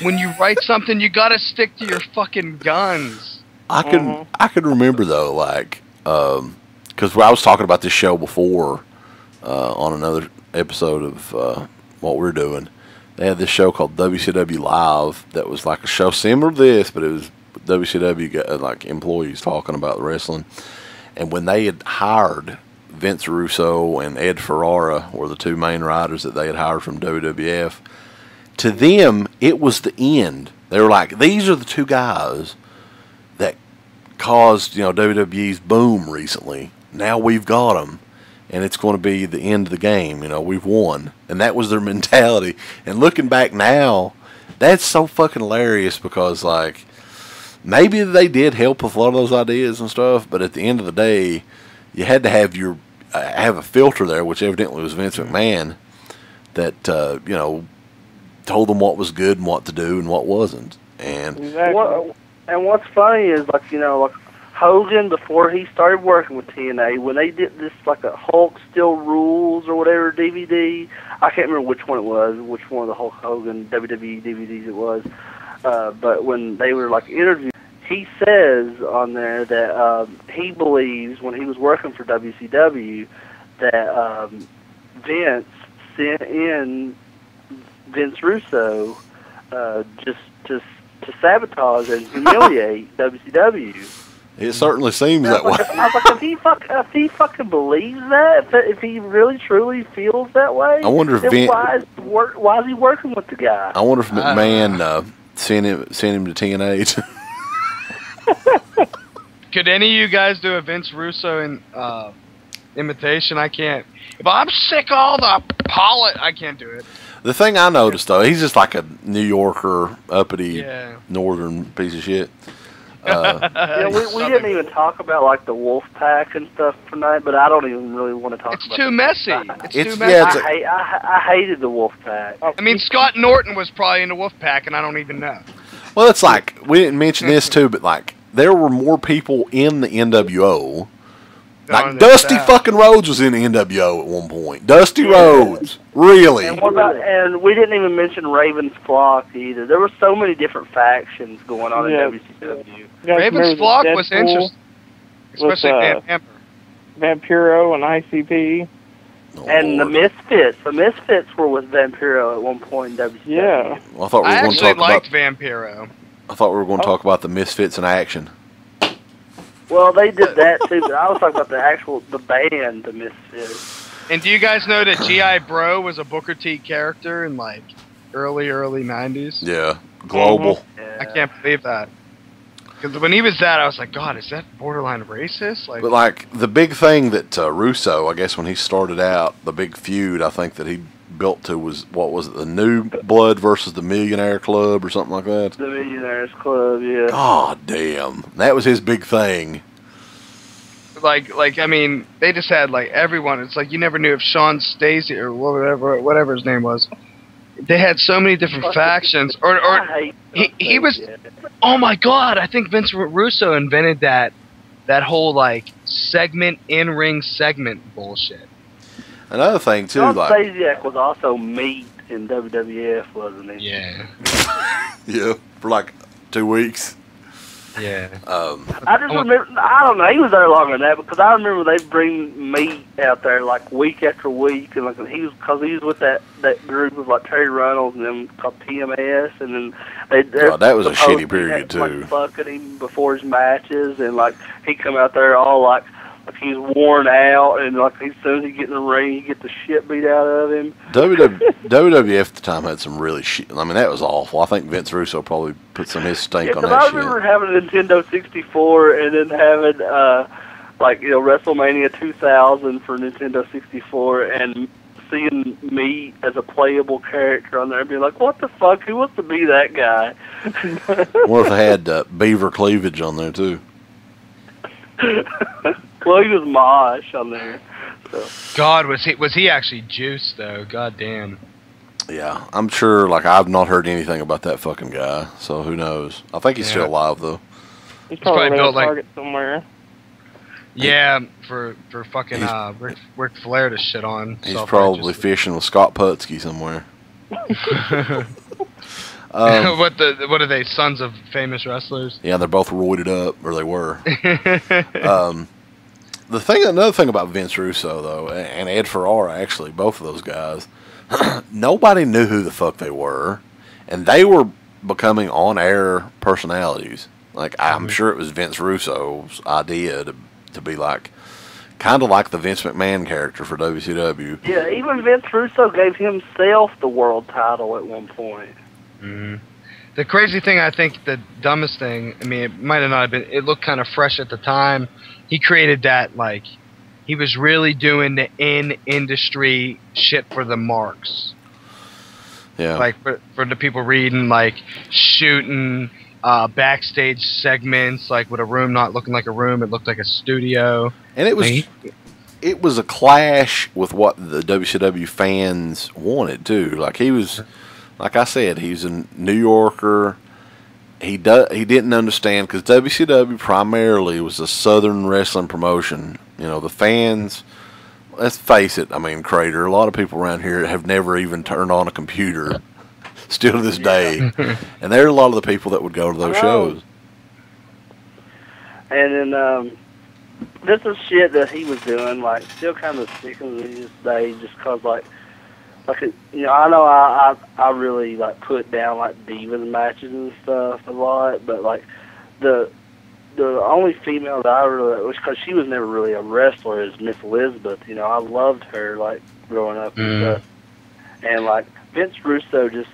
Speaker 7: When you write something, you gotta stick to your fucking guns.
Speaker 5: I can remember though, like, because I was talking about this show before on another episode of what we're doing. They had this show called WCW Live that was like a show similar to this, but it was WCW like employees talking about the wrestling. And when they had hired Vince Russo and Ed Ferrara, were the two main writers that they had hired from WWF, to them it was the end. They were like, these are the two guys that caused, WWE's boom recently. Now we've got them, and it's going to be the end of the game. We've won, and that was their mentality. And looking back now, that's so fucking hilarious because, like, maybe they did help with a lot of those ideas and stuff, but at the end of the day, you had to have have a filter there, which evidently was Vince McMahon, that told them what was good and what to do and what wasn't. And
Speaker 6: what's funny is like Hogan, before he started working with TNA, when they did this like a Hulk Still Rules or whatever DVD, I can't remember which one it was, which one of the Hulk Hogan WWE DVDs it was, but when they were like interviewed, he says on there that he believes when he was working for WCW that Vince sent in Vince Russo just to sabotage and humiliate WCW.
Speaker 5: It certainly seems that way.
Speaker 6: I was like, if he fucking believes that, if he really truly feels that way,
Speaker 5: I wonder if
Speaker 6: why is he working with the guy?
Speaker 5: I wonder if McMahon sent him to TNA.
Speaker 7: Could any of you guys do a Vince Russo imitation? I can't. If I'm sick of all the I can't do it.
Speaker 5: The thing I noticed, though, he's just like a New Yorker, uppity, northern piece of shit.
Speaker 6: We didn't even talk about like the Wolf Pack and stuff tonight, but I don't even really want to talk about it.
Speaker 7: It's too messy. It's too messy.
Speaker 6: I hated the Wolf Pack.
Speaker 7: I mean, Scott Norton was probably in the Wolf Pack, and I don't even know.
Speaker 5: Well, it's like, we didn't mention this too, but like, there were more people in the NWO. Like, Dusty fucking Rhodes was in the NWO at one point. Dusty Rhodes. Really?
Speaker 6: And we didn't even mention Raven's Flock either. There were so many different factions going on in WCW.
Speaker 7: Raven's Flock was interesting. Especially
Speaker 8: Vampiro and ICP.
Speaker 6: And the Misfits. The Misfits were with Vampiro at one point in WCW.
Speaker 8: Yeah.
Speaker 5: Well, I
Speaker 7: actually liked Vampiro.
Speaker 5: I thought we were going to talk about the Misfits in action.
Speaker 6: Well, they did that too, but I was talking about the band, the Misfits.
Speaker 7: And do you guys know that G.I. Bro was a Booker T character in like early 90s?
Speaker 5: Yeah, global.
Speaker 6: Yeah.
Speaker 7: I can't believe that. Because when he was that, I was like, God, is that borderline racist?
Speaker 5: But like the big thing that Russo, I guess when he started out, the big feud I think that he built to was, what was it, the New Blood versus the Millionaire Club or something like that?
Speaker 6: The Millionaires Club, yeah.
Speaker 5: God damn. That was his big thing.
Speaker 7: Like I mean, they just had like everyone. It's like you never knew if Sean Stacey or whatever his name was. They had so many different factions. Or he was. Oh my God! I think Vince Russo invented that whole like in-ring segment bullshit.
Speaker 5: Another thing too,
Speaker 6: John
Speaker 5: like
Speaker 6: Stasiak was also meat in WWF, wasn't he?
Speaker 7: Yeah.
Speaker 5: Yeah, for like 2 weeks.
Speaker 7: Yeah.
Speaker 6: I just remember. I don't know. He was there longer than that because I remember they bring meat out there like week after week, and like he was with that group of like Terry Runnels and them called TMS, and then
Speaker 5: that was a shitty period too.
Speaker 6: Like fucking him before his matches, and like he'd come out there all like he's worn out, and like as soon as he get in the ring, he get the shit beat out of him.
Speaker 5: WWF at the time had some really shit. I mean, that was awful. I think Vince Russo probably put some of his stink on that
Speaker 6: I
Speaker 5: shit.
Speaker 6: remember having a Nintendo 64 and then having WrestleMania 2000 for Nintendo 64 and seeing me as a playable character on there and being like, what the fuck? Who wants to be that guy?
Speaker 5: What if they had beaver cleavage on there too?
Speaker 6: Well, he was Mosh on there. So.
Speaker 7: God, was he actually juiced though? God damn.
Speaker 5: Yeah, I'm sure. Like, I've not heard anything about that fucking guy, so who knows? I think he's still alive though.
Speaker 8: He's probably
Speaker 7: built
Speaker 8: a target somewhere.
Speaker 7: Yeah, for fucking Ric Flair to shit on.
Speaker 5: He's probably fishing with Scott Putski somewhere.
Speaker 7: What are they? Sons of famous wrestlers?
Speaker 5: Yeah, they're both roided up, or they were. Another thing about Vince Russo though, and Ed Ferrara, actually, both of those guys, nobody knew who the fuck they were, and they were becoming on-air personalities. Like, I'm sure it was Vince Russo's idea to be like, kind of like the Vince McMahon character for WCW.
Speaker 6: Yeah, even Vince Russo gave himself the world title at one point.
Speaker 7: Mm-hmm. The crazy thing, I think, the dumbest thing, I mean, it might have not been, it looked kind of fresh at the time. He created that, like, he was really doing the in-industry shit for the marks.
Speaker 5: Yeah.
Speaker 7: Like, for the people reading, like, shooting backstage segments, like, with a room not looking like a room, it looked like a studio.
Speaker 5: And it was a clash with what the WCW fans wanted, too. Like, he was, like I said, he's a New Yorker. He didn't understand, because WCW primarily was a Southern wrestling promotion. You know, the fans, let's face it, I mean, Crater, a lot of people around here have never even turned on a computer, still to this day. And there are a lot of the people that would go to those shows.
Speaker 6: And then, this is shit that he was doing, like, still kind of sticking to this day, just because, like, you know, I know I really, like, put down, like, Divas matches and stuff a lot, but, like, the only female that I really, was because she was never really a wrestler, is Miss Elizabeth. You know, I loved her, like, growing up and stuff. And, like, Vince Russo just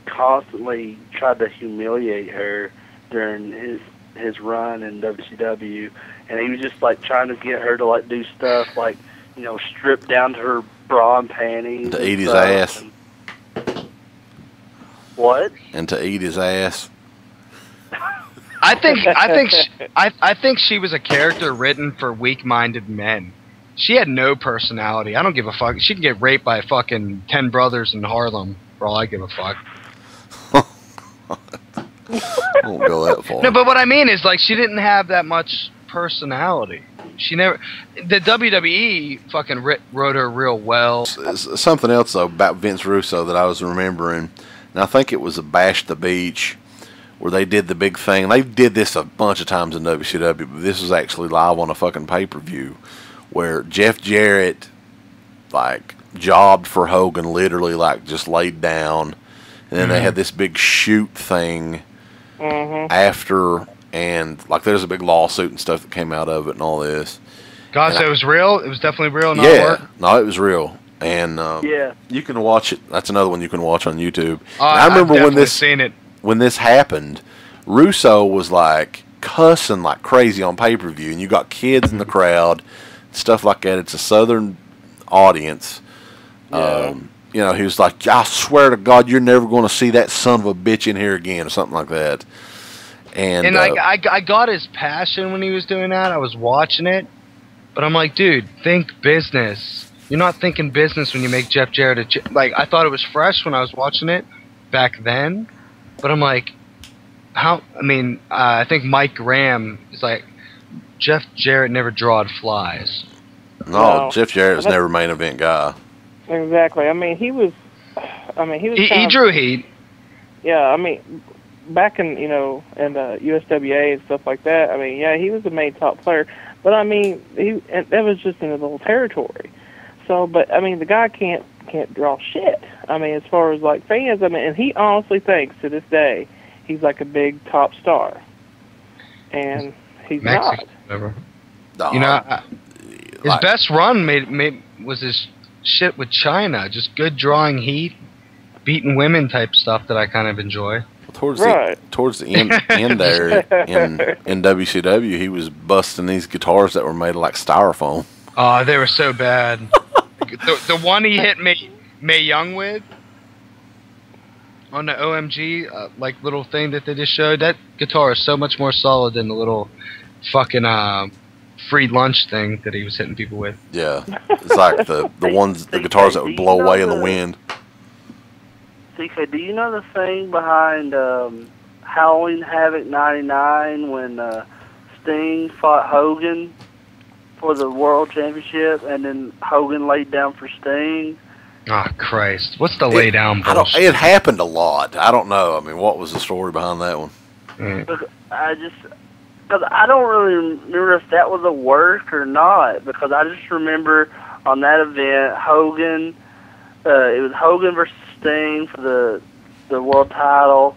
Speaker 6: constantly tried to humiliate her during his run in WCW, and he was just, like, trying to get her to, like, do stuff, like, you know, strip down to her bra and panties.
Speaker 5: To eat his ass.
Speaker 6: What?
Speaker 5: And to eat his ass.
Speaker 7: I think she was a character written for weak-minded men. She had no personality. I don't give a fuck. She could get raped by fucking 10 brothers in Harlem for all I give a fuck.
Speaker 5: I won't go that far.
Speaker 7: No, but what I mean is, like, she didn't have that much personality. She never. The WWE fucking wrote her real well.
Speaker 5: Something else though about Vince Russo that I was remembering, and I think it was a Bash the Beach where they did the big thing. They did this a bunch of times in WCW, but this was actually live on a fucking pay-per-view where Jeff Jarrett, like, jobbed for Hogan, literally, like, just laid down, and then they had this big shoot thing after. And, like, there's a big lawsuit and stuff that came out of it and all this.
Speaker 7: God, so it was real? It was definitely real, not work?
Speaker 5: No, it was real. And you can watch it. That's another one you can watch on YouTube. I remember when this happened, Russo was, like, cussing like crazy on pay-per-view, and you got kids in the crowd, stuff like that. It's a Southern audience. You know, he was like, I swear to God, you're never going to see that son of a bitch in here again, or something like that. And
Speaker 7: I got his passion when he was doing that. I was watching it, but I'm like, dude, think business. You're not thinking business when you make Jeff Jarrett like, I thought it was fresh when I was watching it back then, but I'm like, how? I mean, I think Mike Graham is like, Jeff Jarrett never drawed flies.
Speaker 5: No, Jeff Jarrett was never a main event guy.
Speaker 8: Exactly. I mean, he
Speaker 7: he drew heat.
Speaker 8: Yeah, I mean, back in, you know, in the USWA and stuff like that, I mean, yeah, he was the main top player, but I mean, that was just in a little territory. So, but I mean, the guy can't draw shit. I mean, as far as, like, fans, I mean, and he honestly thinks to this day he's like a big top star, and he's not.
Speaker 7: You know, his best run was his shit with China, just good drawing heat, beating women type stuff that I kind of enjoy.
Speaker 5: Towards the end there in WCW, he was busting these guitars that were made of, like, styrofoam.
Speaker 7: Oh, they were so bad. the one he hit Mae Young with on the OMG, like, little thing that they just showed, that guitar is so much more solid than the little fucking free lunch thing that he was hitting people with.
Speaker 5: Yeah, it's like the ones, the guitars that would blow away in the wind.
Speaker 6: CK, do you know the thing behind Halloween Havoc '99 when Sting fought Hogan for the World Championship, and then Hogan laid down for Sting?
Speaker 7: Oh, Christ. What's the lay down bullshit?
Speaker 5: It happened a lot. I don't know. I mean, what was the story behind that one?
Speaker 6: Because I don't really remember if that was a work or not, because I just remember on that event, Hogan, it was Hogan versus Sting for the world title.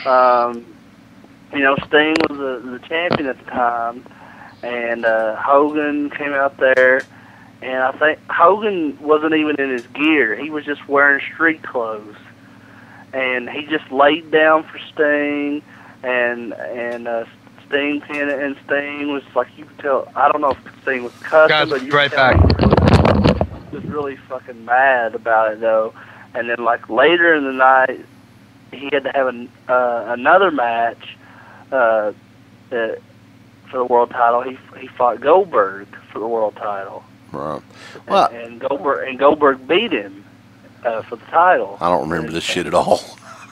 Speaker 6: You know, Sting was the champion at the time, and Hogan came out there, and I think Hogan wasn't even in his gear. He was just wearing street clothes, and he just laid down for Sting, and Sting pinned it, and Sting was like, you could tell, I don't know if Sting was cussing, but you
Speaker 7: right
Speaker 6: could tell
Speaker 7: back.
Speaker 6: he was really fucking mad about it, though. And then, like, later in the night, he had to have another match for the world title. He fought Goldberg for the world title.
Speaker 5: Right. Well,
Speaker 6: And Goldberg beat him for the title.
Speaker 5: I don't remember this shit at all.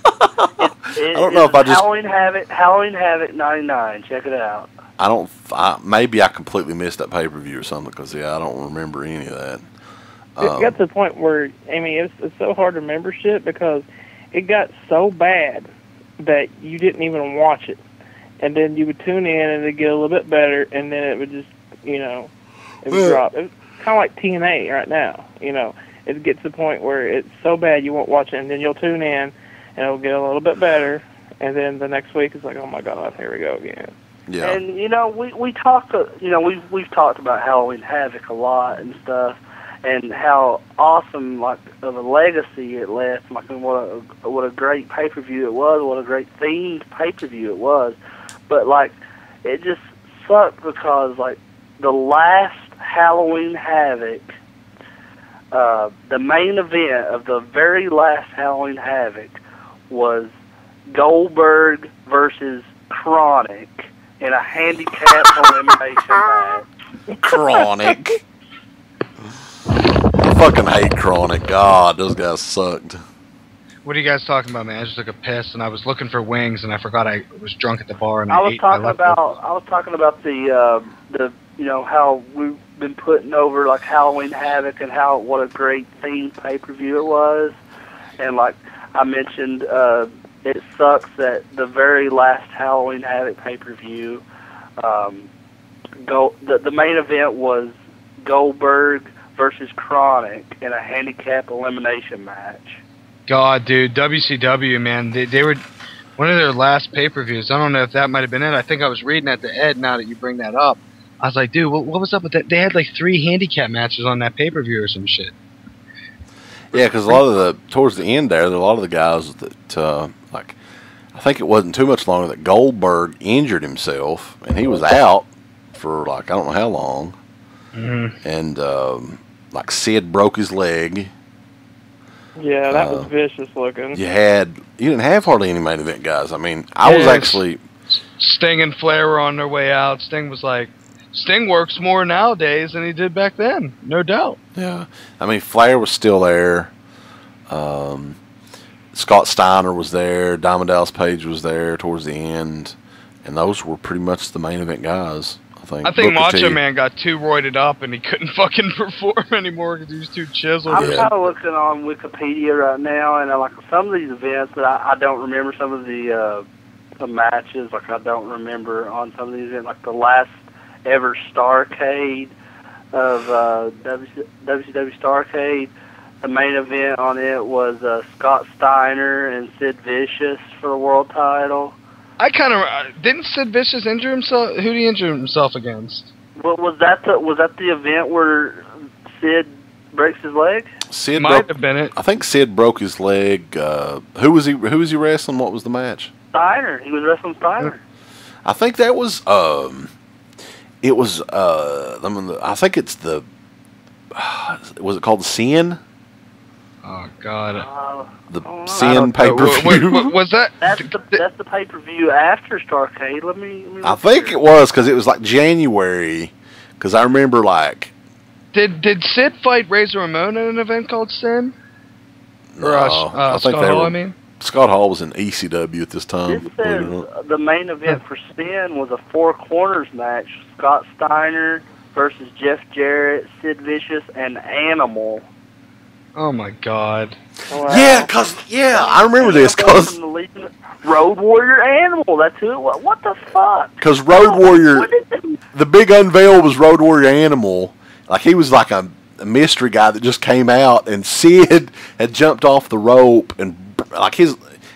Speaker 6: I
Speaker 5: don't know if I just
Speaker 6: Halloween Havoc '99. Check it out.
Speaker 5: Maybe I completely missed that pay-per-view or something, because I don't remember any of that.
Speaker 8: It got to the point where, I mean, it's so hard to remember shit because it got so bad that you didn't even watch it. And then you would tune in and it'd get a little bit better, and then it would just, you know, it would drop. It's kind of like TNA right now, you know. It gets to the point where it's so bad you won't watch it, and then you'll tune in and it'll get a little bit better, and then the next week it's like, oh my God, here we go again.
Speaker 5: Yeah.
Speaker 6: And you know, we talk, you know, we've talked about Halloween Havoc a lot and stuff, and how awesome, like, of a legacy it left. Like, what a great pay-per-view it was, what a great themed pay-per-view it was. But like, it just sucked because, like, the last Halloween Havoc, the main event of the very last Halloween Havoc was Goldberg versus Chronic in a handicap elimination match.
Speaker 5: Chronic. I fucking hate Chronic. God, those guys sucked.
Speaker 7: What are you guys talking about, man? I just took a piss, and I was looking for wings, and I forgot I was drunk at the bar, and
Speaker 6: I was talking
Speaker 7: left
Speaker 6: about the you know, how we've been putting over, like, Halloween Havoc, and how what a great themed pay-per-view it was. And like I mentioned, it sucks that the very last Halloween Havoc pay-per-view, the main event was Goldberg versus Chronic in a handicap elimination match.
Speaker 7: God, dude, WCW, man, they were one of their last pay-per-views. I don't know if that might have been it. I think I was reading at the Ed, now that you bring that up. I was like, dude, what was up with that? They had like 3 handicap matches on that pay-per-view or some shit.
Speaker 5: Yeah, because a lot of towards the end there a lot of the guys that, like, I think it wasn't too much longer that Goldberg injured himself, and he was out for, like, I don't know how long.
Speaker 7: Mm-hmm.
Speaker 5: And, like, Sid broke his leg.
Speaker 8: Yeah, that was vicious looking.
Speaker 5: You didn't have hardly any main event guys. I mean, I was actually...
Speaker 7: Sting and Flair were on their way out. Sting was like, Sting works more nowadays than he did back then, no doubt.
Speaker 5: Yeah. I mean, Flair was still there. Scott Steiner was there. Diamond Dallas Page was there towards the end. And those were pretty much the main event guys, I think.
Speaker 7: I think Macho Man got too roided up and he couldn't fucking perform anymore because he was too chiseled.
Speaker 6: I'm kind of looking on Wikipedia right now, and like some of these events, but I don't remember some of the matches. Like, I don't remember on some of these events, like the last ever Starrcade of WCW Starrcade. The main event on it was Scott Steiner and Sid Vicious for the world title.
Speaker 7: I kind of didn't Sid Vicious injure himself? Who did he injure himself against?
Speaker 6: Well, was that the event where Sid breaks his leg?
Speaker 5: Sid
Speaker 7: might have been it.
Speaker 5: I think Sid broke his leg. Who was he wrestling? What was the match?
Speaker 6: Steiner. He was wrestling Steiner.
Speaker 5: I think that was it was I think it's the was it called the Sin?
Speaker 7: Oh God.
Speaker 5: The Sin pay-per-view.
Speaker 7: Was that?
Speaker 6: That's the pay-per-view after Starrcade. Let me
Speaker 5: I think it was, because it was like January, Because I remember, like...
Speaker 7: Did Sid fight Razor Ramon in an event called Sin?
Speaker 5: No,
Speaker 7: Or,
Speaker 5: I think
Speaker 7: Scott
Speaker 5: they
Speaker 7: Hall,
Speaker 5: were...
Speaker 7: I mean?
Speaker 5: Scott Hall was in ECW at this time.
Speaker 6: This
Speaker 5: believe it
Speaker 6: says
Speaker 5: or not.
Speaker 6: the main event for Sin was a four corners match. Scott Steiner versus Jeff Jarrett, Sid Vicious, and Animal.
Speaker 7: Oh my God.
Speaker 6: Wow.
Speaker 5: Yeah, I remember this, because...
Speaker 6: Road Warrior Animal, that's who it was. What the fuck?
Speaker 5: Because Road Warrior, the big unveil was Road Warrior Animal. Like, he was like a mystery guy that just came out, and Sid had jumped off the rope, and like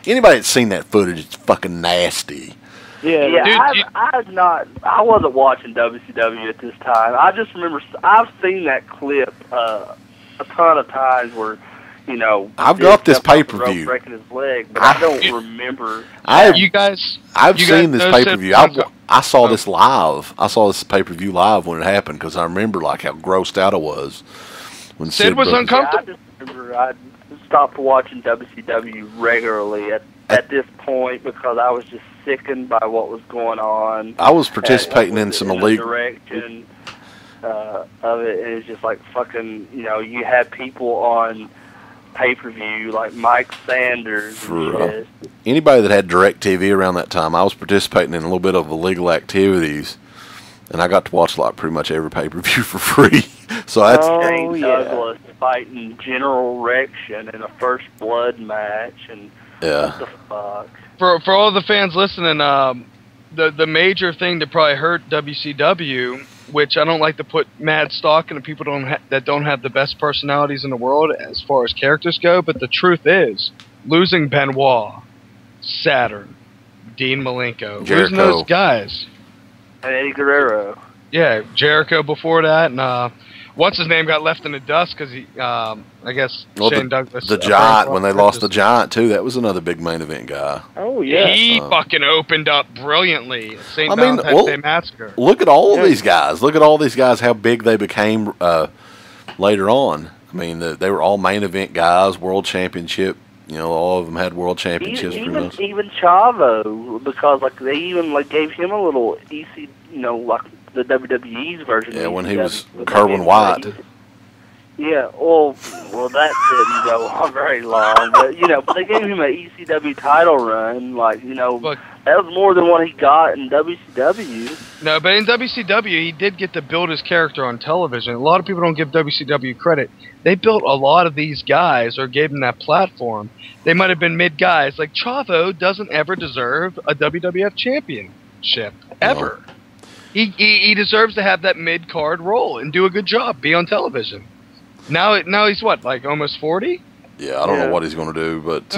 Speaker 5: anybody that's seen that footage, it's fucking nasty.
Speaker 6: Yeah,
Speaker 7: Dude,
Speaker 6: I wasn't watching WCW at this time. I just remember I've seen that clip a ton of times where, you know,
Speaker 5: I've got this pay-per-view.
Speaker 6: Breaking his leg, but I don't remember.
Speaker 5: I've
Speaker 7: know
Speaker 5: seen this pay-per-view.
Speaker 7: Sid-
Speaker 5: I saw this live. I saw this pay-per-view live when it happened, because I remember like how grossed out I was when
Speaker 7: Sid was
Speaker 5: broke his-
Speaker 7: uncomfortable.
Speaker 6: I just remember I stopped watching WCW regularly at this point because I was just sickened by what was going on.
Speaker 5: I was participating in some
Speaker 6: the
Speaker 5: illegal...
Speaker 6: direction of it, and it's just like fucking, you know, you had people on pay-per-view like Mike Sanders and shit.
Speaker 5: Anybody that had DirecTV around that time, I was participating in a little bit of illegal activities, and I got to watch like pretty much every pay-per-view for free. So that's
Speaker 6: Shane Douglas fighting General Rection in a First Blood match, and what the fuck?
Speaker 7: For all the fans listening, the major thing that probably hurt WCW, which I don't like to put mad stock into people that don't have the best personalities in the world as far as characters go, but the truth is, losing Benoit, Saturn, Dean Malenko, losing those guys.
Speaker 6: And Eddie Guerrero.
Speaker 7: Yeah, Jericho before that, and what's his name got left in the dust because he, I guess, Shane Douglas.
Speaker 5: The Giant, when they lost the Giant too, that was another big main event guy.
Speaker 6: Oh yeah,
Speaker 7: he fucking opened up brilliantly at St. Valentine's Day Massacre.
Speaker 5: Look at all of these guys. Look at all these guys. How big they became later on. I mean, they were all main event guys, world championship. You know, all of them had world championships.
Speaker 6: Even Chavo, because like they even like gave him a little EC, you know, like the WWE's version.
Speaker 5: Yeah, when he was Kerwin White.
Speaker 6: Yeah, well, that didn't go on very long, but you know, but they gave him an ECW title run, like, you know, that was more than what he got in WCW.
Speaker 7: No, but in WCW, he did get to build his character on television. A lot of people don't give WCW credit. They built a lot of these guys, or gave them that platform. They might have been mid guys. Like Chavo doesn't ever deserve a WWF championship ever. No. He deserves to have that mid card role and do a good job, be on television. Now he's what, like almost 40?
Speaker 5: Yeah, I don't know what he's going to do, but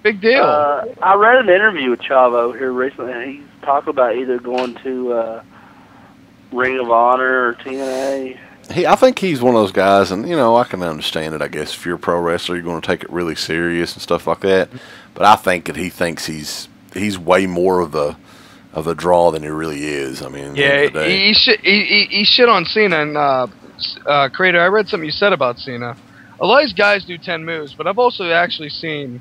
Speaker 7: big deal.
Speaker 6: I read an interview with Chavo here recently, and he's talking about either going to Ring of Honor or TNA.
Speaker 5: I think he's one of those guys, and you know, I can understand it. I guess if you're a pro wrestler, you're going to take it really serious and stuff like that. But I think that he thinks he's way more of a draw than he really is. I mean,
Speaker 7: yeah, he shit on Cena and. Crater, I read something you said about Cena. A lot of these guys do 10 moves, but I've also actually seen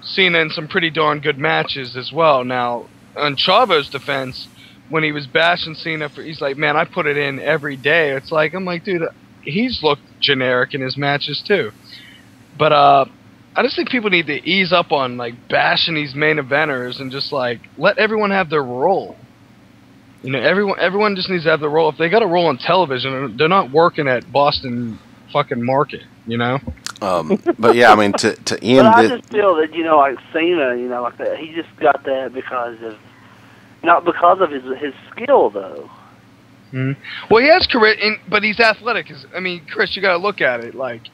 Speaker 7: Cena in some pretty darn good matches as well. Now, on Chavo's defense, when he was bashing Cena, he's like, man, I put it in every day. It's like, I'm like, dude, he's looked generic in his matches too. But I just think people need to ease up on like bashing these main eventers and just like let everyone have their role. You know, everyone just needs to have the role. If they got a role on television, they're not working at Boston fucking Market, you know?
Speaker 5: But yeah, I mean, to end
Speaker 6: I just feel that, you know, like Cena, you know, like that, he just got that because of, not because of his skill, though.
Speaker 7: Well, he has charisma, but he's athletic. I mean, Chris, you got to look at it. Like,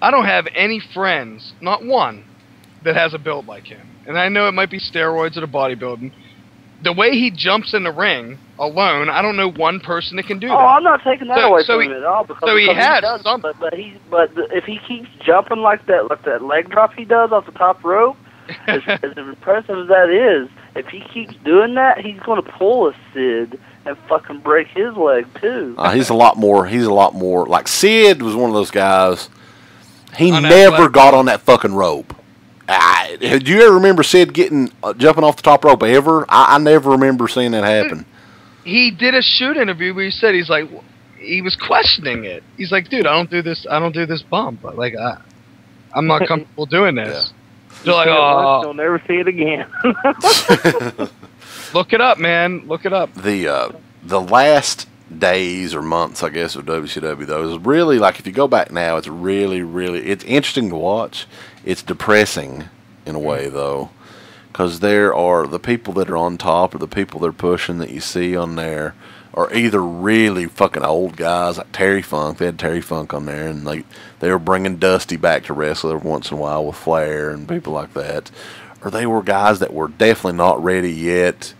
Speaker 7: I don't have any friends, not one, that has a build like him. And I know it might be steroids or the bodybuilding. The way he jumps in the ring alone, I don't know one person that can do that.
Speaker 6: Oh, I'm not taking that away from him at all. Because
Speaker 7: he has
Speaker 6: something. But if he keeps jumping like that leg drop he does off the top rope, as impressive as that is, if he keeps doing that, he's going to pull a Sid and fucking break his leg too.
Speaker 5: He's a lot more. Like Sid was one of those guys. He never got on that fucking rope. Do you ever remember Sid jumping off the top rope ever? I never remember seeing that happen.
Speaker 7: He did a shoot interview where he said he's like, he was questioning it. He's like, dude, I don't do this bump. Like, I'm not comfortable doing this.
Speaker 5: Yeah.
Speaker 7: They're like, oh,
Speaker 8: You'll never see it again.
Speaker 7: look it up, man. Look it up.
Speaker 5: The last days or months, I guess, of WCW, though, is really, like, if you go back now, it's really, really, it's interesting to watch. It's depressing in a way, though, because there are the people that are on top or the people they're pushing that you see on there are either really fucking old guys like Terry Funk. They had Terry Funk on there, and they were bringing Dusty back to wrestle every once in a while with Flair and people like that. Or they were guys that were definitely not ready yet.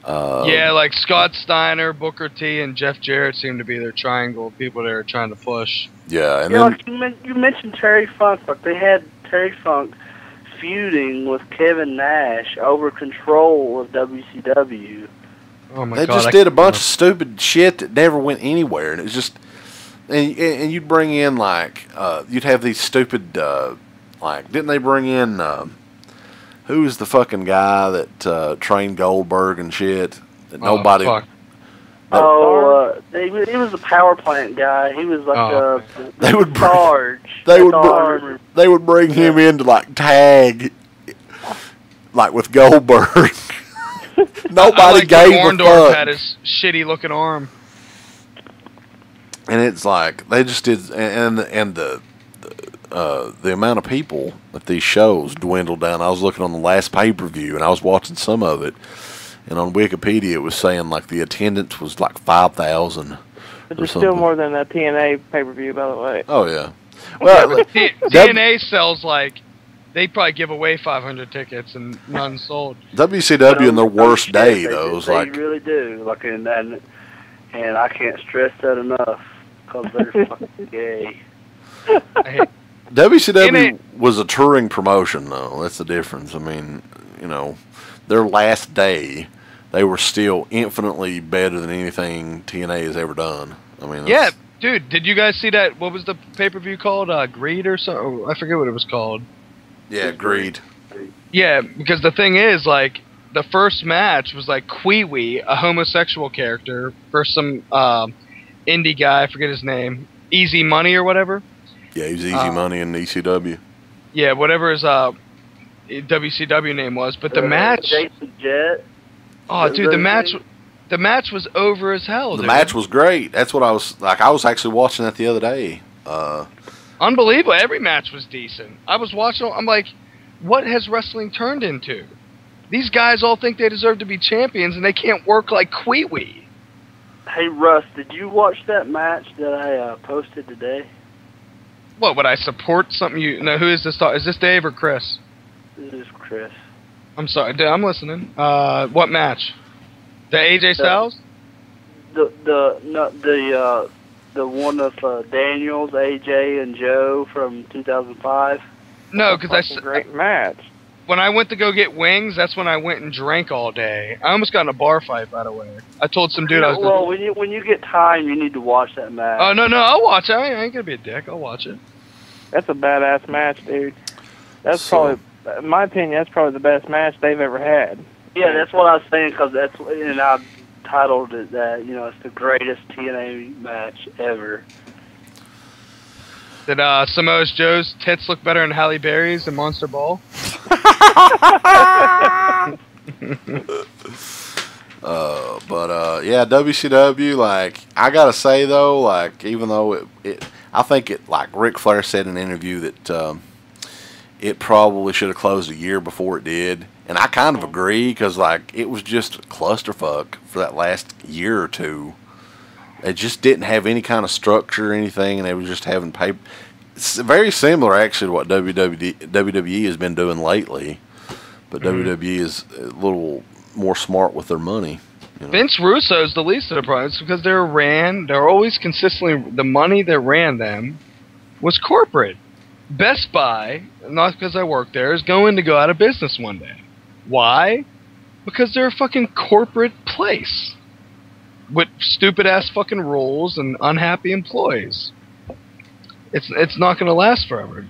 Speaker 7: Yeah, like Scott Steiner, Booker T, and Jeff Jarrett seem to be their triangle of people that are trying to push.
Speaker 5: Yeah, and
Speaker 6: Yeah,
Speaker 5: then
Speaker 6: like you mentioned Terry Funk, but they had Terry Funk feuding with Kevin Nash over control of WCW.
Speaker 7: Oh my
Speaker 5: they
Speaker 7: God,
Speaker 5: just did a bunch of stupid shit that never went anywhere, and it was just, and you'd bring in you'd have these stupid didn't they bring in who was the fucking guy that trained Goldberg and shit that nobody.
Speaker 7: Fuck.
Speaker 6: He was the power plant guy. He was like
Speaker 5: they would
Speaker 6: charge.
Speaker 5: They would bring him in to tag with Goldberg. Nobody gave a fuck.
Speaker 7: Had his shitty looking arm.
Speaker 5: And it's like they just did, and the amount of people at these shows dwindled down. I was looking on the last pay-per-view, and I was watching some of it, and on Wikipedia it was saying the attendance was 5,000.
Speaker 8: Which is still more than a TNA pay-per-view, by the way.
Speaker 5: Oh yeah. Well,
Speaker 7: TNA sells they probably give away 500 tickets and none sold.
Speaker 5: WCW in their worst day, though,
Speaker 6: they really do. And I can't stress that enough because they're fucking gay.
Speaker 5: WCW was a touring promotion, though. That's the difference. I mean, their last day, they were still infinitely better than anything TNA has ever done. I mean,
Speaker 7: yeah, dude. Did you guys see that? What was the pay-per-view called? Greed or something? I forget what it was called.
Speaker 5: Yeah, Greed.
Speaker 7: Yeah, because the thing is, the first match was Kwee-Wee, a homosexual character, versus some indie guy, I forget his name, Easy Money or whatever.
Speaker 5: Yeah, he was Easy Money in ECW.
Speaker 7: Yeah, whatever his WCW name was, but the match.
Speaker 6: Jason Jett.
Speaker 7: Oh, dude, the match was over as hell.
Speaker 5: The match was great. That's what I was I was actually watching that the other day.
Speaker 7: Unbelievable. Every match was decent. I was watching. I'm like, what has wrestling turned into? These guys all think they deserve to be champions, and they can't work like Kwee-Wee.
Speaker 6: Hey, Russ, did you watch that match that I posted today?
Speaker 7: What, would I support something you... No, who is this? Is this Dave or Chris?
Speaker 6: This is Chris.
Speaker 7: I'm sorry, I'm listening. What match? The AJ Styles?
Speaker 6: The one of Daniels, AJ, and Joe from 2005.
Speaker 7: No, because I said...
Speaker 8: Great match.
Speaker 7: When I went to go get wings, that's when I went and drank all day. I almost got in a bar fight, by the way. I told some dude I was...
Speaker 6: Well, when you get time, you need to watch that match.
Speaker 7: Oh, no, I'll watch it. I ain't gonna be a dick. I'll watch it.
Speaker 8: That's a badass match, dude. That's probably, in my opinion, that's probably the best match they've ever had.
Speaker 6: Yeah, that's what I was saying, because and I titled it that, it's the greatest TNA match ever.
Speaker 7: Did Samoa Joe's tits look better than Halle Berry's in Monster Ball?
Speaker 5: Yeah, WCW, I gotta say though, even though I think like Ric Flair said in an interview that it probably should have closed a year before it did, and I kind of agree, because it was just a clusterfuck for that last year or two. They just didn't have any kind of structure or anything, and they were just having paper. It's very similar, actually, to what WWE has been doing lately, but WWE is a little more smart with their money.
Speaker 7: Vince Russo is the least of the problems, because they're always consistently, the money that ran them was corporate. Best Buy, not because I work there, is going to go out of business one day. Why? Because they're a fucking corporate place with stupid-ass fucking rules and unhappy employees. It's not going to last forever.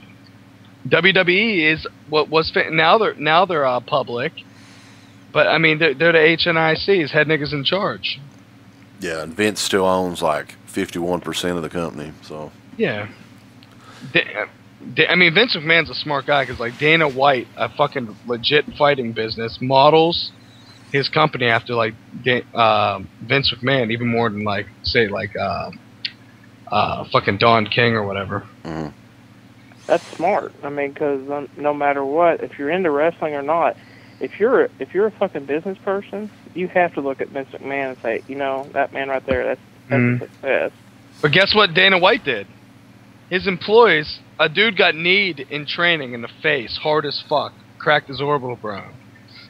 Speaker 7: WWE is what was now they're public, but I mean they're the HNICs, head niggas in charge.
Speaker 5: Yeah, and Vince still owns 50% 51% of the company. So
Speaker 7: Yeah. I mean, Vince McMahon's a smart guy because, like, Dana White, a fucking legit fighting business, models his company after, like, Vince McMahon, even more than, like, say, like, fucking Don King or whatever.
Speaker 5: Mm-hmm.
Speaker 8: That's smart. I mean, because no matter what, if you're into wrestling or not, if you're a fucking business person, you have to look at Vince McMahon and say, you know, that man right there, that's a success.
Speaker 7: But guess what Dana White did? His employees, a dude got kneed in training in the face, hard as fuck, cracked his orbital bone.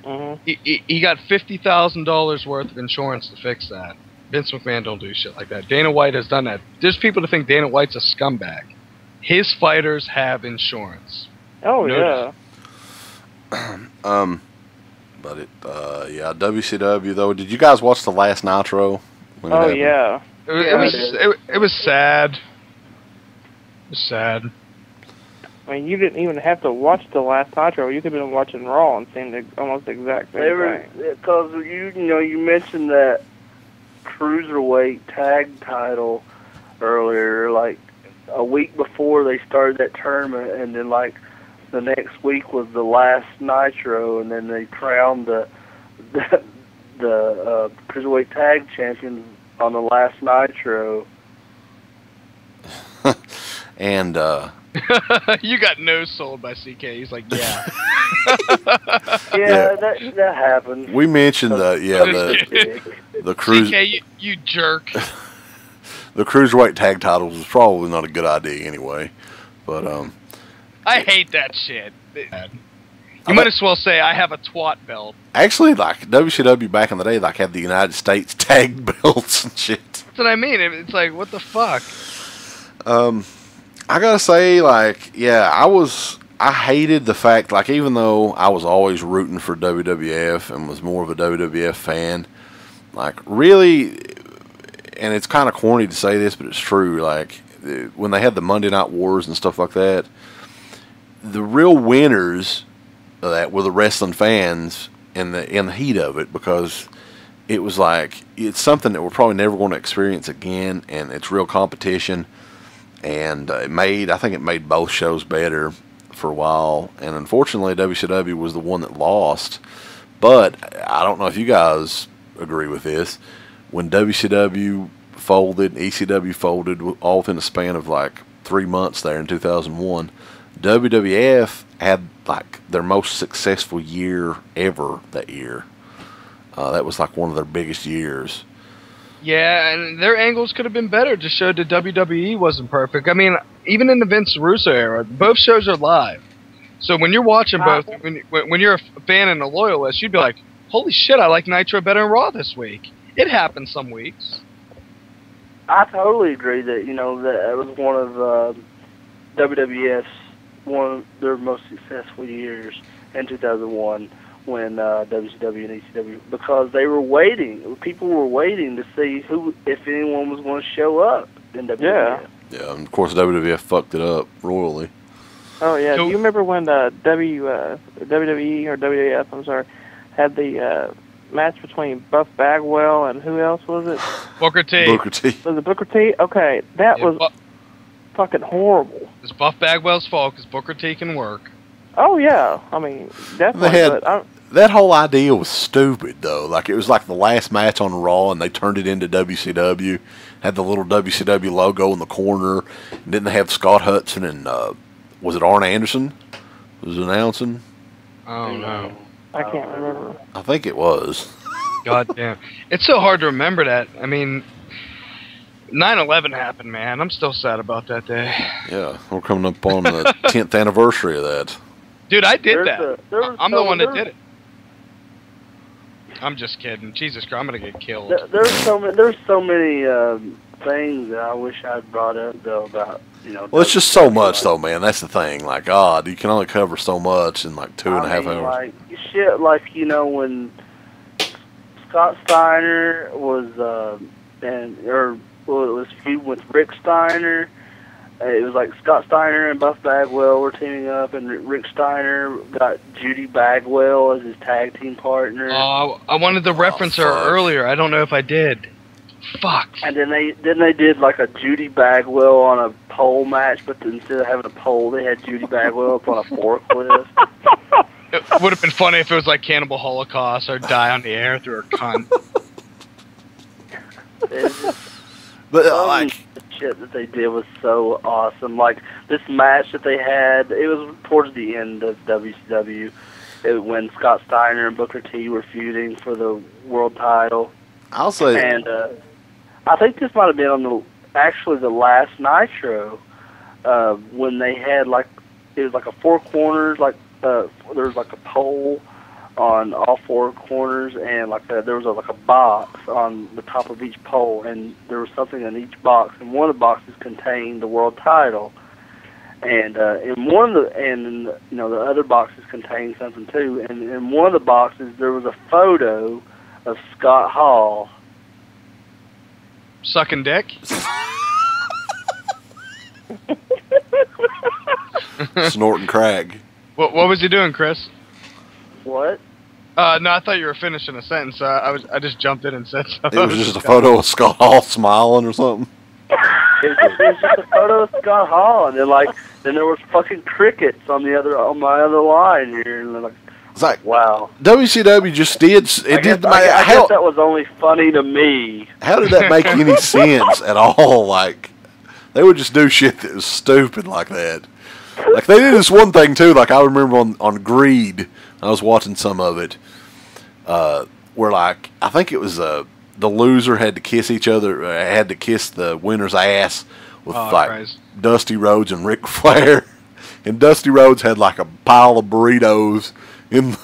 Speaker 8: Mm-hmm.
Speaker 7: He got $50,000 worth of insurance to fix that. Vince McMahon don't do shit like that. Dana White has done that. There's people that think Dana White's a scumbag. His fighters have insurance.
Speaker 8: Oh, yeah.
Speaker 5: But yeah, WCW though. Did you guys watch the last Nitro?
Speaker 8: Oh, yeah.
Speaker 7: It was sad. It was sad.
Speaker 8: I mean, you didn't even have to watch the last Nitro. You could have been watching Raw and seen almost the exact same thing.
Speaker 6: Because you mentioned that cruiserweight tag title earlier, like a week before they started that tournament, and then like the next week was the last Nitro, and then they crowned the cruiserweight tag champions on the last Nitro.
Speaker 5: And
Speaker 7: you got no sold by CK. He's like, yeah.
Speaker 6: Yeah, that happened.
Speaker 5: we mentioned the cruise.
Speaker 7: CK, you jerk.
Speaker 5: The cruiserweight tag titles was probably not a good idea anyway, but
Speaker 7: I hate that shit. You might as well say I have a twat belt.
Speaker 5: Actually, like WCW back in the day, like had the United States tag belts and shit.
Speaker 7: That's what I mean. It's like, what the fuck?
Speaker 5: I gotta say, like, yeah, I hated the fact, like, even though I was always rooting for WWF and was more of a WWF fan, like, really, and it's kind of corny to say this, but it's true, like, when they had the Monday Night Wars and stuff like that, the real winners of that were the wrestling fans in the heat of it, because it was like, it's something that we're probably never going to experience again, and it's real competition. And I think it made both shows better for a while. And unfortunately, WCW was the one that lost. But I don't know if you guys agree with this. When WCW folded, ECW folded, all within a span of like 3 months there in 2001, WWF had like their most successful year ever that year. That was like one of their biggest years.
Speaker 7: Yeah, and their angles could have been better. Just showed that WWE wasn't perfect. I mean, even in the Vince Russo era, both shows are live. So when you're watching both, when you're a fan and a loyalist, you'd be like, holy shit, I like Nitro better than Raw this week. It happens some weeks.
Speaker 6: I totally agree that, that it was one of WWF's, one of their most successful years in 2001. When WCW and ECW, because they were waiting. People were waiting to see if anyone was going to show up in WWF.
Speaker 5: Yeah, and of course WWF fucked it up royally.
Speaker 8: Oh yeah, do you remember when WWE or WWF, I'm sorry, had the match between Buff Bagwell and who else was it?
Speaker 7: Booker T.
Speaker 5: Booker T.
Speaker 8: Was it Booker T? Okay, that was fucking horrible.
Speaker 7: It's Buff Bagwell's fault because Booker T can work.
Speaker 8: Oh yeah, I mean definitely.
Speaker 5: That whole idea was stupid, though. Like, it was like the last match on Raw, and they turned it into WCW. Had the little WCW logo in the corner. And didn't they have Scott Hudson and, was it Arn Anderson was announcing?
Speaker 7: Oh, no.
Speaker 8: I can't remember.
Speaker 5: I think it was.
Speaker 7: God damn. It's so hard to remember that. I mean, 9/11 happened, man. I'm still sad about that day.
Speaker 5: Yeah, we're coming up on the 10th anniversary of that.
Speaker 7: Dude, I did that. I'm the one that did it. I'm just kidding. Jesus Christ, I'm gonna get killed.
Speaker 6: There's so many things that I wish I'd brought up though about
Speaker 5: Well, it's just so much though, man. That's the thing. Like, God, you can only cover so much in like 2.5 hours.
Speaker 6: Like shit, like when Scott Steiner was feud with Rick Steiner. It was like Scott Steiner and Buff Bagwell were teaming up, and Rick Steiner got Judy Bagwell as his tag team partner.
Speaker 7: Oh, I wanted to reference her earlier. I don't know if I did. Fuck.
Speaker 6: And then they did like a Judy Bagwell on a pole match, but instead of having a pole, they had Judy Bagwell up on a forklift.
Speaker 7: It would have been funny if it was like Cannibal Holocaust or Die on the Air through her cunt.
Speaker 5: But
Speaker 6: the shit that they did was so awesome. Like this match that they had, it was towards the end of WCW, when Scott Steiner and Booker T were feuding for the world title.
Speaker 5: I'll say,
Speaker 6: and I think this might have been on the last Nitro, when they had it was like a four corners, there was like a pole on all four corners, and there was a box on the top of each pole, and there was something in each box, and one of the boxes contained the world title, and the other boxes contained something too, and in one of the boxes there was a photo of Scott Hall
Speaker 7: sucking dick.
Speaker 5: Snorting crack.
Speaker 7: What was he doing, Chris?
Speaker 6: What?
Speaker 7: No, I thought you were finishing a sentence. I just jumped in and said something.
Speaker 5: It was just a photo of Scott Hall smiling or something.
Speaker 6: It was just a photo of Scott Hall, and then there was fucking crickets on my other line here, and
Speaker 5: it's like,
Speaker 6: wow.
Speaker 5: WCW just did. I guess
Speaker 6: that was only funny to me.
Speaker 5: How did that make any sense at all? Like, they would just do shit that was stupid like that. Like, they did this one thing too. Like, I remember on Greed, I was watching some of it, where I think it was the loser had to kiss the winner's ass with
Speaker 7: Christ.
Speaker 5: Dusty Rhodes and Ric Flair, and Dusty Rhodes had like a pile of burritos in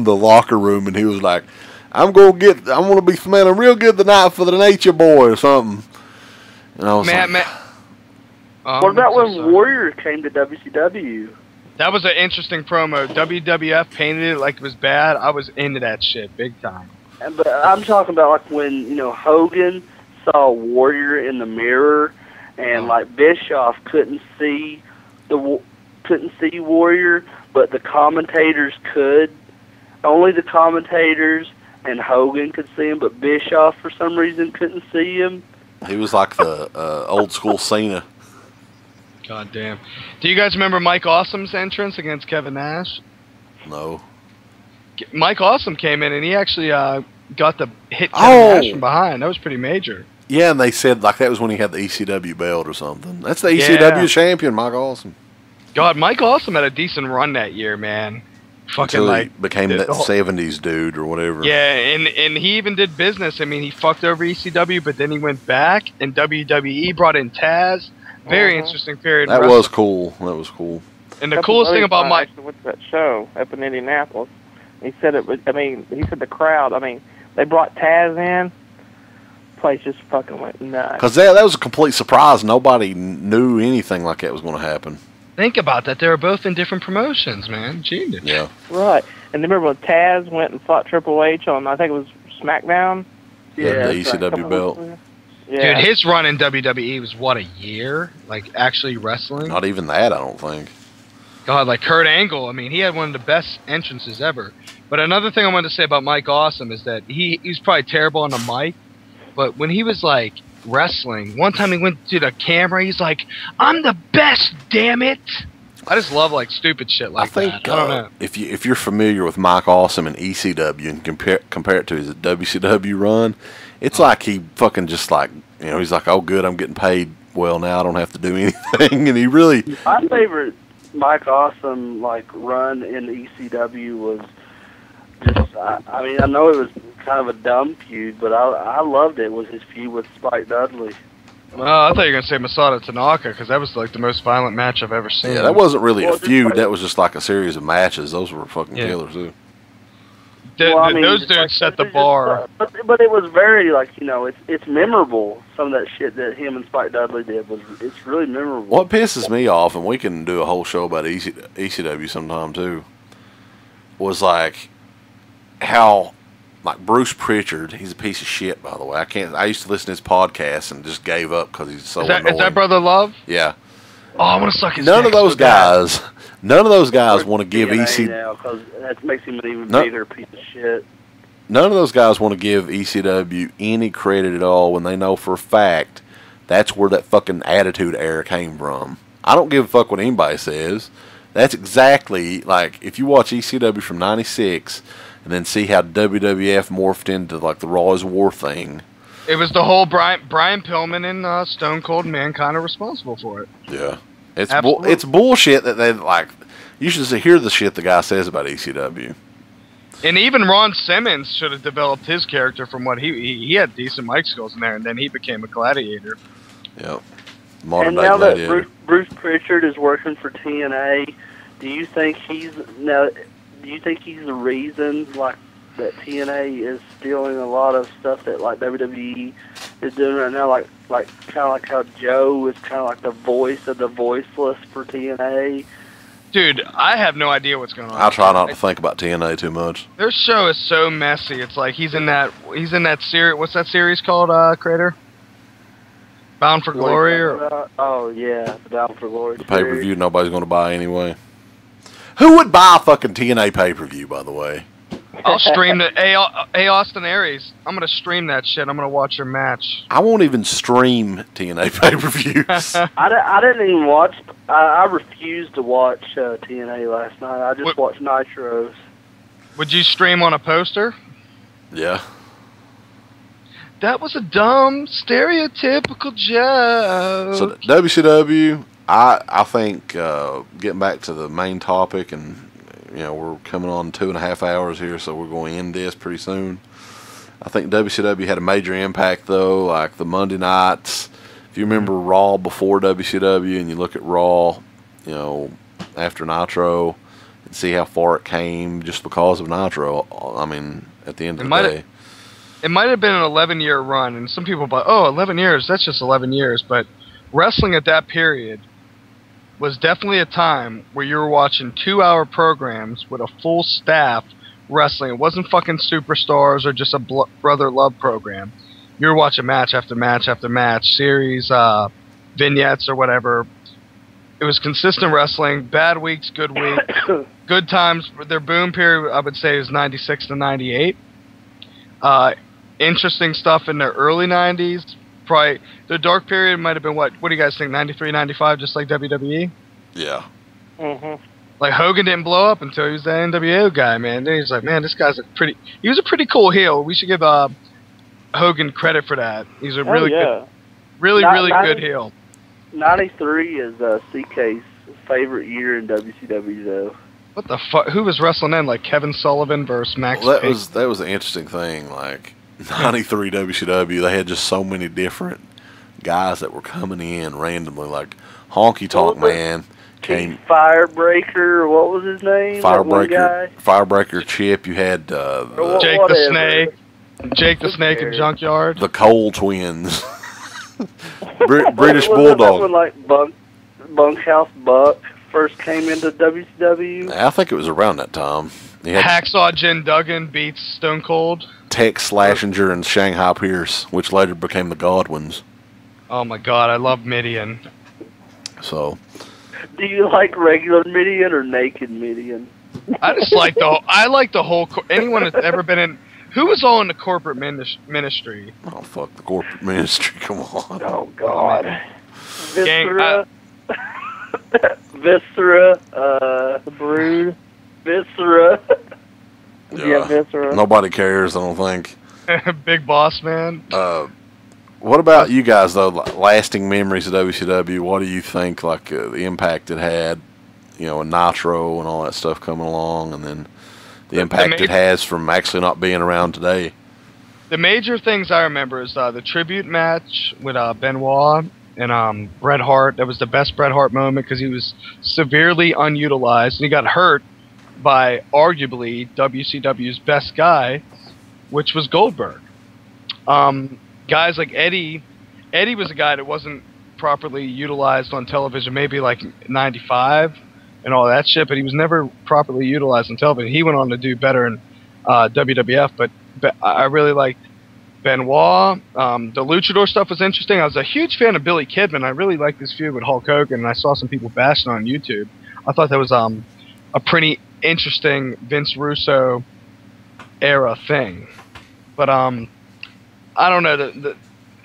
Speaker 5: the locker room, and he was like, I'm gonna be smelling real good tonight for the Nature Boy or something. And I was
Speaker 6: what about when Warrior came to WCW?
Speaker 7: That was an interesting promo. WWF painted it like it was bad. I was into that shit big time.
Speaker 6: But I'm talking about when Hogan saw Warrior in the mirror, and Bischoff couldn't see Warrior, but the commentators could. Only the commentators and Hogan could see him, but Bischoff for some reason couldn't see him.
Speaker 5: He was like the old school Cena.
Speaker 7: God damn. Do you guys remember Mike Awesome's entrance against Kevin Nash?
Speaker 5: No.
Speaker 7: Mike Awesome came in and he actually got the hit Kevin Nash from behind. That was pretty major.
Speaker 5: Yeah, and they said that was when he had the ECW belt or something. That's the ECW champion, Mike Awesome.
Speaker 7: God, Mike Awesome had a decent run that year, man. Fucking
Speaker 5: until he became that 70s dude or whatever.
Speaker 7: Yeah, and he even did business. I mean, he fucked over ECW, but then he went back, and WWE brought in Taz. Very interesting period.
Speaker 5: That was cool. That was cool.
Speaker 7: And the coolest thing about Mike...
Speaker 8: I went to that show up in Indianapolis. He said it was, he said the crowd, they brought Taz in. Place just fucking went nuts.
Speaker 5: Because that was a complete surprise. Nobody knew anything like that was going to happen.
Speaker 7: Think about that. They were both in different promotions, man. Genius.
Speaker 5: Yeah.
Speaker 8: Right. And remember when Taz went and fought Triple H on, I think it was SmackDown?
Speaker 5: Yeah, the ECW belt.
Speaker 8: Yeah.
Speaker 7: Dude, his run in WWE was, what, a year? Like, actually wrestling?
Speaker 5: Not even that, I don't think.
Speaker 7: God, like Kurt Angle, he had one of the best entrances ever. But another thing I wanted to say about Mike Awesome is that he's probably terrible on the mic, but when he was, wrestling, one time he went to the camera, he's like, I'm the best, damn it! I just love, stupid shit like that. I don't know.
Speaker 5: If you're familiar with Mike Awesome and ECW and compare it to his WCW run, it's like he fucking just he's like, oh good, I'm getting paid well now, I don't have to do anything, and he really...
Speaker 6: My favorite Mike Awesome, run in ECW was just, I know it was kind of a dumb feud, but I loved it, was his feud with Spike Dudley.
Speaker 7: Oh, I thought you were going to say Masada Tanaka, because that was the most violent match I've ever seen.
Speaker 5: Yeah, that wasn't really a feud, that was just a series of matches. Those were fucking killers too.
Speaker 7: Those dudes set the bar.
Speaker 6: But it was very, it's memorable. Some of that shit that him and Spike Dudley did, it's really memorable.
Speaker 5: What pisses me off, and we can do a whole show about ECW sometime too, was how Bruce Pritchard, he's a piece of shit, by the way. I used to listen to his podcast and just gave up because he's so annoying.
Speaker 7: Is that Brother Love?
Speaker 5: Yeah.
Speaker 7: Oh, I want to suck his
Speaker 5: None
Speaker 7: dick
Speaker 5: of those
Speaker 7: so bad.
Speaker 5: guys want to give ECW.
Speaker 6: now, because that makes him an even bigger piece of shit.
Speaker 5: none of those guys want to give ECW any credit at all when they know for a fact that's where that fucking Attitude Era came from. I don't give a fuck what anybody says. That's exactly, like, if you watch ECW from 96 and then see how WWF morphed into, like, the Raw is War thing.
Speaker 7: It was the whole Brian Pillman and Stone Cold and Mankind are responsible for it.
Speaker 5: Yeah. It's bullshit that they, like, you should hear the shit the guy says about ECW.
Speaker 7: And even Ron Simmons should have developed his character from what he had decent mic skills in there, and then he became a gladiator.
Speaker 5: Yep.
Speaker 6: And now that Bruce Pritchard is working for TNA, do you think he's the reason, like, that TNA is stealing a lot of stuff that, like, WWE is doing right now, like kind of like how Joe is kind of like the voice of the voiceless for TNA?
Speaker 7: Dude, I have no idea what's going on.
Speaker 5: I try not to think about TNA too much.
Speaker 7: Their show is so messy. It's like he's in that series. What's that series called, Crater? Bound for Glory?
Speaker 6: Oh, yeah, Bound for Glory.
Speaker 5: The pay-per-view nobody's going to buy anyway. Who would buy a fucking TNA pay-per-view, by the way?
Speaker 7: I'll stream it. Hey, Austin Aries, I'm going to stream that shit. I'm going to watch your match.
Speaker 5: I won't even stream TNA pay-per-views.
Speaker 6: I didn't even watch. I refused to watch TNA last night. I just watched Nitros.
Speaker 7: Would you stream on a poster?
Speaker 5: Yeah.
Speaker 7: That was a dumb, stereotypical joke.
Speaker 5: So WCW, I think, getting back to the main topic, and we're coming on 2.5 hours here, so we're going to end this pretty soon. I think WCW had a major impact, though, like the Monday nights. If you remember Raw before WCW, and you look at Raw, after Nitro, and see how far it came just because of Nitro. I mean, at the end of the day.
Speaker 7: It might have been an 11-year run, and some people are like, 11 years, that's just 11 years. But wrestling at that period was definitely a time where you were watching 2-hour programs with a full staff wrestling. It wasn't fucking Superstars or just a brother love program. You were watching match after match after match, series, vignettes or whatever. It was consistent wrestling, bad weeks, good weeks, good times. Their boom period, I would say, is 96 to 98. Interesting stuff in the early 90s. Probably the dark period might have been what do you guys think, 93, 95, just like WWE?
Speaker 5: Yeah.
Speaker 6: Mm-hmm.
Speaker 7: Like Hogan didn't blow up until he was the NWO guy, man. Then he's like, man, this guy's he was a pretty cool heel. We should give Hogan credit for that. He's a really good, really good heel.
Speaker 6: 93 is CK's favorite year in WCW, though.
Speaker 7: What the fuck? Who was wrestling then? Like Kevin Sullivan versus Max
Speaker 5: Well,
Speaker 7: Payne?
Speaker 5: that was the interesting thing. Like 93 WCW, they had just so many different guys that were coming in randomly. Like Honky Tonk Man came.
Speaker 6: Firebreaker, what was his name?
Speaker 5: Firebreaker Chip. You had
Speaker 7: Jake the Snake. Jake the Snake and Junkyard.
Speaker 5: The Cole Twins. British Bulldog.
Speaker 6: When, like, Bunkhouse Buck first came into WCW?
Speaker 5: I think it was around that time.
Speaker 7: Hacksaw Jim Duggan beats Stone Cold.
Speaker 5: Tex Slashinger and Shanghai Pierce, which later became the Godwins.
Speaker 7: Oh my god, I love Midian.
Speaker 5: So.
Speaker 6: Do you like regular Midian or naked Midian?
Speaker 7: I just like the whole. Anyone that's ever been in. Who was all in the corporate ministry?
Speaker 5: Oh, fuck the corporate ministry. Come on.
Speaker 6: Oh, God. Viscera. Viscera. The Brood. Viscera. Yeah, Viscera.
Speaker 5: Nobody cares, I don't think.
Speaker 7: Big Boss Man.
Speaker 5: What about you guys, though? Lasting memories of WCW. What do you think, like, the impact it had, and Nitro and all that stuff coming along, and then the impact it has from actually not being around today?
Speaker 7: The major things I remember is the tribute match with Benoit and Bret Hart. That was the best Bret Hart moment because he was severely unutilized, and he got hurt by arguably WCW's best guy, which was Goldberg. Guys like Eddie was a guy that wasn't properly utilized on television, maybe like 95 and all that shit, but he was never properly utilized on television. He went on to do better in WWF, but I really liked Benoit. The Luchador stuff was interesting. I was a huge fan of Billy Kidman. I really liked this feud with Hulk Hogan, and I saw some people bashing on YouTube. I thought that was a pretty interesting Vince Russo era thing. But I don't know, the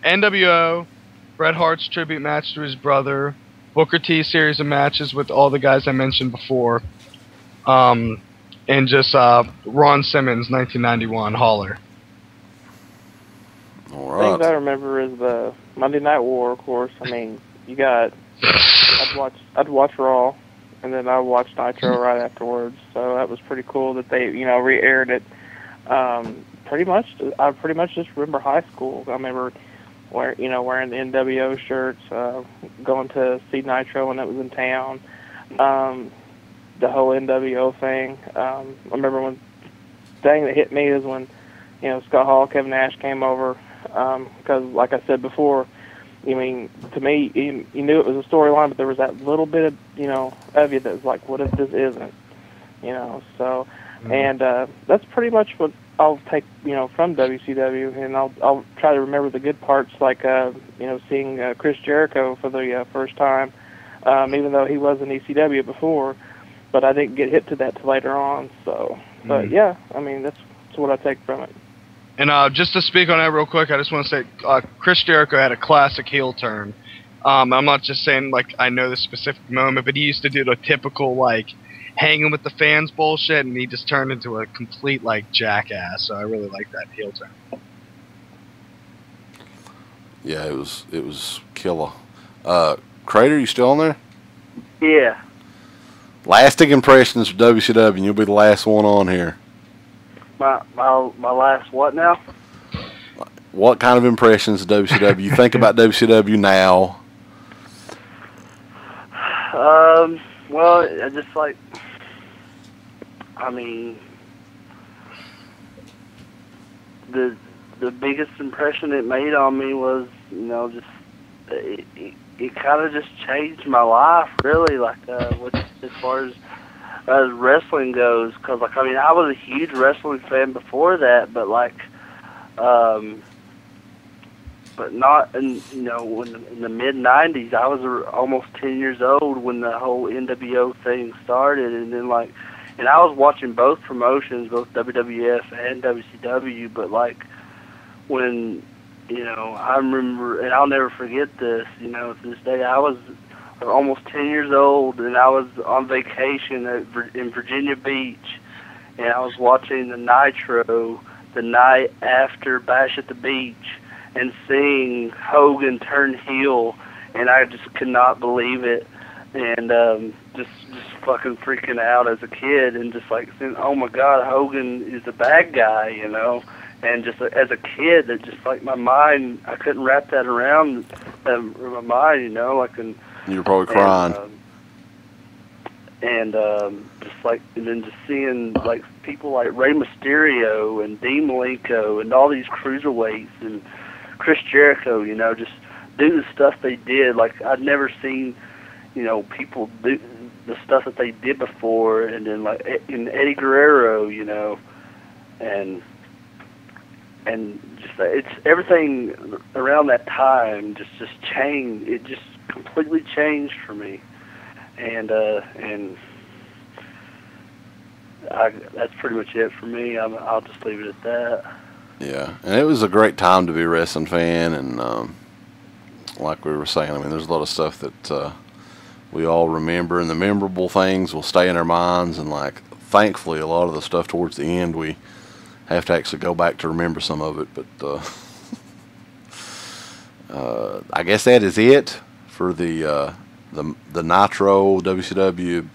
Speaker 7: NWO, Bret Hart's tribute match to his brother, Booker T series of matches with all the guys I mentioned before, and just Ron Simmons 1991 Holler.
Speaker 5: All right.
Speaker 8: Things I remember is the Monday Night War, of course. I mean, you got I'd watch Raw, and then I watched Nitro right afterwards. So that was pretty cool that they re-aired it. I pretty much just remember high school. I remember wearing the NWO shirts, going to see Nitro when it was in town. The whole NWO thing. I remember when the thing that hit me is when Scott Hall, Kevin Nash came over. Because, like I said before, to me, you knew it was a storyline, but there was that little bit of, of you that was like, what if this isn't? So, and that's pretty much what I'll take, from WCW, and I'll try to remember the good parts, like, seeing Chris Jericho for the first time, even though he was in ECW before, but I didn't get hit to that till later on, so, but yeah, that's what I take from it.
Speaker 7: And just to speak on that real quick, I just want to say Chris Jericho had a classic heel turn. I'm not just saying, like, I know the specific moment, but he used to do the typical, like, hanging with the fans bullshit, and he just turned into a complete, like, jackass. So I really like that heel turn.
Speaker 5: Yeah, it was killer. Crater, you still on there?
Speaker 6: Yeah.
Speaker 5: Lasting impressions of WCW, and you'll be the last one on here.
Speaker 6: My last what now?
Speaker 5: What kind of impressions of WCW? You think about WCW now?
Speaker 6: Well, I just like, the biggest impression it made on me was, just it kind of just changed my life, really, like, as far as wrestling goes, because, like, I was a huge wrestling fan before that, but, like, but not in, in the mid-90s. I was almost 10 years old when the whole NWO thing started, and then, like, and I was watching both promotions, both WWF and WCW, but, like, when, I remember, and I'll never forget this, to this day, I was almost 10 years old, and I was on vacation in Virginia Beach, and I was watching the Nitro the night after Bash at the Beach, and seeing Hogan turn heel, and I just could not believe it, and just fucking freaking out as a kid, and just like saying, oh my God, Hogan is the bad guy, and just as a kid, that just like my mind, I couldn't wrap that around my mind, like, and
Speaker 5: you were probably crying.
Speaker 6: And just like, and then just seeing like people like Rey Mysterio and Dean Malenko and all these cruiserweights and Chris Jericho, just do the stuff they did. Like, I'd never seen, people do the stuff that they did before. And then like in Eddie Guerrero, and just it's everything around that time just changed. It just completely changed for me, and that's pretty much it for me. I'll just leave it at that.
Speaker 5: Yeah, and it was a great time to be a wrestling fan, and like we were saying, there's a lot of stuff that we all remember, and the memorable things will stay in our minds, and like, thankfully, a lot of the stuff towards the end, we have to actually go back to remember some of it, but I guess that is it for the Nitro WCW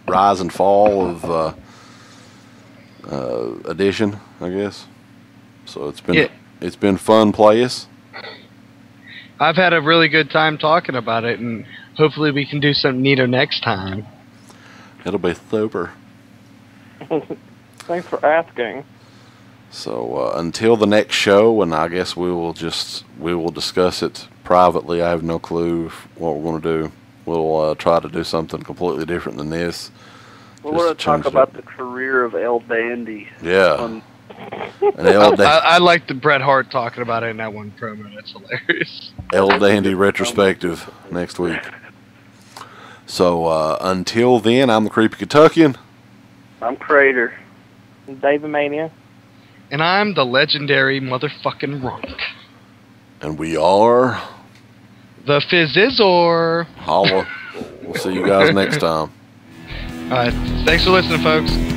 Speaker 5: Rise and Fall of edition, I guess. So it's been fun playing.
Speaker 7: I've had a really good time talking about it, and hopefully we can do something neater next time.
Speaker 5: It'll be super.
Speaker 8: Thanks for asking.
Speaker 5: So until the next show, and I guess we will discuss it privately. I have no clue what we're going to do. We'll try to do something completely different than this.
Speaker 6: We're going to talk about the career of El Dandy.
Speaker 5: Yeah.
Speaker 7: I like the Bret Hart talking about it in that one promo. That's hilarious.
Speaker 5: El Dandy retrospective next week. So until then, I'm the Creepy Kentuckian.
Speaker 6: I'm Crater.
Speaker 8: Daveamania.
Speaker 7: And I'm the legendary motherfucking Runk.
Speaker 5: And we are
Speaker 7: The Fizzizor.
Speaker 5: Holla. We'll see you guys next time.
Speaker 7: Alright, thanks for listening, folks.